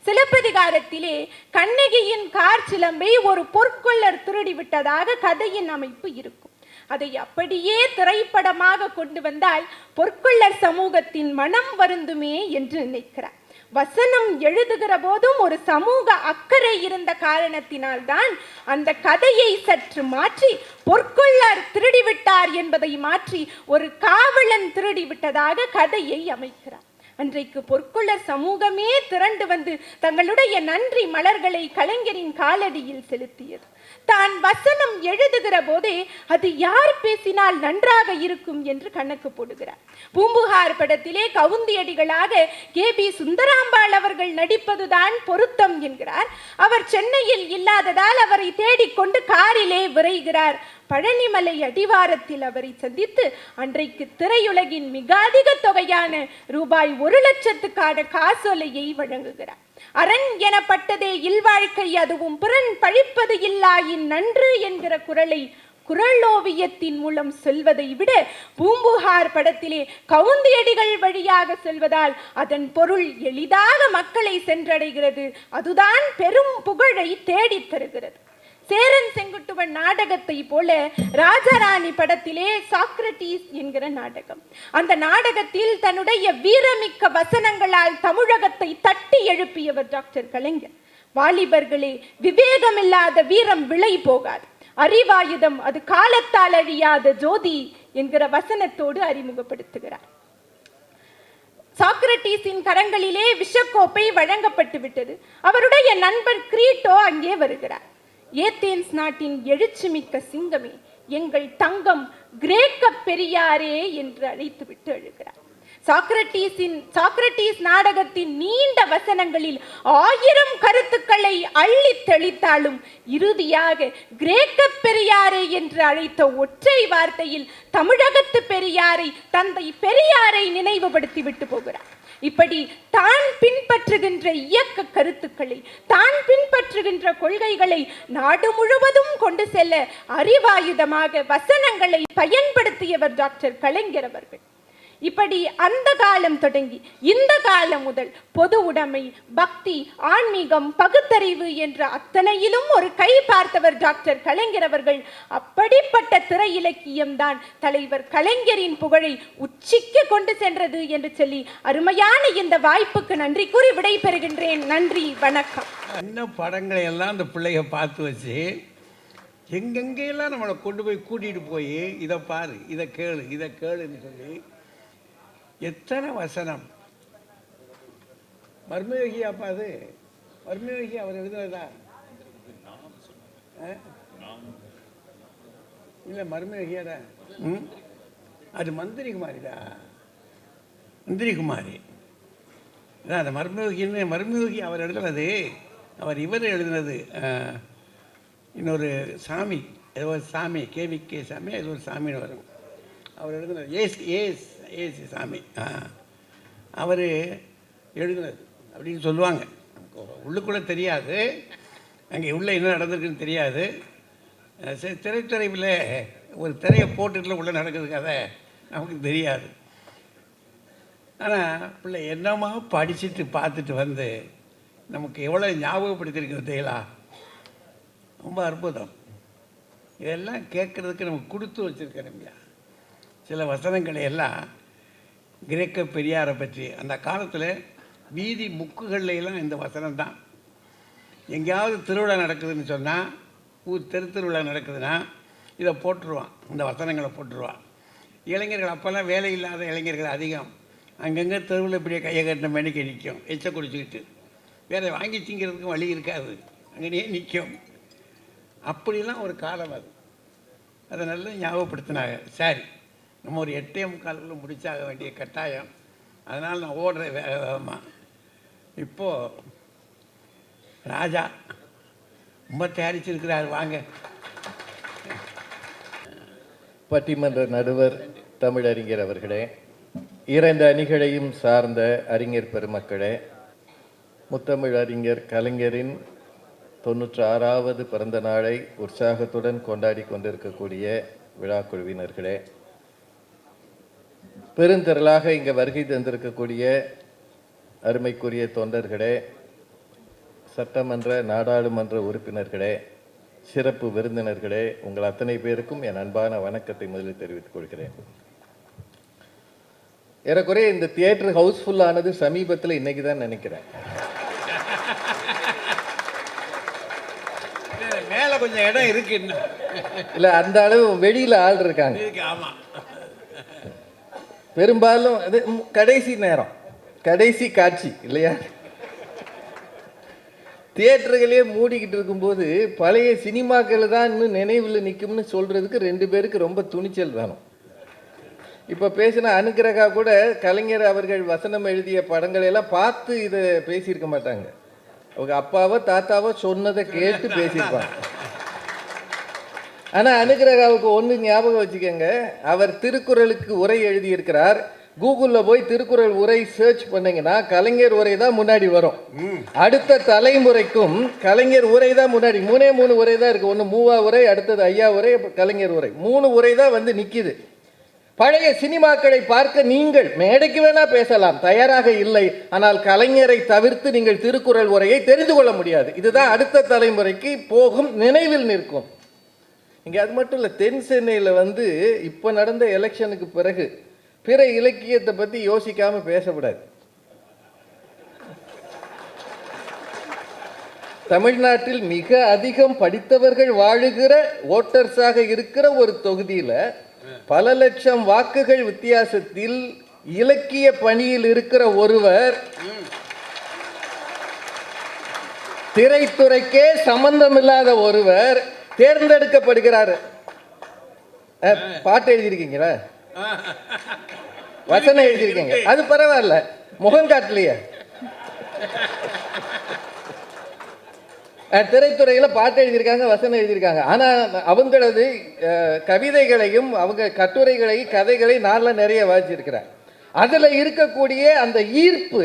சிலப்பதிகாரத்திலே கண்ணகியின் கார் சிலம்பை ஒரு பொற்கொள்ளர் திருடி விட்டதாக கதையின் அமைப்பு இருக்கும். அதை அப்படியே திரைப்படமாக கொண்டு வந்தால் பொற்கொள்ளர் சமூகத்தின் மனம் வருந்துமே என்று நினைக்கிறார். வசனம் எழுதுகிற போதும் ஒரு சமூக அக்கறை இருந்த காரணத்தினால் தான் அந்த கதையை சற்று மாற்றி பொற்கொள்ளர் திருடிவிட்டார் என்பதை மாற்றி ஒரு காவலன் திருடிவிட்டதாக கதையை அமைக்கிறார். அன்றைக்கு பொற்கொள்ளர் சமூகமே திரண்டு வந்து தங்களுடைய நன்றி மலர்களை கலைஞரின் காலடியில் செலுத்தியது. தான் வசனம் எழுதுகிற போதே அது யார் பேசினால் நன்றாக இருக்கும் என்று கணக்கு போடுகிறார். பூம்புகார் படத்திலே கவுந்தியடிகளாக KB சுந்தராம்பாள் அவர்கள் நடிப்பதுதான் பொருத்தம் என்கிறார். அவர் சென்னையில் இல்லாததால் அவரை தேடிக்கொண்டு காரிலே விரைகிறார். பழனிமலை அடிவாரத்தில் அவரை சந்தித்து அன்றைக்கு திரையுலகின் மிக அதிக தொகையான ரூபாய் 1,00,000க்கான காசோலையை வழங்குகிறார். அரண் எனப்பட்டதே இல்வாழ்க்கை, அதுவும் பிறன் பழிப்பது இல்லாயின் நன்று என்கிற குரலை குரலோவியத்தின் மூலம் சொல்வதை விட பூம்புகார் படத்திலே கவுந்தியடிகள் வழியாக சொல்வதால் அதன் பொருள் எளிதாக மக்களை சென்றடைகிறது. அதுதான் பெரும் புகழை தேடித் தருகிறது. சேரன் செங்குட்டுவன் நாடகத்தை போல ராஜாராணி படத்திலே சாக்ரட்டிஸ் என்கிற நாடகம். அந்த நாடகத்தில் தன்னுடைய வீரமிக்க வசனங்களால் தமிழகத்தை தட்டி எழுப்பியவர் டாக்டர் கலைஞர். வாலிபர்களே, விவேகமில்லாத வீரம் விளை போகாது, அறிவாயுதம் அது காலத்தால் அழியாத ஜோதி என்கிற வசனத்தோடு அறிமுகப்படுத்துகிறார். சாக்ரட்டிஸின் கரங்களிலே விஷக்கோப்பை வழங்கப்பட்டு விட்டது. அவருடைய நண்பர் கிரீட்டோ அங்கே வருகிறார். ஏத்தேன்ஸ் நாட்டின் எழுச்சிமிக்க சிங்கமே, எங்கள் தங்கம் கிரேக்க பெரியாரே என்று அழைத்துவிட்டு அழுகிறார். சாக்ரட்டிஸ் நாடகத்தின் நீண்ட வசனங்களில் 1000 கருத்துக்களை அள்ளி தெளித்தாலும் இறுதியாக கிரேக்க பெரியாரை என்று அழைத்த ஒற்றை வார்த்தையில் தமிழகத்து பெரியாரை, தந்தை பெரியாரை நினைவுபடுத்தி விட்டு போகிறார். இப்படி தான் பின்பற்றுகின்ற இயக்க கருத்துக்களை, தான் பின்பற்றுகின்ற கொள்கைகளை நாடு முழுவதும் கொண்டு செல்ல அறிவாயுதமாக வசனங்களை பயன்படுத்தியவர் டாக்டர் கலைஞர் அவர்கள். இப்படி அந்த காலம் தொடங்கி இந்த காலம் முதல் பொது உடைமை, பக்தி, ஆன்மீகம், பகுத்தறிவு என்ற அத்தனையிலும் ஒரு கை பார்த்தவர் டாக்டர் கலைஞர் அவர்கள். அப்படிப்பட்ட திரை இலக்கியம் தான் தலைவர் கலைஞரின் புகழை உச்சிக்கு கொண்டு சென்றது என்று சொல்லி அருமையான இந்த வாய்ப்புக்கு நன்றி கூறி விடைபெறுகின்றேன். நன்றி, வணக்கம். என்ன படங்களை எல்லாம் அந்த பிள்ளைய பார்த்து வச்சு எங்கெங்கெல்லாம் நம்மளை கொண்டு போய் கூட்டிகிட்டு போய் இதை பாரு, இதை கேளு, இதை கேளுன்னு சொல்லி எத்தனை வசனம். மர்மயோகியாப்பா அது? மர்மயோகி அவர் எழுதுனதா? இல்லை, மர்மயோகியாடா. அது மந்திரி குமாரிடா, மந்திரி குமாரி. அதான் அந்த மர்மயோகி அவர் எழுதுனது. இவர் எழுதுனது இன்னொரு சாமி, ஏதோ ஒரு சாமி, கேவிகே சாமி, ஏதோ ஒரு சாமின்னு வரும். அவர் எழுதுனது ஏசி சாமி. அவர் எழுதுனது அப்படின்னு சொல்லுவாங்க. உள்ளுக்குள்ளே தெரியாது, அங்கே உள்ளே என்ன நடந்திருக்குன்னு தெரியாது. திரைத்துறையில் ஒரு திரையை போட்டுட்டுல உள்ளே நடக்குது கதை நமக்கு தெரியாது. ஆனால் பிள்ளை என்னமா படிச்சுட்டு பார்த்துட்டு வந்து நமக்கு எவ்வளோ ஞாபகப்படுத்தியிருக்கு பார்த்தீங்களா? ரொம்ப அற்புதம். இதெல்லாம் கேட்குறதுக்கு நமக்கு கொடுத்து வச்சுருக்கிறோம்யா. சில வசனங்களை எல்லாம் கிரேக்க பெரியாரை பற்றி அந்த காலத்தில் வீதி முக்குகள்லாம் இந்த வசனம் தான். எங்கேயாவது திருவிழா நடக்குதுன்னு சொன்னால், திருவிழா நடக்குதுன்னா இதை போட்டுருவான், இந்த வசனங்களை போட்டுருவான். இளைஞர்கள் அப்போல்லாம் வேலை இல்லாத இளைஞர்கள் அதிகம். அங்கங்கே தெருவில் இப்படியே கையை கட்டின மேனிக்கு நிற்கும், எச்ச குடிச்சிக்கிட்டு. வேறு வாங்கி திங்கிறதுக்கும் வழி இருக்காது, அங்கேயே நிற்கும். அப்படிலாம் ஒரு காலம் அது. அதை நல்லா ஞாபகப்படுத்தினாங்க. சரி, நம்ம ஒரு 8:45 முடிச்சாக வேண்டிய கட்டாயம். அதனால் நான் ஓடுறேன் வேகமாக. இப்போது ராஜா ரொம்ப தயாரிச்சிருக்கிறார், வாங்க. பட்டிமன்ற நடுவர் தமிழறிஞர் அவர்களே, 2 அணிகளையும் சார்ந்த அறிஞர் பெருமக்களே, முத்தமிழ் அறிஞர் கலைஞரின் 96வது பிறந்த நாளை உற்சாகத்துடன் கொண்டாடி கொண்டிருக்கக்கூடிய விழாக்குழுவினர்களே, பெருந்திரளாக இங்கே வருகை தந்திருக்கக்கூடிய அருமைக்குரிய தொண்டர்களே, சட்டமன்ற நாடாளுமன்ற உறுப்பினர்களே, சிறப்பு விருந்தினர்களே, உங்கள் அத்தனை பேருக்கும் என் அன்பான வணக்கத்தை முதலில் தெரிவித்துக் கொள்கிறேன். ஏறக்குறைய இந்த தியேட்டர் ஹவுஸ்ஃபுல் ஆனது சமீபத்தில் இன்னைக்கு தான் நினைக்கிறேன். மேலே கொஞ்சம் இடம் இருக்கு, இல்லை அந்த அளவு வெளியில் ஆள் இருக்காங்க. ஆமாம், பெரும்பாலும் அது கடைசி நேரம், கடைசி காட்சி இல்லையா? தியேட்டர்களே மூடிக்கிட்டு இருக்கும்போது பழைய சினிமாக்கள் தான் இன்னும் நினைவில் நிற்கும்னு சொல்கிறதுக்கு 2 பேருக்கு ரொம்ப துணிச்சல் வேணும். இப்போ பேசின அனுக்கிரகா கூட கலைஞர் அவர்கள் வசனம் எழுதிய படங்களை எல்லாம் பார்த்து இதை பேசியிருக்க மாட்டாங்க. அவங்க அப்பாவோ தாத்தாவோ சொன்னதை கேட்டு பேசியிருப்பாங்க. ஆனால் அனுக்கிரகாவுக்கு ஒன்று ஞாபகம் வச்சுக்கோங்க, அவர் திருக்குறளுக்கு உரை எழுதியிருக்கிறார். கூகுளில் போய் திருக்குறள் உரை சர்ச் பண்ணிங்கன்னா கலைஞர் உரை தான் முன்னாடி வரும். அடுத்த தலைமுறைக்கும் கலைஞர் உரை தான் முன்னாடி. 3 உரை தான் இருக்குது. ஒன்று மூவா உரை, அடுத்தது ஐயா உரை, கலைஞர் உரை. 3 உரை தான் வந்து நிற்கிது. பழைய சினிமாக்களை பார்க்க நீங்கள் மேடைக்கு வேணா பேசலாம், தயாராக இல்லை. ஆனால் கலைஞரை தவிர்த்து நீங்கள் திருக்குறள் உரையை தெரிந்து கொள்ள முடியாது. இதுதான் அடுத்த தலைமுறைக்கு போகும், நினைவில் நிற்கும். இங்கே அது மட்டும் இல்லை, தென் சென்னையில் இப்போ நடந்த எலெக்ஷனுக்கு பிறகு பிற இலக்கியத்தை பற்றி யோசிக்காமல் பேசக்கூடாது. தமிழ்நாட்டில் மிக அதிகம் படித்தவர்கள் வாழுகிற ஓட்டர்ஸாக இருக்கிற ஒரு தொகுதியில் பல லட்சம் வாக்குகள் வித்தியாசத்தில் இலக்கிய பணியில் இருக்கிற ஒருவர் திரைத்துறைக்கே சம்பந்தமில்லாத ஒருவர் தேர்ந்தெடுக்கப்படுகிறார். பாட்டு எழுதியிருக்கீங்களா? வசனம் எழுதியிருக்கீங்க, அது பரவாயில்ல, முகம் காட்டலையே. திரைத்துறையில் பாட்டு எழுதியிருக்காங்க, வசனம் எழுதியிருக்காங்க. ஆனால் அவங்களது கவிதைகளையும் அவங்க கட்டுரைகளையும் கதைகளை நான்லாம் நிறைய வாசிச்சிருக்கிறேன். அதில் இருக்கக்கூடிய அந்த ஈர்ப்பு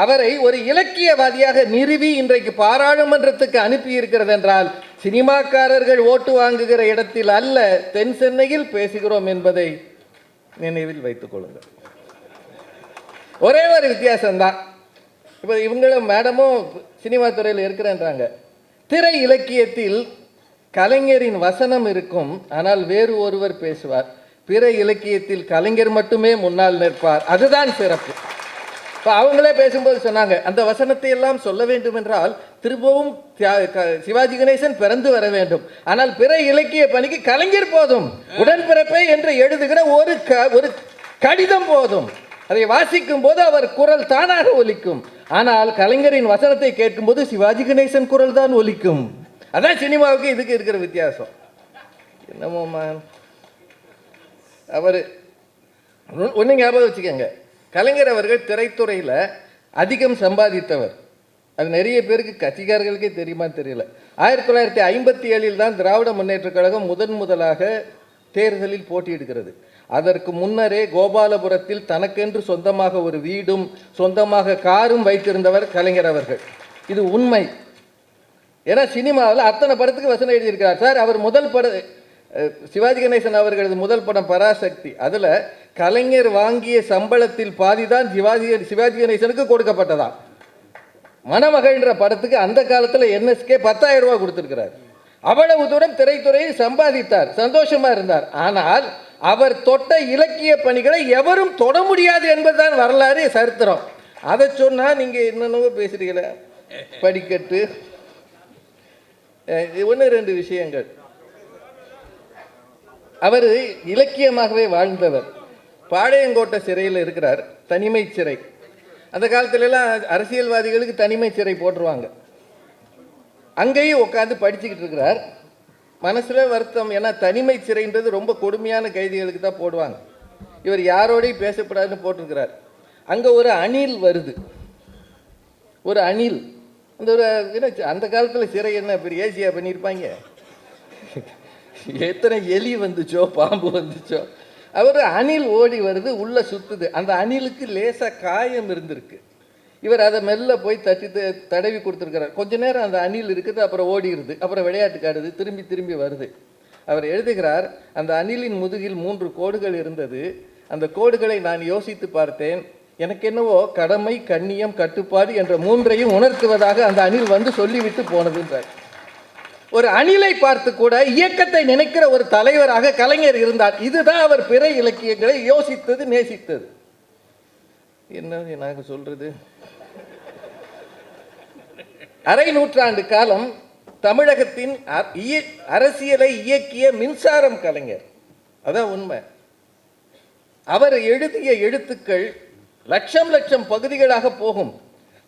அவரை ஒரு இலக்கியவாதியாக நிறுவி இன்றைக்கு பாராளுமன்றத்துக்கு அனுப்பி இருக்கிறது என்றால், சினிமாக்காரர்கள் ஓட்டு வாங்குகிற இடத்தில் அல்ல, தென் சென்னையில் பேசுகிறோம் என்பதை நினைவில் வைத்துக் கொள்ளுங்கள். ஒரே ஒரு வித்தியாசம்தான். இப்போ இவங்களும் மேடமும் சினிமா துறையில் இருக்கிறேன்றாங்க. திரை இலக்கியத்தில் கலைஞரின் வசனம் இருக்கும், ஆனால் வேறு ஒருவர் பேசுவார். பிற இலக்கியத்தில் கலைஞர் மட்டுமே முன்னால் நிற்பார், அதுதான் சிறப்பு. இப்போ அவங்களே பேசும்போது சொன்னாங்க, அந்த வசனத்தை எல்லாம் சொல்ல வேண்டும் என்றால் திரும்பவும் சிவாஜி கணேசன் பிறந்து வர வேண்டும். ஆனால் பிற இலக்கிய பணிக்கு கலைஞர் போதும், உடன்பிறப்பை என்று எழுதுகிற ஒரு கடிதம் போதும். அதை வாசிக்கும் போது அவர் குரல் தானாக ஒலிக்கும். ஆனால் கலைஞரின் வசனத்தை கேட்கும்போது சிவாஜி கணேசன் குரல் தான் ஒலிக்கும். அதான் சினிமாவுக்கு இதுக்கு இருக்கிற வித்தியாசம். என்னமோமா, அவர் ஒன்று ஞாபகம் வச்சுக்கோங்க, கலைஞர் அவர்கள் திரைத்துறையில் அதிகம் சம்பாதித்தவர். அது நிறைய பேருக்கு கட்சிக்காரர்களுக்கே தெரியுமான்னு தெரியல. 1957 தான் திராவிட முன்னேற்ற கழகம் முதலாக தேர்தலில் போட்டியிடுகிறது. அதற்கு முன்னரே கோபாலபுரத்தில் தனக்கென்று சொந்தமாக ஒரு வீடும் சொந்தமாக காரும் வைத்திருந்தவர் கலைஞர் அவர்கள். இது உண்மை. ஏன்னா சினிமாவில் அத்தனை படத்துக்கு வசனம் எழுதியிருக்கிறார் சார். அவர் முதல் சிவாஜி கணேசன் அவர்களது முதல் படம் பராசக்தி, அதில் கலைஞர் வாங்கிய சம்பளத்தில் பாதி தான் சிவாஜி கணேசனுக்கு கொடுக்கப்பட்டதான். மணமகள்ன்ற படத்துக்கு அந்த காலத்தில் NSK 10,000 ரூபா கொடுத்துருக்கிறார். அவ்வளவு தூரம் திரைத்துறையில் சம்பாதித்தார், சந்தோஷமா இருந்தார். ஆனால் அவர் தொட்ட இலக்கிய பணிகளை எவரும் தொட முடியாது என்பதுதான் வரலாறு, சரித்திரம். அதை சொன்னால் நீங்கள் என்னென்னவோ பேசுறீங்களே, படிக்கட்டு. ஒன்று ரெண்டு விஷயங்கள். அவர் இலக்கியமாகவே வாழ்ந்தவர். பாளையங்கோட்டை சிறையில் இருக்கிறார், தனிமை சிறை. அந்த காலத்துலலாம் அரசியல்வாதிகளுக்கு தனிமை சிறை போட்டுருவாங்க. அங்கேயும் உட்காந்து படிச்சுக்கிட்டு இருக்கிறார். மனசில் வருத்தம், ஏன்னா தனிமை சிறைன்றது ரொம்ப கொடுமையான கைதிகளுக்கு தான் போடுவாங்க. இவர் யாரோடையும் பேசப்படாதுன்னு போட்டிருக்கிறார். அங்கே ஒரு அணில் வருது, ஒரு அணில். அந்த ஒரு அந்த காலத்தில் சிறை என்ன பெரிய ஏசியா பண்ணியிருப்பாங்க, எத்தனை எலி வந்துச்சோ பாம்பு வந்துச்சோ. அவர் அணில் ஓடி வருது, உள்ளே சுற்றுது. அந்த அணிலுக்கு லேசாக காயம் இருந்திருக்கு. இவர் அதை மெல்ல போய் தடவி கொடுத்துருக்கிறார். கொஞ்ச நேரம் அந்த அணில் இருக்குது, அப்புறம் ஓடிடுது, அப்புறம் விளையாட்டுக்கு ஆடுது, திரும்பி வருது. அவர் எழுதுகிறார், அந்த அணிலின் முதுகில் 3 கோடுகள் இருந்தது. அந்த கோடுகளை நான் யோசித்து பார்த்தேன். எனக்கு என்னவோ கடமை, கண்ணியம், கட்டுப்பாடு என்ற 3ஐயும் உணர்த்துவதாக அந்த அணில் வந்து சொல்லிவிட்டு போனதுன்றார். ஒரு அணிலை பார்த்து கூட இயக்கத்தை நினைக்கிற ஒரு தலைவராக கலைஞர் இருந்தார். இதுதான் அவர் பிற இலக்கியங்களை யோசித்தது, நேசித்தது. என்ன நாங்கள் சொல்றது, அரை நூற்றாண்டு காலம் தமிழகத்தின் அரசியலை இயக்கிய மின்சாரம் கலைஞர். அதான் உண்மை. அவர் எழுதிய எழுத்துக்கள் லட்சம் பகுதிகளாக போகும்.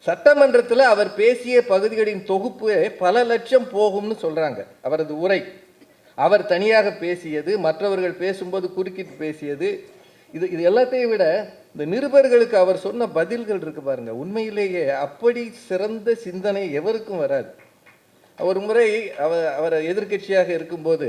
சட்டமன்றத்தில் அவர் பேசிய பகுதிகளின் தொகுப்பு பல லட்சம் போகும்னு சொல்றாங்க. அவரது உரை, அவர் தனியாக பேசியது, மற்றவர்கள் பேசும்போது குறுக்கிட்டு பேசியது, இது எல்லாத்தையும் விட இந்த நிருபர்களுக்கு அவர் சொன்ன பதில்கள் இருக்கு பாருங்க, உண்மையிலேயே அப்படி சிறந்த சிந்தனை எவருக்கும் வராது. ஒரு முறை அவர் எதிர்க்கட்சியாக இருக்கும்போது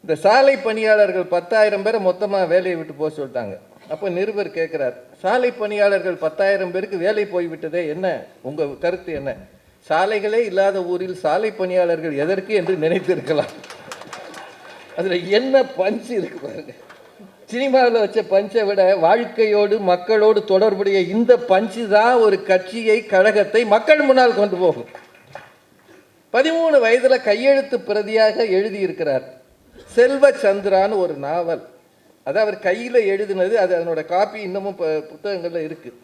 இந்த சாலை பணியாளர்கள் 10,000 பேரை மொத்தமாக வேலையை விட்டு போக சொல்லிட்டாங்க. அப்போ நிருபர் கேட்குறார், சாலை பணியாளர்கள் 10,000 பேருக்கு வேலை போய்விட்டதே, என்ன உங்கள் கருத்து என்ன? சாலைகளே இல்லாத ஊரில் சாலை பணியாளர்கள் எதற்கு என்று நினைத்திருக்கலாம். அதில் என்ன பஞ்சு இருக்கு பாருங்க. சினிமாவில் வச்ச பஞ்சை விட வாழ்க்கையோடு மக்களோடு தொடர்புடைய இந்த பஞ்சு தான் ஒரு கட்சியை, கழகத்தை மக்கள் முன்னால் கொண்டு போகும். 13 வயதில் கையெழுத்து பிரதியாக எழுதியிருக்கிறார் செல்வச்சந்திரான்னு ஒரு நாவல். அது அவர் கையில் எழுதினது, அது அதனோட காப்பி இன்னமும் புத்தகங்களில் இருக்குது.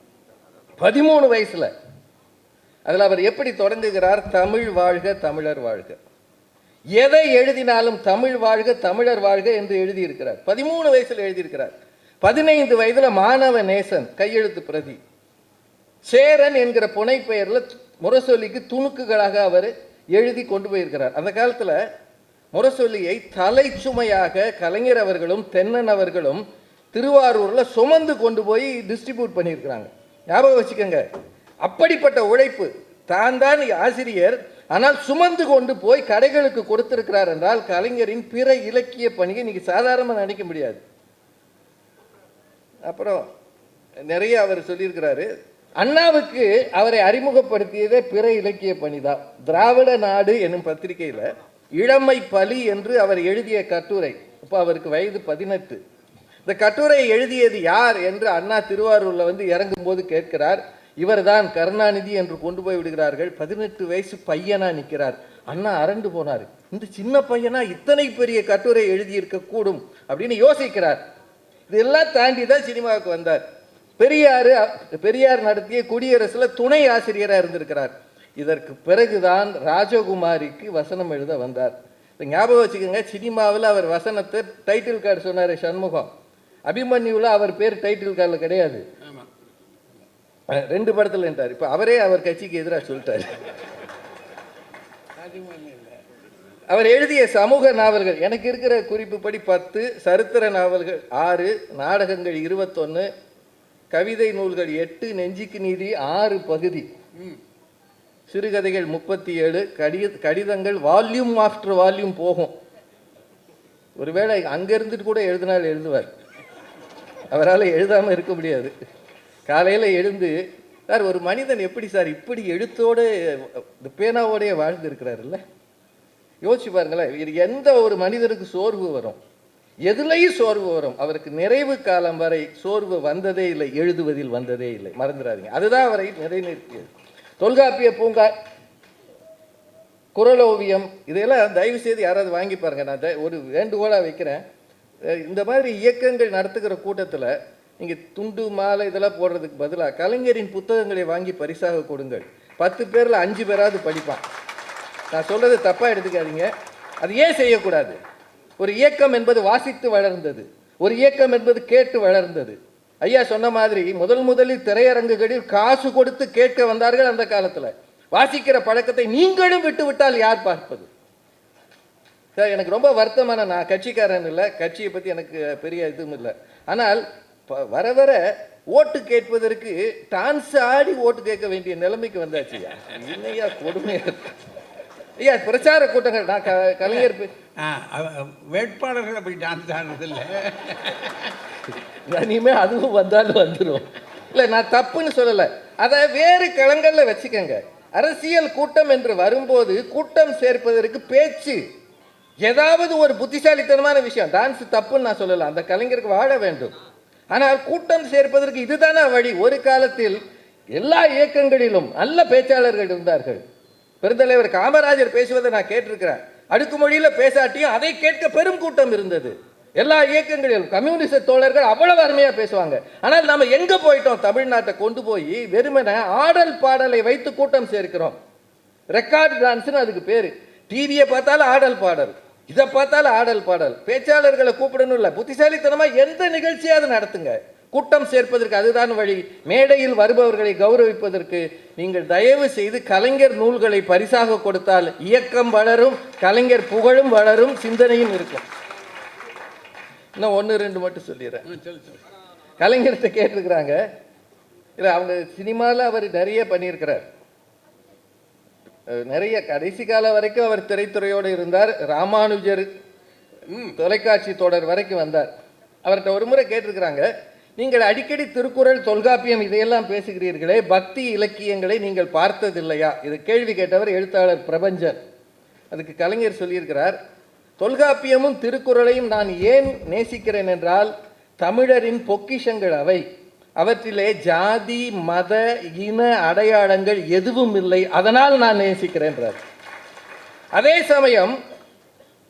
13 வயசில் அதில் அவர் எப்படி தொடங்குகிறார்? தமிழ் வாழ்க, தமிழர் வாழ்க. எதை எழுதினாலும் தமிழ் வாழ்க, தமிழர் வாழ்க என்று எழுதியிருக்கிறார். 13 வயசில் எழுதியிருக்கிறார். 15 வயதில் மாணவ நேசன் கையெழுத்து பிரதி. சேரன் என்கிற புனைப்பெயரில் முரசொலிக்கு துணுக்குகளாக அவர் எழுதி கொண்டு போயிருக்கிறார். அந்த காலத்தில் முரசொலியை தலைச்சுமையாக கலைஞர் அவர்களும் தென்னன் அவர்களும் திருவாரூரில் சுமந்து கொண்டு போய் டிஸ்ட்ரிபியூட் பண்ணியிருக்கிறாங்க. ஞாபகம் வச்சுக்கோங்க, அப்படிப்பட்ட உழைப்பு. தான் ஆசிரியர், ஆனால் சுமந்து கொண்டு போய் கடைகளுக்கு கொடுத்திருக்கிறார் என்றால் கலைஞரின் பிற இலக்கிய பணியை இன்னைக்கு சாதாரணமாக நினைக்க முடியாது. அப்புறம் நிறைய அவர் சொல்லியிருக்கிறாரு. அண்ணாவுக்கு அவரை அறிமுகப்படுத்தியதே பிற இலக்கிய பணிதான். திராவிட நாடு என்னும் பத்திரிகையில் இளமை பலி என்று அவர் எழுதிய கட்டுரை. இப்போ அவருக்கு வயது 18. இந்த கட்டுரையை எழுதியது யார் என்று அண்ணா திருவாரூரில் வந்து இறங்கும்போது கேட்கிறார். இவர் தான் கருணாநிதி என்று கொண்டு போய் விடுகிறார்கள். 18 வயசு பையனா நிற்கிறார். அண்ணா அரண்டு போனார். இந்த சின்ன பையனா இத்தனை பெரிய கட்டுரை எழுதியிருக்க கூடும் அப்படின்னு யோசிக்கிறார். இதெல்லாம் தாண்டி தான் சினிமாவுக்கு வந்தார். பெரியார் நடத்திய குடியரசில் துணை ஆசிரியராக இருந்திருக்கிறார். இதற்கு பிறகுதான் ராஜகுமாரிக்கு வசனம் எழுத வந்தார். ஞாபகம் வச்சுக்கோங்க, சினிமாவில் அவர் வசனத்தை டைட்டில் கார்டு சொன்னார் சண்முகம். அபிமன்யுவில் அவர் பேர் டைட்டில் கார்டில் கிடையாது. 2 படத்தில் என்றார். இப்போ அவரே அவர் கட்சிக்கு எதிராக சொல்லிட்டார். அவர் எழுதிய சமூக நாவல்கள் எனக்கு இருக்கிற குறிப்புப்படி 10, சரித்திர நாவல்கள் 6, நாடகங்கள் 21, கவிதை நூல்கள் 8, நெஞ்சுக்கு நீதி 6 பகுதி, சிறுகதைகள் 37, கடிதங்கள் வால்யூம் ஆஃப்டர் வால்யூம் போகும். ஒருவேளை அங்கே இருந்துட்டு கூட எழுதினால் எழுதுவார். அவரால் எழுதாமல் இருக்க முடியாது. காலையில் எழுந்து, சார் ஒரு மனிதன் எப்படி சார் இப்படி எழுத்தோடு பேனாவோடைய வாழ்ந்து இருக்கிறாருல்ல, யோசிச்சு பாருங்களேன். இது எந்த ஒரு மனிதனுக்கு சோர்வு வரும்? எதுலையும் சோர்வு வரும். அவருக்கு நிறைவு காலம் வரை சோர்வு வந்ததே இல்லை, எழுதுவதில் வந்ததே இல்லை. மறந்துடாதீங்க, அதுதான் அவரை நிறைநிறுத்தியது. தொல்காப்பிய பூங்கா, குறளோவியம், இதெல்லாம் தயவு செய்து யாராவது வாங்கி பாருங்க. நான் ஒரு வேண்டுகோளாக வைக்கிறேன். இந்த மாதிரி இயக்கங்கள் நடத்துகிற கூட்டத்தில் நீங்கள் துண்டு மாலை இதெல்லாம் போடுறதுக்கு பதிலாக கலைஞரின் புத்தகங்களை வாங்கி பரிசாக கொடுங்கள். 10 பேரில் 5 பேராவது படிப்பான். நான் சொல்கிறது தப்பாக எடுத்துக்காதீங்க. அது ஏன் செய்யக்கூடாது? ஒரு இயக்கம் என்பது வாசித்து வளர்ந்தது, ஒரு இயக்கம் என்பது கேட்டு வளர்ந்தது. ஐயா சொன்ன மாதிரி முதலில் திரையரங்குகளில் காசு கொடுத்து கேட்க வந்தார்கள். அந்த காலத்தில் வாசிக்கிற பழக்கத்தை நீங்களும் விட்டு விட்டால் யார் பார்ப்பது? சார் எனக்கு ரொம்ப வருத்தமான, நான் கட்சிக்காரன் இல்லை, கட்சியை பற்றி எனக்கு பெரிய இதுவும் இல்லை. ஆனால் வர வர ஓட்டு கேட்பதற்கு டான்ஸ் ஆடி ஓட்டு கேட்க வேண்டிய நிலைமைக்கு வந்தாச்சு. என்னையா கொடுமையா ஐயா பிரச்சார கூட்டங்கள். நான் கலைஞர் வேட்பாளர்கள் அப்படி டான்ஸ் ஆடுறதில்லை. இனிமேல் அதுவும் வந்தாலும் வந்துடும். இல்லை, நான் தப்புன்னு சொல்லலை. அதை வேறு களங்களில் வச்சுக்கோங்க. அரசியல் கூட்டம் என்று வரும்போது கூட்டம் சேர்ப்பதற்கு பேச்சு, ஏதாவது ஒரு புத்திசாலித்தனமான விஷயம். டான்ஸ் தப்புன்னு நான் சொல்லலை, அந்த கலைஞருக்கு வாழ வேண்டும். ஆனால் கூட்டம் சேர்ப்பதற்கு இதுதானே வழி. ஒரு காலத்தில் எல்லா இயக்கங்களிலும் நல்ல பேச்சாளர்கள் இருந்தார்கள். பெருந்தலைவர் காமராஜர் பேசுவதை நான் கேட்டிருக்கிறேன். அடுக்குமொழியில் பேசாட்டியும் அதை கேட்க பெரும் கூட்டம் இருந்தது. எல்லா இயக்கங்களிலும் கம்யூனிஸ்ட் தோழர்கள் அவ்வளவு அருமையாக பேசுவாங்க. ஆனால் நம்ம எங்கே போயிட்டோம்? தமிழ்நாட்டை கொண்டு போய் வெறுமனை ஆடல் பாடலை வைத்து கூட்டம் சேர்க்கிறோம். ரெக்கார்டு டான்ஸ்னு அதுக்கு பேர். டிவியை பார்த்தாலும் ஆடல் பாடல், இதை பார்த்தாலும் ஆடல் பாடல். பேச்சாளர்களை கூப்பிடணும் இல்லை, புத்திசாலித்தனமாக எந்த நிகழ்ச்சியாவது நடத்துங்க. கூட்டம் சேர்ப்பதற்கு அதுதான் வழி. மேடையில் வருபவர்களை கௌரவிப்பதற்கு நீங்கள் தயவு செய்து கலைஞர் நூல்களை பரிசாக கொடுத்தால் இயக்கம் வளரும், கலைஞர் புகழும் வளரும், சிந்தனையும் இருக்கும். இன்னும் 1-2 மட்டும் சொல்லிடுறேன். கலைஞர்கிட்ட கேட்டிருக்கிறாங்க. இல்லை, அவங்க சினிமாவில் அவர் நிறைய பண்ணியிருக்கிறார். நிறைய கடைசி காலம் வரைக்கும் அவர் திரைத்துறையோடு இருந்தார். ராமானுஜர் தொலைக்காட்சி தொடர் வரைக்கும் வந்தார். அவர்கிட்ட ஒரு முறை கேட்டிருக்கிறாங்க, நீங்கள் அடிக்கடி திருக்குறள், தொல்காப்பியம் இதையெல்லாம் பேசுகிறீர்களே, பக்தி இலக்கியங்களை நீங்கள் பார்த்ததில்லையா? இது கேள்வி கேட்டவர் எழுத்தாளர் பிரபஞ்சன். அதுக்கு கலைஞர் சொல்லியிருக்கிறார், தொல்காப்பியமும் திருக்குறளையும் நான் ஏன் நேசிக்கிறேன் என்றால், தமிழரின் பொக்கிஷங்கள் அவை. அவற்றிலே ஜாதி மத இன அடையாளங்கள் எதுவும் இல்லை, அதனால் நான் நேசிக்கிறேன்றார். அதே சமயம்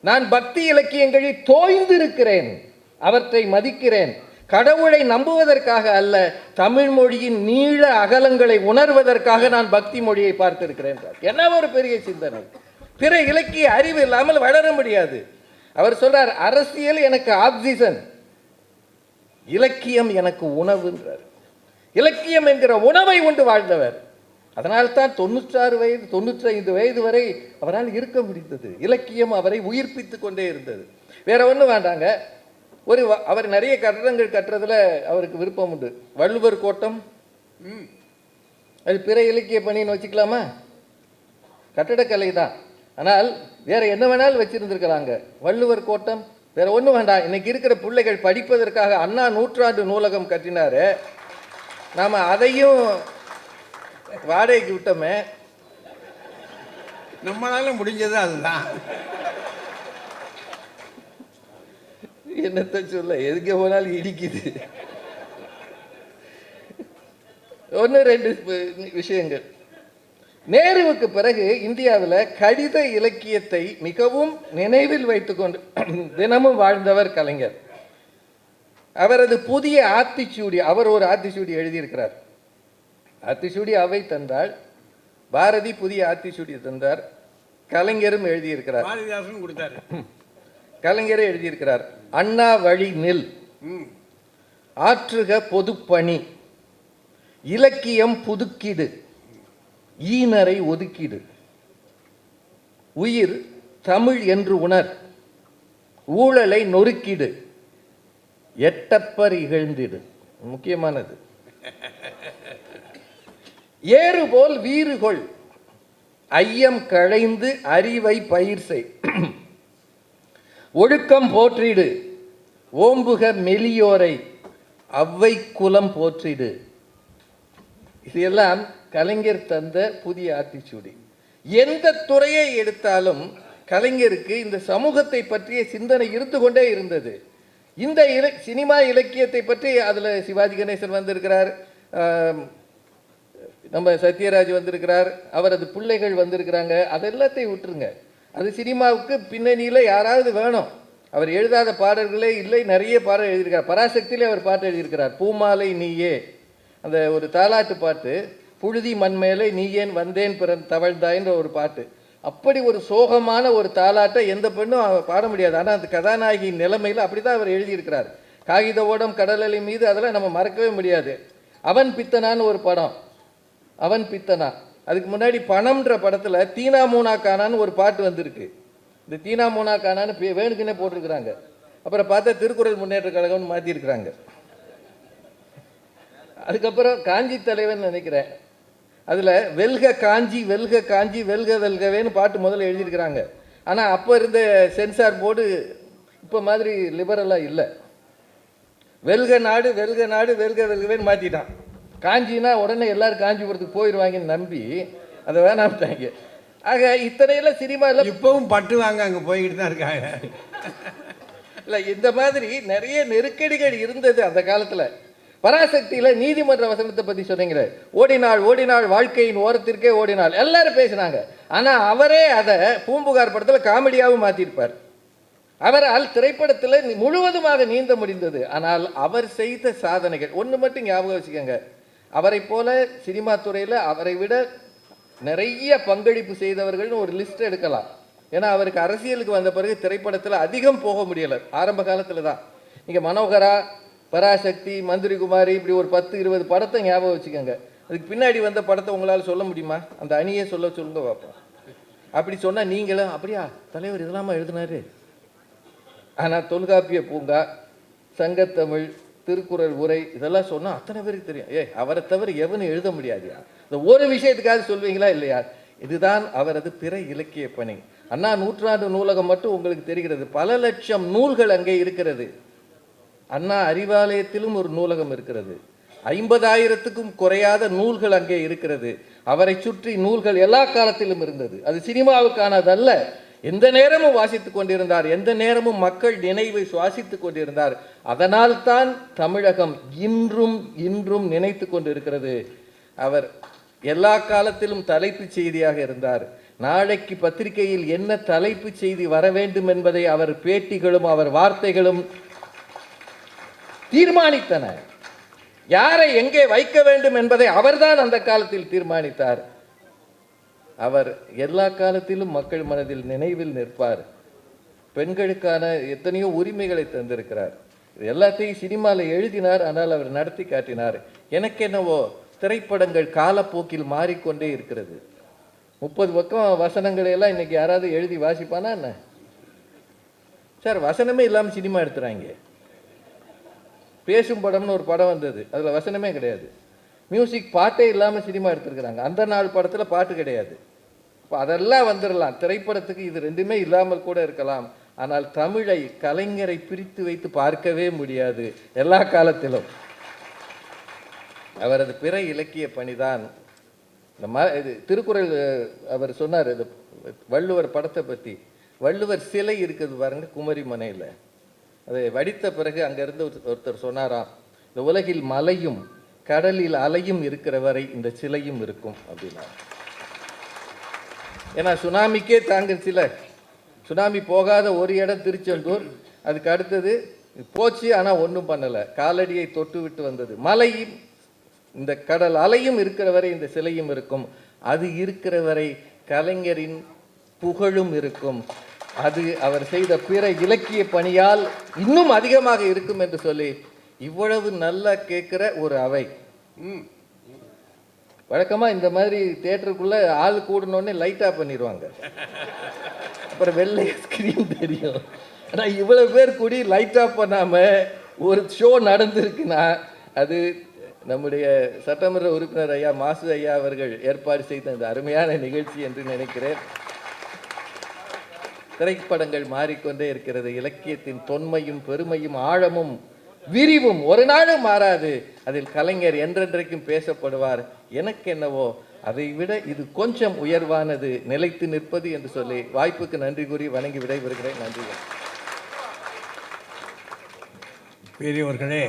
நான் பக்தி இலக்கியங்களில் தோய்ந்திருக்கிறேன், அவற்றை மதிக்கிறேன். கடவுளை நம்புவதற்காக அல்ல, தமிழ் மொழியின் நீள அகலங்களை உணர்வதற்காக நான் பக்தி மொழியை பார்த்திருக்கிறேன். என்ன ஒரு பெரிய சிந்தனை! பிற இலக்கிய அறிவு இல்லாமல் வளர முடியாது. அவர் சொல்றார், அரசியல் எனக்கு ஆக்சிஜன், இலக்கியம் எனக்கு உணவுன்றார். இலக்கியம் என்கிற உணவை உண்டு வாழ்ந்தவர். அதனால்தான் 96 வயது 95 வயது வரை அவரால் இருக்க முடிந்தது. இலக்கியம் அவரை உயிர்ப்பித்து கொண்டே இருந்தது. வேற ஒன்றும் வேண்டாங்க. அவர் நிறைய கட்டடங்கள் கட்டுறதுல அவருக்கு விருப்பம் உண்டு. வள்ளுவர் கோட்டம், அது பிற இலக்கிய பணின்னு வச்சுக்கலாமா? கட்டடக்கலை தான். ஆனால் வேற என்ன வேணாலும் வச்சிருந்திருக்கிறாங்க. வள்ளுவர் கோட்டம் வேற ஒன்றும் வேண்டாம். இன்னைக்கு இருக்கிற பிள்ளைகள் படிப்பதற்காக அண்ணா 100 நூலகம் கட்டினாரு. நாம் அதையும் வாடகைக்கு விட்டோமே. நம்மளால முடிஞ்சது அதுதான். என்னத்தை சொல்ல, எதுக்கு போனாலும் இடிக்குது. ஒன்று ரெண்டு விஷயங்கள். நேருவுக்கு பிறகு இந்தியாவில் கடித இலக்கியத்தை மிகவும் நினைவில் வைத்துக்கொண்டு தினமும் வாழ்ந்தவர் கலைஞர். அவரது புதிய ஆத்திச்சூடி, அவர் ஒரு ஆத்திச்சூடி எழுதியிருக்கிறார். ஆத்திச்சூடி அவை தந்தாள், பாரதி புதிய ஆத்திச்சூடி தந்தார், கலைஞரும் எழுதியிருக்கிறார். பாரதிதாசன் கொடுத்தாரு, கலைஞரே எழுதியிருக்கிறார். அண்ணா வழி நில், ஆற்றுக பொதுப்பணி, இலக்கியம் புதுக்கிடு, ஈனரை ஒதுக்கிடு, உயிர் தமிழ் என்று உணர், ஊழலை நொறுக்கிடு, எட்டப்பர் இகழ்ந்திடு. முக்கியமானது. ஏறு போல் வீறுகொள், ஐயம் களைந்து அறிவை பயிர் செய், ஒழுக்கம் போற்றிடு, ஓம்புக மெலியோரை, அவ்வை குலம் போற்றிடு. இதெல்லாம் கலைஞர் தந்த புதிய ஆத்திச்சூடி. எந்த துறையை எடுத்தாலும் கலைஞருக்கு இந்த சமூகத்தை பற்றிய சிந்தனை இருந்து கொண்டே இருந்தது. இந்த சினிமா இலக்கியத்தை பற்றி அதில் சிவாஜி கணேசன் வந்திருக்கிறார், நம்ம சத்யராஜ் வந்திருக்கிறார், அவரது பிள்ளைகள் வந்திருக்கிறாங்க. அதெல்லாத்தையும் விட்டுருங்க. அது சினிமாவுக்கு பின்னணியில் யாராவது வேணும். அவர் எழுதாத பாடல்களே இல்லை, நிறைய பாடல் எழுதியிருக்கிறார். பராசக்தியிலே அவர் பாட்டு எழுதியிருக்கிறார். பூமாலை நீயே, அந்த ஒரு தாலாட்டு பாட்டு. புழுதி மண்மேலே நீ ஏன் வந்தேன் பிறன் தவழ்ந்தாயின்ற ஒரு பாட்டு. அப்படி ஒரு சோகமான ஒரு தாலாட்டை எந்த பெண்ணும் பாட முடியாது. ஆனால் அந்த கதாநாயகியின் நிலைமையில் அப்படி தான் அவர் எழுதியிருக்கிறார். காகித ஓடம் கடலலை மீது, அதெல்லாம் நம்ம மறக்கவே முடியாது. அவன் பித்தனான்னு ஒரு படம், அவன் பித்தனா. அதுக்கு முன்னாடி பணம்ன்ற படத்தில் தீனா மூனா கானான்னு ஒரு பாட்டு வந்திருக்கு. இந்த தீனா மூனா கானான்னு வேணுக்குன்னே போட்டிருக்கிறாங்க. அப்புறம் பார்த்தா திருக்குறள் முன்னேற்ற கழகம்னு மாற்றிருக்கிறாங்க. அதுக்கப்புறம் காஞ்சி தலைவன் நினைக்கிறேன், அதில் வெல்க காஞ்சி வெல்க காஞ்சி வெல்க வெல்கவேன்னு பாட்டு முதல்ல எழுதியிருக்கிறாங்க. ஆனால் அப்போ இருந்த சென்சார் போர்டு இப்போ மாதிரி லிபரலாக இல்லை. வெல்க நாடு வெல்க நாடு வெல்க வெல்கவேன்னு மாற்றிட்டான். காஞ்சினா உடனே எல்லாரும் காஞ்சிபுரத்துக்கு போயிடுவாங்கன்னு நம்பி அதை வேணாம்ட்டாங்க. ஆக இத்தனையெல்லாம் சினிமாவில் இப்பவும் பட்டு வாங்க அங்கே போய்கிட்டு தான் இருக்காங்க. இல்லை, இந்த மாதிரி நிறைய நெருக்கடிகள் இருந்தது அந்த காலத்தில். பராசக்தியில் நீதிமன்ற வசனத்தை பற்றி சொன்னீங்களே, ஓடினாள் ஓடினாள் வாழ்க்கையின் ஓரத்திற்கே ஓடினாள், எல்லாரும் பேசினாங்க. ஆனால் அவரே அதை பூம்புகார் படத்தில் காமெடியாகவும் மாற்றிருப்பார். அவரால் திரைப்படத்தில் முழுவதுமாக நீந்த முடிந்தது. ஆனால் அவர் செய்த சாதனைகள் ஒன்று மட்டும் ஞாபகம் வச்சுக்கோங்க. அவரை போல சினிமா துறையில் அவரை விட நிறைய பங்களிப்பு செய்தவர்கள்னு ஒரு லிஸ்ட் எடுக்கலாம். ஏன்னா அவருக்கு அரசியலுக்கு வந்த பிறகு திரைப்படத்தில் அதிகம் போக முடியலை. ஆரம்ப காலத்தில் தான். நீங்கள் மனோகரா, பராசக்தி, மந்திரி குமாரி, இப்படி ஒரு 10-20 படத்தை ஞாபகம் வச்சுக்கோங்க. அதுக்கு பின்னாடி வந்த படத்தை உங்களால் சொல்ல முடியுமா? அந்த அணியை சொல்லுங்க பார்ப்போம். அப்படி சொன்னால் நீங்களும் அப்படியா தலைவர் இதெல்லாமா எழுதினாரு? ஆனால் தொல்காப்பிய பூங்கா, சங்கத்தமிழ், திருக்குறள் உரை இதெல்லாம் சொன்னால் அத்தனை பேருக்கு தெரியும். அவரை தவிர எவனும் எழுத முடியாதுயா. இந்த ஒரு விஷயத்துக்காக சொல்வீங்களா இல்லையா? இதுதான் அவரது பிற இலக்கிய பணி. அண்ணா 100 நூலகம் மட்டும் உங்களுக்கு தெரிகிறது. பல லட்சம் நூல்கள் அங்கே இருக்கிறது. அண்ணா அறிவாலயத்திலும் ஒரு நூலகம் இருக்கிறது. 50,000க்கும் குறையாத நூல்கள் அங்கே இருக்கிறது. அவரை சுற்றி நூல்கள் எல்லா காலத்திலும் இருந்தது. அது சினிமாவுக்கானதல்ல. எந்த நேரமும் வாசித்துக் கொண்டிருந்தார், எந்த நேரமும் மக்கள் நினைவை சுவாசித்துக் கொண்டிருந்தார். அதனால் தான் தமிழகம் இன்றும் இன்றும் நினைத்து கொண்டிருக்கிறது. அவர் எல்லா காலத்திலும் தலைப்புச் செய்தியாக இருந்தார். நாளைக்கு பத்திரிகையில் என்ன தலைப்புச் செய்தி வர வேண்டும் என்பதை அவர் பேட்டிகளும் அவர் வார்த்தைகளும் தீர்மானித்தன. யாரை எங்கே வைக்க வேண்டும் என்பதை அவர்தான் அந்த காலத்தில் தீர்மானித்தார். அவர் எல்லா காலத்திலும் மக்கள் மனதில் நினைவில் நிற்பார். பெண்களுக்கான எத்தனையோ உரிமைகளை தந்திருக்கிறார். இது எல்லாத்தையும் சினிமாவில் எழுதினார், ஆனால் அவர் நடத்தி காட்டினார். எனக்கு என்னவோ திரைப்படங்கள் காலப்போக்கில் மாறிக்கொண்டே இருக்கிறது. 30 பக்கம் வசனங்களை எல்லாம் இன்னைக்கு யாராவது எழுதி வாசிப்பானா என்ன? சார், வசனமே இல்லாமல் சினிமா எடுத்துறாங்க. பேசும் படம்னு ஒரு படம் வந்தது, அதில் வசனமே கிடையாது. மியூசிக் பாட்டே இல்லாமல் சினிமா எடுத்துருக்குறாங்க. அந்த நாள் படத்தில் பாட்டு கிடையாது. இப்போ அதெல்லாம் வந்துடலாம். திரைப்படத்துக்கு இது ரெண்டுமே இல்லாமல் கூட இருக்கலாம். ஆனால் தமிழை, கலைஞரை பிரித்து வைத்து பார்க்கவே முடியாது எல்லா காலத்திலும். அவரது பிற இலக்கிய பணிதான். இது திருக்குறள் அவர் சொன்னார், இது வள்ளுவர் படத்தை பற்றி. வள்ளுவர் சிலை இருக்குது பாருங்க குமரிமனையில். அதை வடித்த பிறகு அங்கேருந்து ஒருத்தர் சொன்னாராம், இந்த உலகில் மலையும் கடலில் அலையும் இருக்கிற வரை இந்த சிலையும் இருக்கும் அப்படின்னா. ஏன்னா சுனாமிக்கே தாங்கும் சிலை. சுனாமி போகாத ஒரு இடம் திருச்செந்தூர், அதுக்கு அடுத்தது போச்சு, ஆனால் ஒன்றும் பண்ணலை, காலடியை தொட்டு விட்டு வந்தது. மலையும் இந்த கடல் அலையும் இருக்கிற வரை இந்த சிலையும் இருக்கும். அது இருக்கிற வரை கலைஞரின் புகழும் இருக்கும். அது அவர் செய்த பிற இலக்கிய பணியால் இன்னும் அதிகமாக இருக்கும் என்று சொல்லி இவ்வளவு நல்லா கேட்குற ஒரு அவை. வழக்கமாக இந்த மாதிரி தியேட்டருக்குள்ளே ஆள் கூடனோடனே லைட் ஆஃப் பண்ணிடுவாங்க, அப்புறம் வெள்ளை ஸ்க்ரீன் தெரியும். ஆனால் இவ்வளோ பேர் கூடி லைட் ஆஃப் பண்ணாமல் ஒரு ஷோ நடந்திருக்குன்னா அது நம்முடைய சட்டமன்ற உறுப்பினர் ஐயா மாசு ஐயா அவர்கள் ஏற்பாடு செய்த இந்த அருமையான நிகழ்ச்சி என்று நினைக்கிறேன். திரைப்படங்கள் மாறிக்கொண்டே இருக்கிறது. இலக்கியத்தின் தொன்மையும் பெருமையும் ஆழமும் விரிவும் ஒரு நாளும் மாறாது. அதில் கலைஞர் என்றென்றைக்கும் பேசப்படுவார். எனக்கு என்னவோ அதை விட இது கொஞ்சம் உயர்வானது, நிலைத்து நிற்பது என்று சொல்லி வாய்ப்புக்கு நன்றி கூறி வணங்கி விடைபெறுகிறேன். நன்றி. பெரியவர்களே,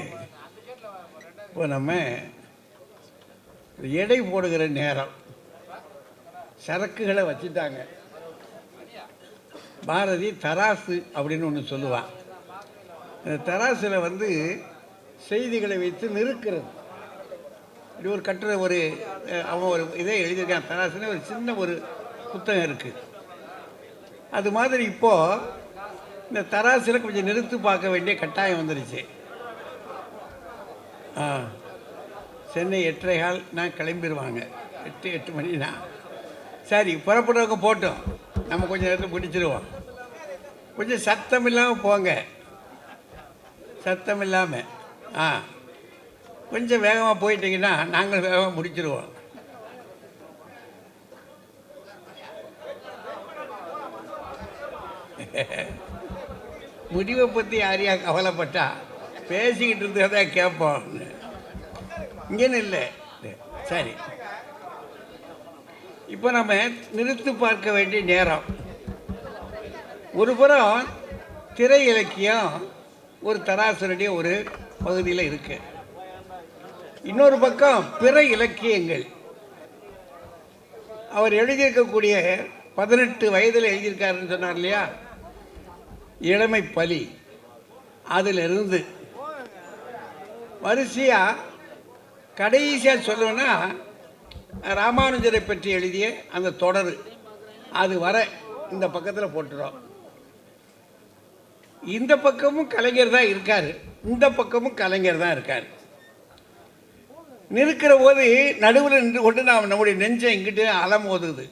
இப்போ நம்ம எடை போடுகிற நேரம், சரக்குகளை வச்சுட்டாங்க. பாரதி தராசு அப்படின்னு ஒன்று சொல்லுவான். இந்த தராசில் செய்திகளை வைத்து நிறுக்கிறது. இப்படி ஒரு கட்டுரை, அவன் ஒரு இதை எழுதியிருக்கான். தராசுன்னு ஒரு சின்ன ஒரு புத்தகம் இருக்குது. அது மாதிரி இப்போது இந்த தராசில் கொஞ்சம் நிறுத்து பார்க்க வேண்டிய கட்டாயம் வந்துருச்சு. சென்னை 8:15 கிளம்பிடுவாங்க. 8 மணினா சரி, புறப்படுறவங்க போட்டோம், நம்ம கொஞ்சம் நேரத்தில் பிடிச்சிருவோம். கொஞ்சம் சத்தம் இல்லாமல் போங்க, சத்தம் இல்லாமல். கொஞ்சம் வேகமாக போயிட்டீங்கன்னா நாங்கள் வேகமாக முடிச்சிருவோம். முடிவை பற்றி யாரையா கவலைப்பட்டா பேசிக்கிட்டு இருந்ததை கேட்போம். இங்கேன்னு இல்லை. சரி, இப்போ நம்ம நிறுத்து பார்க்க வேண்டிய நேரம். ஒரு புறம் திரை இலக்கியம் ஒரு தராசனுடைய ஒரு பகுதியில் இருக்கு. இன்னொரு பக்கம் பிற இலக்கியங்கள். அவர் எழுதியிருக்கக்கூடிய 18 வயதில் எழுதியிருக்காருன்னு சொன்னார் இல்லையா, இளமை பலி, அதிலிருந்து வரிசையாக கடைசியாக சொல்லணும்னா ராமானுஜரை பற்றி எழுதிய அந்த தொடர், அது வர இந்த பக்கத்தில் போட்டுறோம். இந்த பக்கமும் கலைஞர் தான் இருக்கார், இந்த பக்கமும் கலைஞர் தான் இருக்கார். நிற்கிற போது நடுவில் நின்று கொண்டு நாம் நம்முடைய நெஞ்சை இங்கிட்டு அலமோதுது.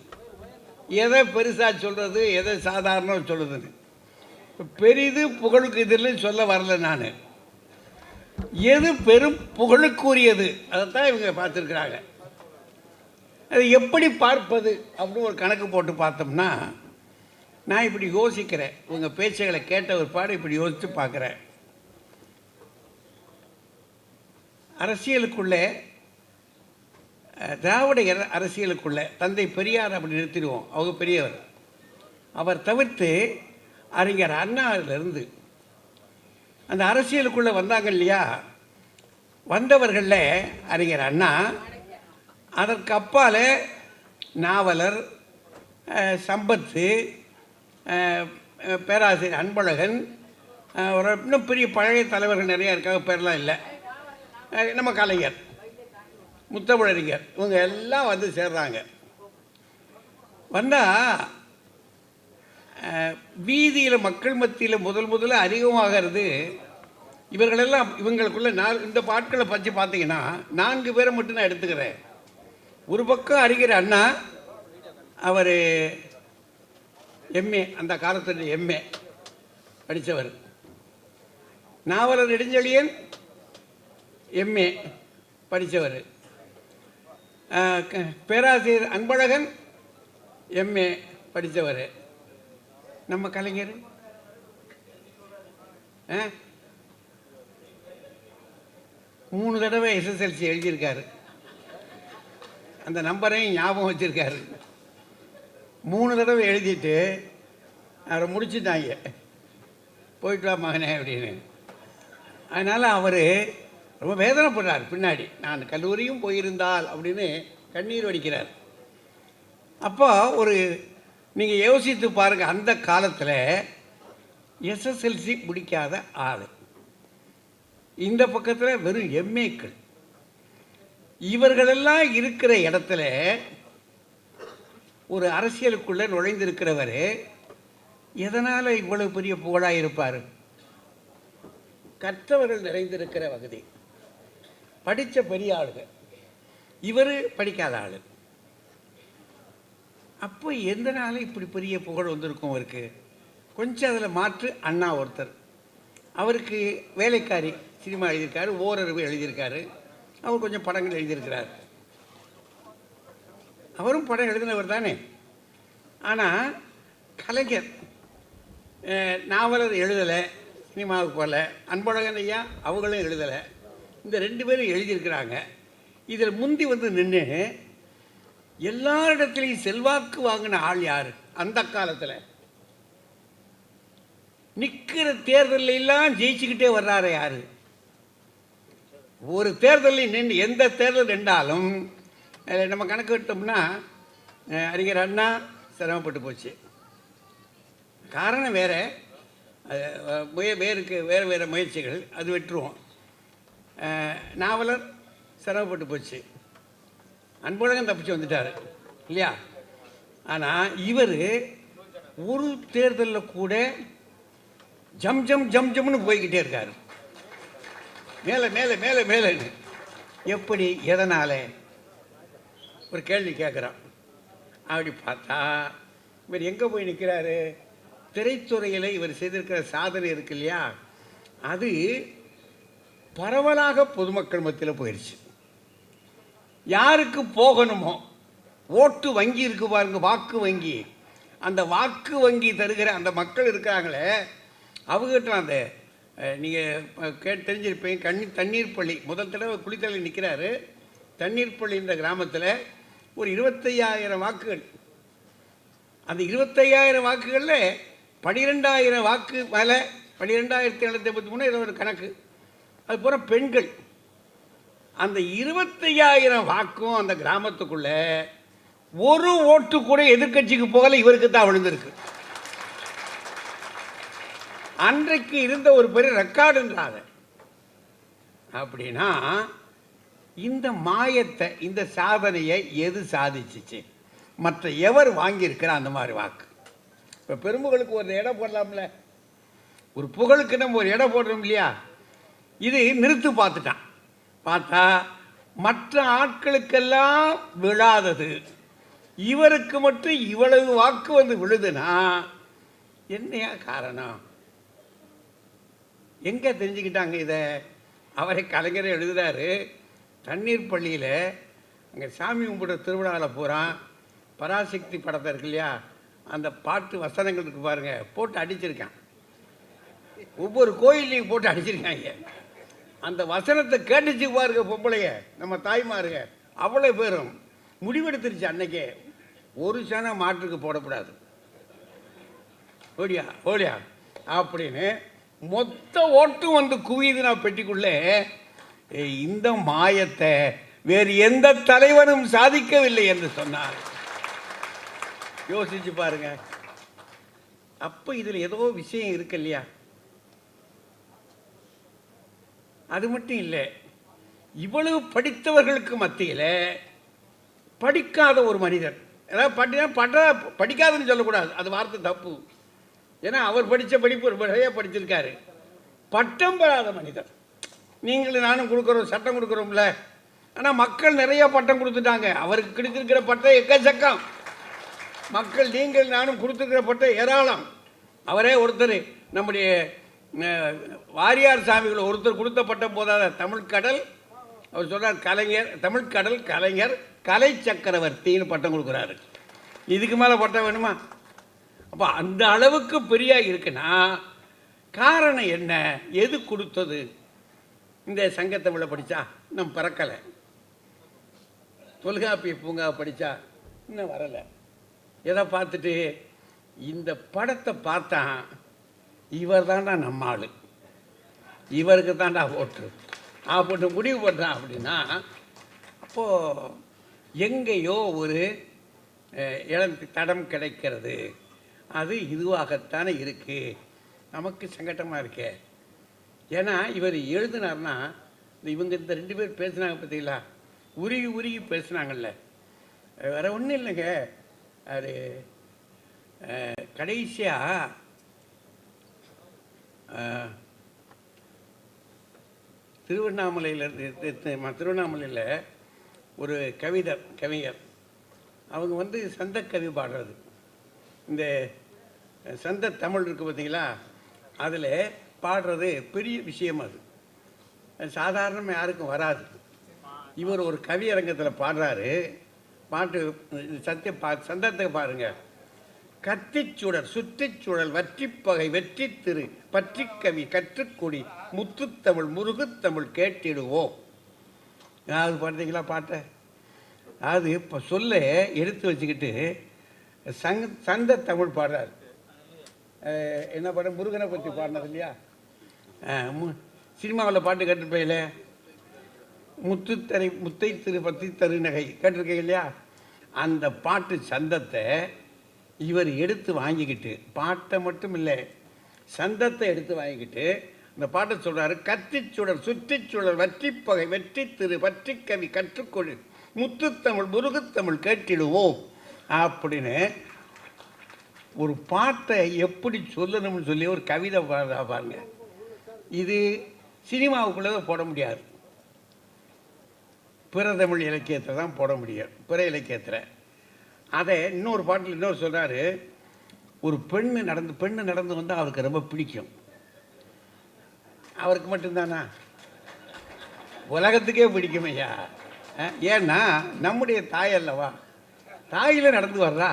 எதை பெருசாக சொல்கிறது, எதை சாதாரணம் சொல்லுதுன்னு. பெரிது புகழுக்கு இதில் சொல்ல வரல நான். எது பெரும் புகழுக்குரியது அதைத்தான் இவங்க பார்த்துருக்குறாங்க. அதை எப்படி பார்ப்பது அப்படின்னு ஒரு கணக்கு போட்டு பார்த்தோம்னா, நான் இப்படி யோசிக்கிறேன். உங்கள் பேச்சுகளை கேட்ட ஒரு பாடு இப்படி யோசித்து பார்க்குறேன். அரசியலுக்குள்ளே, திராவிட அரசியலுக்குள்ளே தந்தை பெரியார் அப்படி நிறுத்திடுவோம், அவங்க பெரியவர். அவர் தவிர்த்து அறிஞர் அண்ணாவிலிருந்து அந்த அரசியலுக்குள்ளே வந்தாங்க இல்லையா, வந்தவர்களில் அறிஞர் அண்ணா, அதற்கு அப்பால் நாவலர் சம்பத்து, பேராசிரியர் அன்பழகன், ஒரு இன்னும் பெரிய பழைய தலைவர்கள் நிறையா இருக்காங்க, பேர்லாம் இல்லை, நம்ம கலைஞர், முத்தமிழறிஞர், இவங்க எல்லாம் வந்து சேர்றாங்க. வந்தால் வீதியில் மக்கள் மத்தியில் முதல்ல அறிமுகமாகிறது இவர்களெல்லாம். இவங்களுக்குள்ள இந்த பாட்களை பற்றி பார்த்தீங்கன்னா 4 பேரை மட்டும் நான் எடுத்துக்கிறேன். ஒரு பக்கம் அறிஞர் அண்ணா, அவர் எம்ஏ, அந்த காலத்தில் எம்ஏ படித்தவர். நாவலர் நெடுஞ்செழியன் எம்ஏ படித்தவர். பேராசிரியர் அன்பழகன் எம்ஏ படித்தவர். நம்ம கலைஞர் 3 தடவை எஸ்எஸ்எல்சி எழுதியிருக்காரு. அந்த நம்பரையும் ஞாபகம் வச்சுருக்காரு. 3 தடவை எழுதிட்டு அவரை முடிச்சுட்டாங்க, போயிட்டு வா மகனே அப்படின்னு. அதனால் அவர் ரொம்ப வேதனைப்படுறார். பின்னாடி நான் கல்லூரியும் போயிருந்தால் அப்படின்னு கண்ணீர் வடிக்கிறார். அப்போ நீங்கள் யோசித்து பாருங்கள், அந்த காலத்தில் எஸ்எஸ்எல்சி முடிக்காத ஆள், இந்த பக்கத்தில் வெறும் எம்ஏக்கள், இவர்களெல்லாம் இருக்கிற இடத்துல ஒரு அரசியலுக்குள்ளே நுழைந்திருக்கிறவர் எதனால் இவ்வளவு பெரிய புகழாக இருப்பார்? கற்றவர்கள் நிறைந்திருக்கிற வகுதி, படித்த பெரிய ஆளுங்க, இவர் படிக்காத ஆள். அப்போ எந்த நாள் இப்படி பெரிய புகழ் வந்திருக்கும் அவருக்கு? கொஞ்சம் அதில் மாற்று அண்ணா ஒருத்தர், அவருக்கு வேலைக்காரி சினிமா எழுதியிருக்காரு, ஓரறிவு எழுதியிருக்காரு, அவர் கொஞ்சம் படங்கள் எழுதியிருக்கிறார். அவரும் படம் எழுதினவர் தானே. ஆனால் கலைஞர் நாவலர் எழுதலை, சினிமாவுக்கு போகல. அன்பழகன் ஐயா அவங்களும் எழுதலை. இந்த 2 பேரும் எழுதியிருக்கிறாங்க. இதில் முந்தி வந்து நின்று எல்லாரிடத்துலையும் செல்வாக்கு வாங்கின ஆள் யார்? அந்த காலத்தில் நிற்கிற தேர்தலில் எல்லாம் ஜெயிச்சுக்கிட்டே வர்றாரு யார்? ஒரு தேர்தலில் நின்று, எந்த தேர்தல் நின்றாலும் நம்ம கணக்கு விட்டோம்னா அறிஞர் அண்ணா சிரமப்பட்டு போச்சு. காரணம் வேறு, வேறு முயற்சிகள், அது வெற்றுவோம். நாவலர் சிரமப்பட்டு போச்சு, அன்பழகன் தப்பிச்சு வந்துட்டார் இல்லையா? ஆனால் இவர் ஒரு தேர்தலில் கூட ஜம் ஜம் ஜம் ஜம்னு போய்கிட்டே இருக்கார், மேலே மேலே மேலே மேலே. எப்படி, எதனால்? ஒரு கேள்வி கேட்குறான். அப்படி பார்த்தா இவர் எங்கே போய் நிற்கிறாரு? திரைத்துறையில் இவர் செய்திருக்கிற சாதனை இருக்கு இல்லையா, அது பரவலாக பொதுமக்கள் மத்தியில் போயிடுச்சு. யாருக்கு போகணுமோ, ஓட்டு வங்கி இருக்கு பாருங்க, வாக்கு வங்கி, அந்த வாக்கு வங்கி தருகிற அந்த மக்கள் இருக்கிறாங்களே, அவங்ககிட்ட அந்த நீங்கள் தெரிஞ்சிருப்பீங்க, தண்ணீர் பள்ளி முதல் தடவை குளித்தலை நிற்கிறாரு. தண்ணீர் பள்ளின்ற கிராமத்தில் ஒரு 25,000 வாக்குகள். அந்த 25,000 வாக்குகளில் 12,000 வாக்கு மேலே, 12,753 ஏதோ ஒரு கணக்கு, அது பூரா பெண்கள். அந்த 25,000 வாக்கும் அந்த கிராமத்துக்குள்ள ஒரு ஓட்டு கூட எதிர்கட்சிக்கு போகல, இவருக்கு தான் விழுந்திருக்கு. அன்றைக்கு இருந்த ஒரு பெரிய ரெக்கார்டுன்றாங்க. அப்படின்னா இந்த மாயத்தை, இந்த சாதனையை எது சாதிச்சிச்சு? மற்ற எவர் வாங்கியிருக்கிற அந்த மாதிரி வாக்கு? இப்போ பெரும்புகளுக்கு ஒரு இடம் போடலாம்ல, ஒரு புகழுக்கு நம்ம ஒரு இடம் போடுறோம் இல்லையா? இது நிறுத்து பார்த்துட்டான். பார்த்தா மற்ற ஆட்களுக்கெல்லாம் விழாதது, இவருக்கு மட்டும் இவ்வளவு வாக்கு வந்து விழுதுன்னா என்னையா காரணம்? எங்கே தெரிஞ்சுக்கிட்டாங்க இதை? அவரை கலைஞரை எழுதுகிறாரு. தண்ணீர் பள்ளியில் அங்கே சாமி கும்பிட திருவிழாவில் போகிறான். பராசக்தி படத்தை இருக்கு இல்லையா, அந்த பாட்டு வசனங்கள் இருக்கு பாருங்க, போட்டு அடிச்சிருக்கான். ஒவ்வொரு கோயிலையும் போட்டு அடிச்சிருக்காங்க. அந்த வசனத்தை கேட்டுச்சு பாருங்க பொம்பளைய, நம்ம தாய்மாருங்க அவ்வளோ பேரும் முடிவெடுத்துருச்சு அன்னைக்கே, ஒரு சனம் மாற்றுக்கு போடக்கூடாது. ஓடியா ஓடியா அப்படின்னு மொத்த ஓட்டும் வந்து குவியுது நான் பெட்டிக்குள்ளே. இந்த மாயத்தை வேறு எந்த தலைவனும் சாதிக்கவில்லை என்று சொன்னார். யோசிச்சு பாருங்க. அப்ப இதுல ஏதோ விஷயம் இருக்கு இல்லையா? அது மட்டும் இல்லை, இவ்வளவு படித்தவர்களுக்கு மத்தியில படிக்காத ஒரு மனிதர், ஏதாவது படிக்காதுன்னு சொல்லக்கூடாது, அது வார்த்தை தப்பு. ஏன்னா அவர் படித்த படிப்பு நிறைய படிச்சிருக்காரு. பட்டம் பெறாத மனிதர். நீங்களும் நானும் கொடுக்குறோம், சட்டம் கொடுக்குறோம்ல. ஆனால் மக்கள் நிறைய பட்டம் கொடுத்துட்டாங்க. அவருக்கு கிடைத்திருக்கிற பட்டம் எக்கச்சக்கம். மக்கள் நீங்கள் நானும் கொடுத்துருக்கிற பட்டம் ஏராளம். அவரே ஒருத்தர், நம்முடைய வாரியார் சாமிகள் ஒருத்தர் கொடுத்த பட்டம் போதாத, தமிழ்கடல், அவர் சொல்றார் கலைஞர், தமிழ்கடல் கலைஞர் கலை சக்கரவர்த்தின்னு பட்டம் கொடுக்குறாரு. இதுக்கு மேலே பட்டம் வேணுமா? அப்போ அந்த அளவுக்கு பெரிய இருக்குன்னா காரணம் என்ன? எது கொடுத்தது? இந்த சங்கத்தமிழை படித்தா இன்னும் பிறக்கலை, தொல்காப்பிய பூங்கா படித்தா இன்னும் வரலை. எதை பார்த்துட்டு இந்த படத்தை பார்த்தா இவர் தான்டா நம்ம ஆளு, இவருக்கு தான்டா ஓட்டு போட்டு முடிவு பண்ணுறான் அப்படின்னா, அப்போது எங்கேயோ ஒரு தடம் கிடைக்கிறது. அது இதுவாகத்தானே இருக்குது. நமக்கு சங்கட்டமாக இருக்கே. ஏன்னா இவர் எழுதினார்னா, இவங்க இந்த 2 பேர் பேசுனாங்க பார்த்தீங்களா, உருகி உருகி பேசுனாங்கல்ல, வேற ஒன்றும் இல்லைங்க. அது கடைசியாக திருவண்ணாமலையில் ஒரு கவிஞர் அவங்க வந்து சந்த கவி பாடுறது, இந்த சந்த தமிழ் இருக்குது பார்த்தீங்களா, அதில் பாடுறது பெரிய விஷயம். அது சாதாரணமாக யாருக்கும் வராது. இவர் ஒரு கவியரங்கத்தில் பாடுறாரு. பாட்டு சந்தத்தை பாருங்க. கத்திச்சுடர் சுற்றிச்சூழல் வற்றிப்பகை வெற்றி திரு பற்றிக்கவி கற்றுக்குடி முத்துத்தமிழ் முருகுத்தமிழ் கேட்டிடுவோம். யாவது பாடுறீங்களா பாட்டை? அது இப்போ சொல்ல எடுத்து வச்சுக்கிட்டு சந்த தமிழ் பாடுறாரு. என்ன பாடம்? முருகனை பற்றி பாடினது இல்லையா? சினிமாவில் பாட்டு கேட்டுருப்பையில முத்தை திரு பத்தி தரு நகை கேட்டிருக்கீங்க இல்லையா? அந்த பாட்டு சந்தத்தை இவர் எடுத்து வாங்கிக்கிட்டு, பாட்டை மட்டும் இல்லை சந்தத்தை எடுத்து வாங்கிக்கிட்டு இந்த பாட்டை சொல்கிறாரு. கத்திச்சுடர் சுற்றிச்சுழல் வற்றிப்பகை வெற்றி திரு பற்றிக்கவி கற்றுக்கொடு முத்துத்தமிழ் முருகுத்தமிழ் கேட்டிடுவோம் அப்படின்னு ஒரு பாட்டை எப்படி சொல்லணும்னு சொல்லி ஒரு கவிதை பாருங்க. இது சினிமாவுக்குள்ளே போட முடியாது, பிற தமிழ் இலக்கியத்தை தான் போட முடியும், பிற இலக்கியத்தில். அதை இன்னொரு பாட்டில் இன்னொரு சொல்கிறாரு, ஒரு பெண்ணு நடந்து வந்தால் அவருக்கு ரொம்ப பிடிக்கும். அவருக்கு மட்டும்தானா? உலகத்துக்கே பிடிக்கும் ஐயா. ஏன்னா நம்முடைய தாய் அல்லவா, தாயில் நடந்து வர்றா.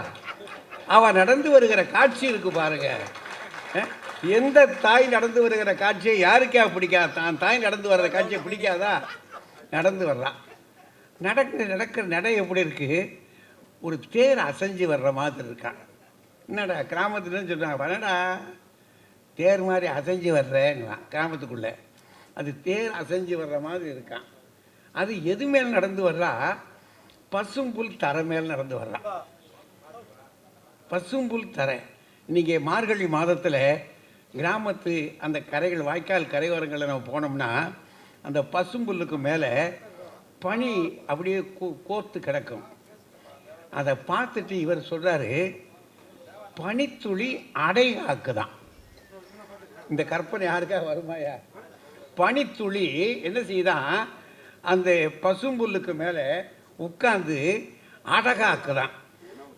அவள் நடந்து வருகிற காட்சி இருக்கு பாருங்க. எந்த தாய் நடந்து வருகிற காட்சியை யாருக்கே பிடிக்காது? தான் தாய் நடந்து வர்ற காட்சியை பிடிக்காதா? நடந்து வர்றா. நடக்கிற நடை எப்படி இருக்கு? ஒரு தேர் அசைஞ்சு வர்ற மாதிரி இருக்கான். என்னடா கிராமத்துலன்னு சொல்கிறாங்க, வரடா தேர் மாதிரி அசைஞ்சு வர்றேங்களாம் கிராமத்துக்குள்ளே. அது தேர் அசைஞ்சு வர்ற மாதிரி இருக்கான். அது எது மேல் நடந்து வர்றா? பசும்புல் தரை மேல் நடந்து வர்றா. பசும்புல் தரை. இன்றைக்கி மார்கழி மாதத்தில் கிராமத்து அந்த கரைகள், வாய்க்கால் கரையோரங்களில் நம்ம போனோம்னா அந்த பசும்புல்லுக்கு மேலே பனி அப்படியே கோர்த்து கிடக்கும். அதை பார்த்துட்டு இவர் சொல்கிறாரு, பனித்துளி அடை காக்குதான். இந்த கற்பனை யாருக்காக வருமாயா? பனித்துளி என்ன செய்யுதான், அந்த பசும்புல்லுக்கு மேலே உட்காந்து அடை காக்குதான்.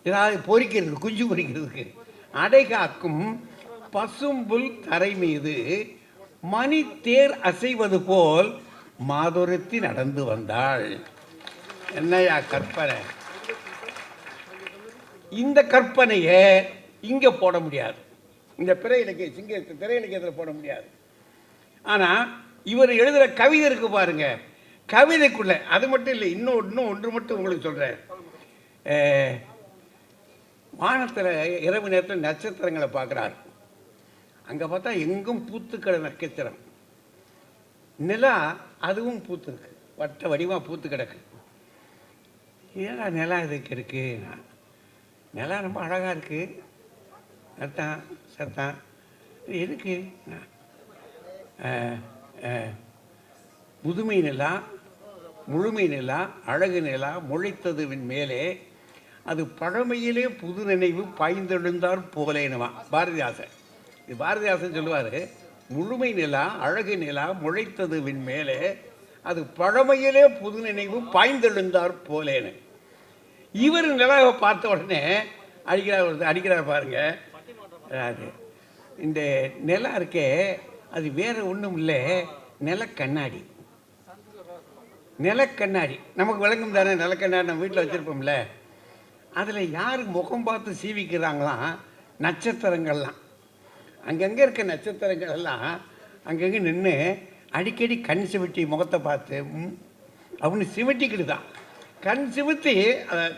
ஏதாவது பொறிக்கிறதுக்கு, குஞ்சு பொறிக்கிறதுக்கு. அடை காக்கும் பசும்புல் தரை மீது மணி தேர் அசைவது போல் மாதுரத்தி நடந்து வந்தாள். என்னையா கற்பனை! இந்த கற்பனையை இங்கே போட முடியாது, இந்த திரை இலக்கியத்தில் போட முடியாது. ஆனால் இவர் எழுதுகிற கவிதை இருக்கு பாருங்க, கவிதைக்குள்ள அது மட்டும் இல்லை, இன்னும் ஒன்று மட்டும் உங்களுக்கு சொல்கிறேன். வானத்தில் இரவு நேரத்தில் நட்சத்திரங்களை பார்க்குறாரு. அங்கே பார்த்தா எங்கும் பூத்துக்கிற நட்சத்திரம். நிலா அதுவும் பூத்துருக்கு, வட்ட வடிவமாக பூத்து கிடக்கு. ஏன்னா நிலா இதுக்கு இருக்கு, நிலா ரொம்ப அழகாக இருக்கு, சத்தான் சத்தான் எதுக்கு? முதுமை நிலா, முழுமை நிலா, அழகு நிலா முளைத்ததுவின் மேலே அது பழமையிலே புது நினைவு பாய்ந்தெழுந்தார் போலேனுமா பாரதிதாசன். இது பாரதிதாசன் சொல்லுவார், முழுமை நிலா அழகு நிலா முளைத்ததுவின் மேலே அது பழமையிலே புது நினைவு பாய்ந்தெழுந்தார் போலேன்னு. இவர் நிலாவை பார்த்த உடனே அடிக்கிறார் பாருங்க. அது இந்த நிலா இருக்கே அது வேற ஒன்றும் இல்லை, நிலக்கண்ணாடி. நிலக்கண்ணாடி நமக்கு விளங்கும் தானே, நிலக்கண்ணாடி நம்ம வீட்டில் வச்சுருப்போம்ல. அதில் யார் முகம் பார்த்து சீவிக்கிறாங்களாம்? நட்சத்திரங்கள்லாம். அங்கங்கே இருக்க நட்சத்திரங்கள் எல்லாம் அங்கங்கே நின்று அடிக்கடி கண் சிமிட்டி முகத்தை பார்த்து அப்படின்னு சிமிட்டிக்கிட்டு தான் கண் சிமித்தி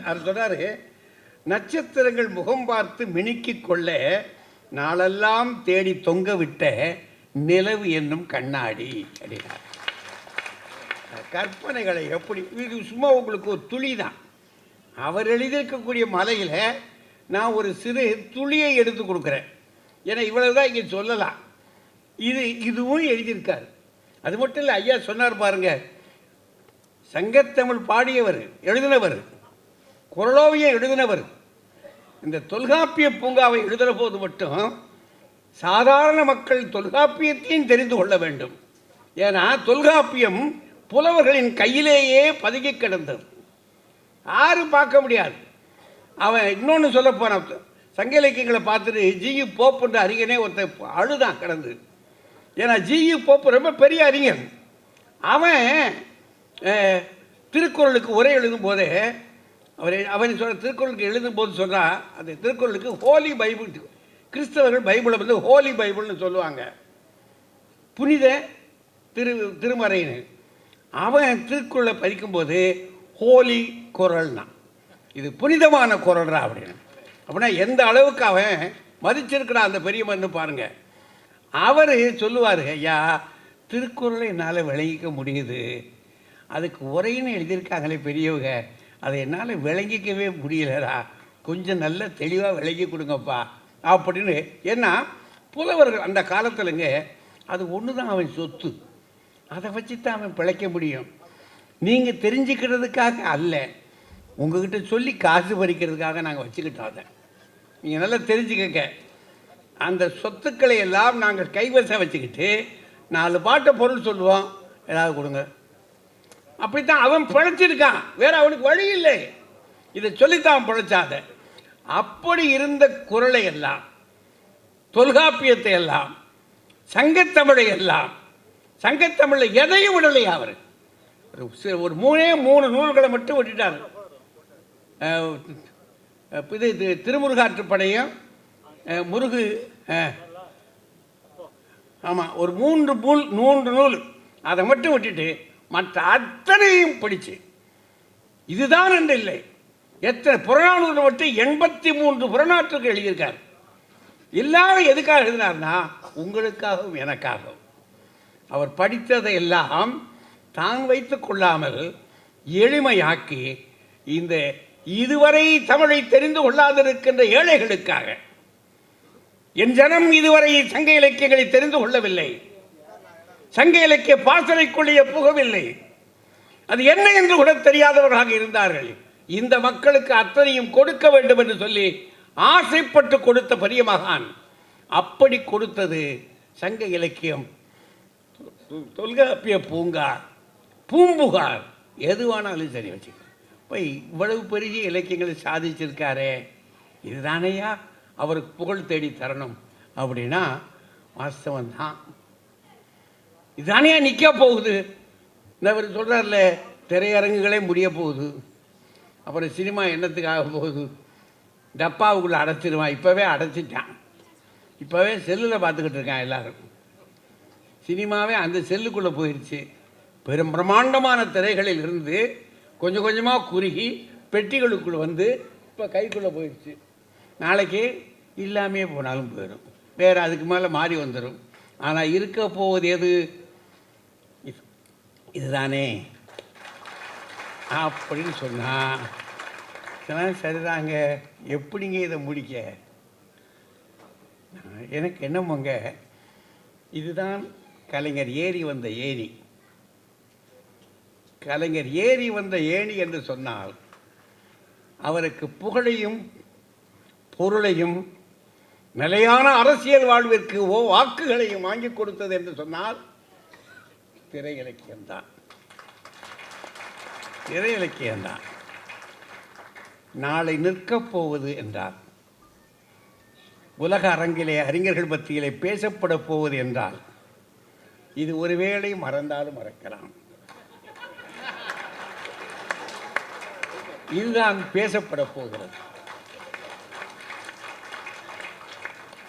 அவர் சொல்கிறாரு, நட்சத்திரங்கள் முகம் பார்த்து மினுக்கிக் கொள்ள நாளெல்லாம் தேடி தொங்க விட்ட நிலவு என்னும் கண்ணாடி அப்படின்னார். கற்பனைகளை எப்படி, இது சும்மா உங்களுக்கு ஒரு துளி தான். அவர் எழுதியிருக்கக்கூடிய மலையில் நான் ஒரு சிறு துளியை எடுத்து கொடுக்குறேன். ஏன்னா இவ்வளவு தான் இங்கே சொல்லலாம். இதுவும் எழுதியிருக்கார். அது மட்டும் இல்லை, ஐயா சொன்னார் பாருங்க, சங்கத்தமிழ் பாடியவர், எழுதினவர், குறளோவியம் எழுதினவர். இந்த தொல்காப்பிய பூங்காவை எழுதுகிற போது மட்டும் சாதாரண மக்கள் தொல்காப்பியத்தையும் தெரிந்து கொள்ள வேண்டும். ஏன்னா தொல்காப்பியம் புலவர்களின் கையிலேயே பதுங்கி கிடந்தது, யாரும் பார்க்க முடியாது. அவன் இன்னொன்று சொல்ல போனான், சங்க இலக்கியங்களை பார்த்துட்டு ஜியு போப்புன்ற அறிஞனே ஒருத்தர் அழுதான் கிடந்து. ஏன்னா ஜியு போப்பு ரொம்ப பெரிய அறிஞன். அவன் திருக்குறளுக்கு உரை எழுதும் போதே அவன் சொல்ற திருக்குறளுக்கு எழுதும் போது சொல்றா, அந்த திருக்குறளுக்கு ஹோலி பைபிள், கிறிஸ்தவர்கள் பைபிளை வந்து ஹோலி பைபிள்னு சொல்லுவாங்க, புனித திருமறைன்னு. அவன் திருக்குறளை படிக்கும்போது ஹோலி குறள்னா, இது புனிதமான குறள்ரா அப்படின்னு. அப்படின்னா எந்த அளவுக்கு அவன் மதிச்சிருக்கிறான் அந்த பெரியவன்னு பாருங்க. அவர் சொல்லுவார், ஐயா திருக்குறளை என்னால் விளங்கிக்க முடியுது, அதுக்கு உரைன்னு எழுதியிருக்காங்களே பெரியவங்க, அதை என்னால் விளங்கிக்கவே முடியலடா, கொஞ்சம் நல்ல தெளிவாக விளங்கி கொடுங்கப்பா அப்படின்னு. ஏன்னா புலவர்கள் அந்த காலத்துலங்க அது ஒன்று தான் அவன் சொத்து, அதை வச்சு தான் அவன் பிழைக்க முடியும். நீங்கள் தெரிஞ்சுக்கிறதுக்காக அல்ல, உங்ககிட்ட சொல்லி காசு பறிக்கிறதுக்காக நாங்கள் வச்சுக்கிட்டோம். அதை நீங்கள் நல்லா தெரிஞ்சுக்கங்க. அந்த சொத்துக்களை எல்லாம் நாங்கள் கைவசம் வச்சுக்கிட்டு 4 பாட்டை பொருள் சொல்லுவோம், ஏதாவது கொடுங்க. அப்படித்தான் அவன் பிழைச்சிருக்கான், வேற அவனுக்கு வழி இல்லை, இதை சொல்லித்தான் பிழைச்சாத. அப்படி இருந்த குறளை எல்லாம், தொல்காப்பியத்தை எல்லாம், சங்கத்தமிழை எல்லாம், சங்கத்தமிழில் எதையும் விடலையா அவர். ஒரு 3 நூல்களை மட்டும் விட்டுட்டார். இது திருமுருகாற்றுப்படையும் முருகு, ஆமாம், ஒரு 3 நூல் அதை மட்டும் விட்டுட்டு மற்ற அத்தனையும் படிச்சு. இதுதான் என்று இல்லை, எத்தனை புறநானூறு மட்டும் 83 புறநாற்றுக்கு எழுதியிருக்கார். எல்லாரும் எதுக்காக எழுதினார்னா உங்களுக்காகவும் எனக்காகவும். அவர் படித்ததை எல்லாம் தான் வைத்துக் கொள்ளாமல் எளிமையாக்கி இந்த இதுவரை தமிழை தெரிந்து கொள்ளாதிருக்கின்ற ஏழைகளுக்காக, என் ஜனம் இதுவரை சங்க இலக்கியங்களை தெரிந்து கொள்ளவில்லை, சங்க இலக்கிய பாசறைக்குள்ளே புகவில்லை, அது என்ன என்று கூட தெரியாதவர்களாக இருந்தார்கள், இந்த மக்களுக்கு அத்தனையும் கொடுக்க வேண்டும் என்று சொல்லி ஆசைப்பட்டு கொடுத்த பெரிய மகான். அப்படி கொடுத்தது சங்க இலக்கியம், தொல்காப்பிய பூங்கா, பூம்புகார், எதுவானாலும் சரி வச்சுக்க. இப்போ இவ்வளவு பெரிய இலக்கியங்களை சாதிச்சிருக்காரே, இதுதானையா அவருக்கு புகழ் தேடி தரணும் அப்படின்னா வாஸ்தவம் தான். இதுதானே நிற்க போகுது. இந்த அவர் சொல்கிறார்ல, திரையரங்குகளே முடிய போகுது, அப்புறம் சினிமா என்னத்துக்காக போகுது, டப்பாவுக்குள்ளே அடைச்சிடுவான். இப்போவே அடைச்சிட்டான், இப்போவே செல்லில் பார்த்துக்கிட்டு இருக்கான் எல்லாரும். சினிமாவே அந்த செல்லுக்குள்ளே போயிடுச்சு. பெரும் பிரம்மாண்டமான திரைகளில் இருந்து கொஞ்சம் கொஞ்சமாக குறுகி பெட்டிகளுக்குள்ளே வந்து இப்போ கைக்குள்ளே போயிடுச்சு. நாளைக்கு இல்லாமே போனாலும் போயிடும். வேறு அதுக்கு மேலே மாறி வந்துடும். ஆனால் இருக்க போவது எது? இதுதானே அப்படின்னு சொன்னால் இதெல்லாம் சரிதாங்க, எப்படிங்க இதை முடிக்க? எனக்கு என்னமோங்க, இதுதான் கலைஞர் ஏறி வந்த ஏணி. கலைஞர் ஏறி வந்த ஏணி என்று சொன்னால் அவருக்கு புகழையும் பொருளையும் நிலையான அரசியல் வாழ்விற்கு வாக்குகளையும் வாங்கி கொடுத்தது என்று சொன்னால் திரை இலக்கியம்தான். திரை இலக்கியம்தான். நாளை நிற்கப் போவது என்றால், உலக அரங்கிலே அறிஞர்கள் மத்தியிலே பேசப்பட போவது என்றால், இது ஒருவேளை மறந்தாலும் மறக்கலாம். இதுதான் பேசப்பட போகிறது.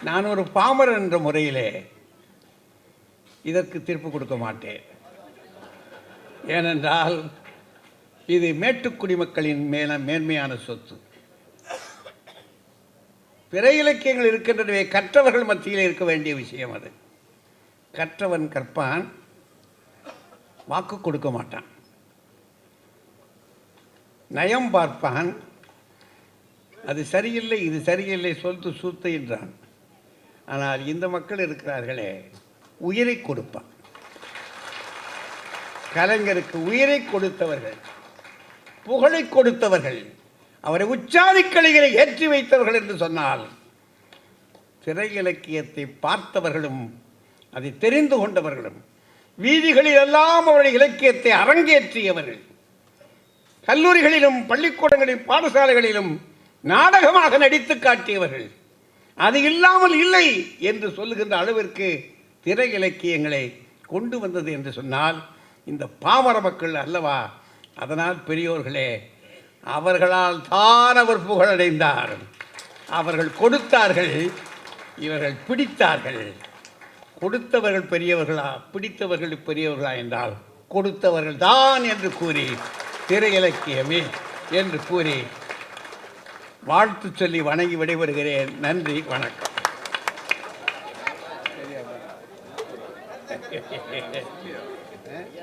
நான் ஒரு பாமரன் என்ற முறையிலே இதற்கு தீர்ப்பு கொடுக்க மாட்டேன். ஏனென்றால் இது மேட்டுக்குடி மக்களின் மேன்மையான சொத்து. பிற இலக்கியங்கள் இருக்கின்றனவே கற்றவர்கள் மத்தியில் இருக்க வேண்டிய விஷயம். அது கற்றவன் கற்பான், வாக்கு கொடுக்க மாட்டான். நயம் பார்ப்பான், அது சரியில்லை இது சரியில்லை சொல்லிட்டு சூத்த என்றான். ஆனால் இந்த மக்கள் இருக்கிறார்களே, உயிரை கொடுப்பான். கலைஞருக்கு உயிரை கொடுத்தவர்கள், புகழை கொடுத்தவர்கள், அவரை உச்சாதிக்கலைகளை ஏற்றி வைத்தவர்கள் என்று சொன்னால், திரை இலக்கியத்தை பார்த்தவர்களும் அதை தெரிந்து கொண்டவர்களும், வீதிகளில் எல்லாம் அவருடைய இலக்கியத்தை அரங்கேற்றியவர்கள், கல்லூரிகளிலும் பள்ளிக்கூடங்களிலும் பாடசாலைகளிலும் நாடகமாக நடித்து காட்டியவர்கள், அது இல்லாமல் இல்லை என்று சொல்லுகின்ற அளவிற்கு திரை இலக்கியங்களை கொண்டு வந்தது என்று சொன்னால் இந்த பாமர மக்கள் அல்லவா? அதனால் பெரியோர்களே, அவர்களால் தான் அவர் புகழடைந்தார். அவர்கள் கொடுத்தார்கள், இவர்கள் பிடித்தார்கள். கொடுத்தவர்கள் பெரியவர்களா, பிடித்தவர்கள் பெரியவர்களா என்றால் கொடுத்தவர்கள் தான் என்று கூறி, திரை இலக்கியமே என்று கூறி வாழ்த்து சொல்லி வணங்கி விடைபெறுகிறேன். நன்றி, வணக்கம்.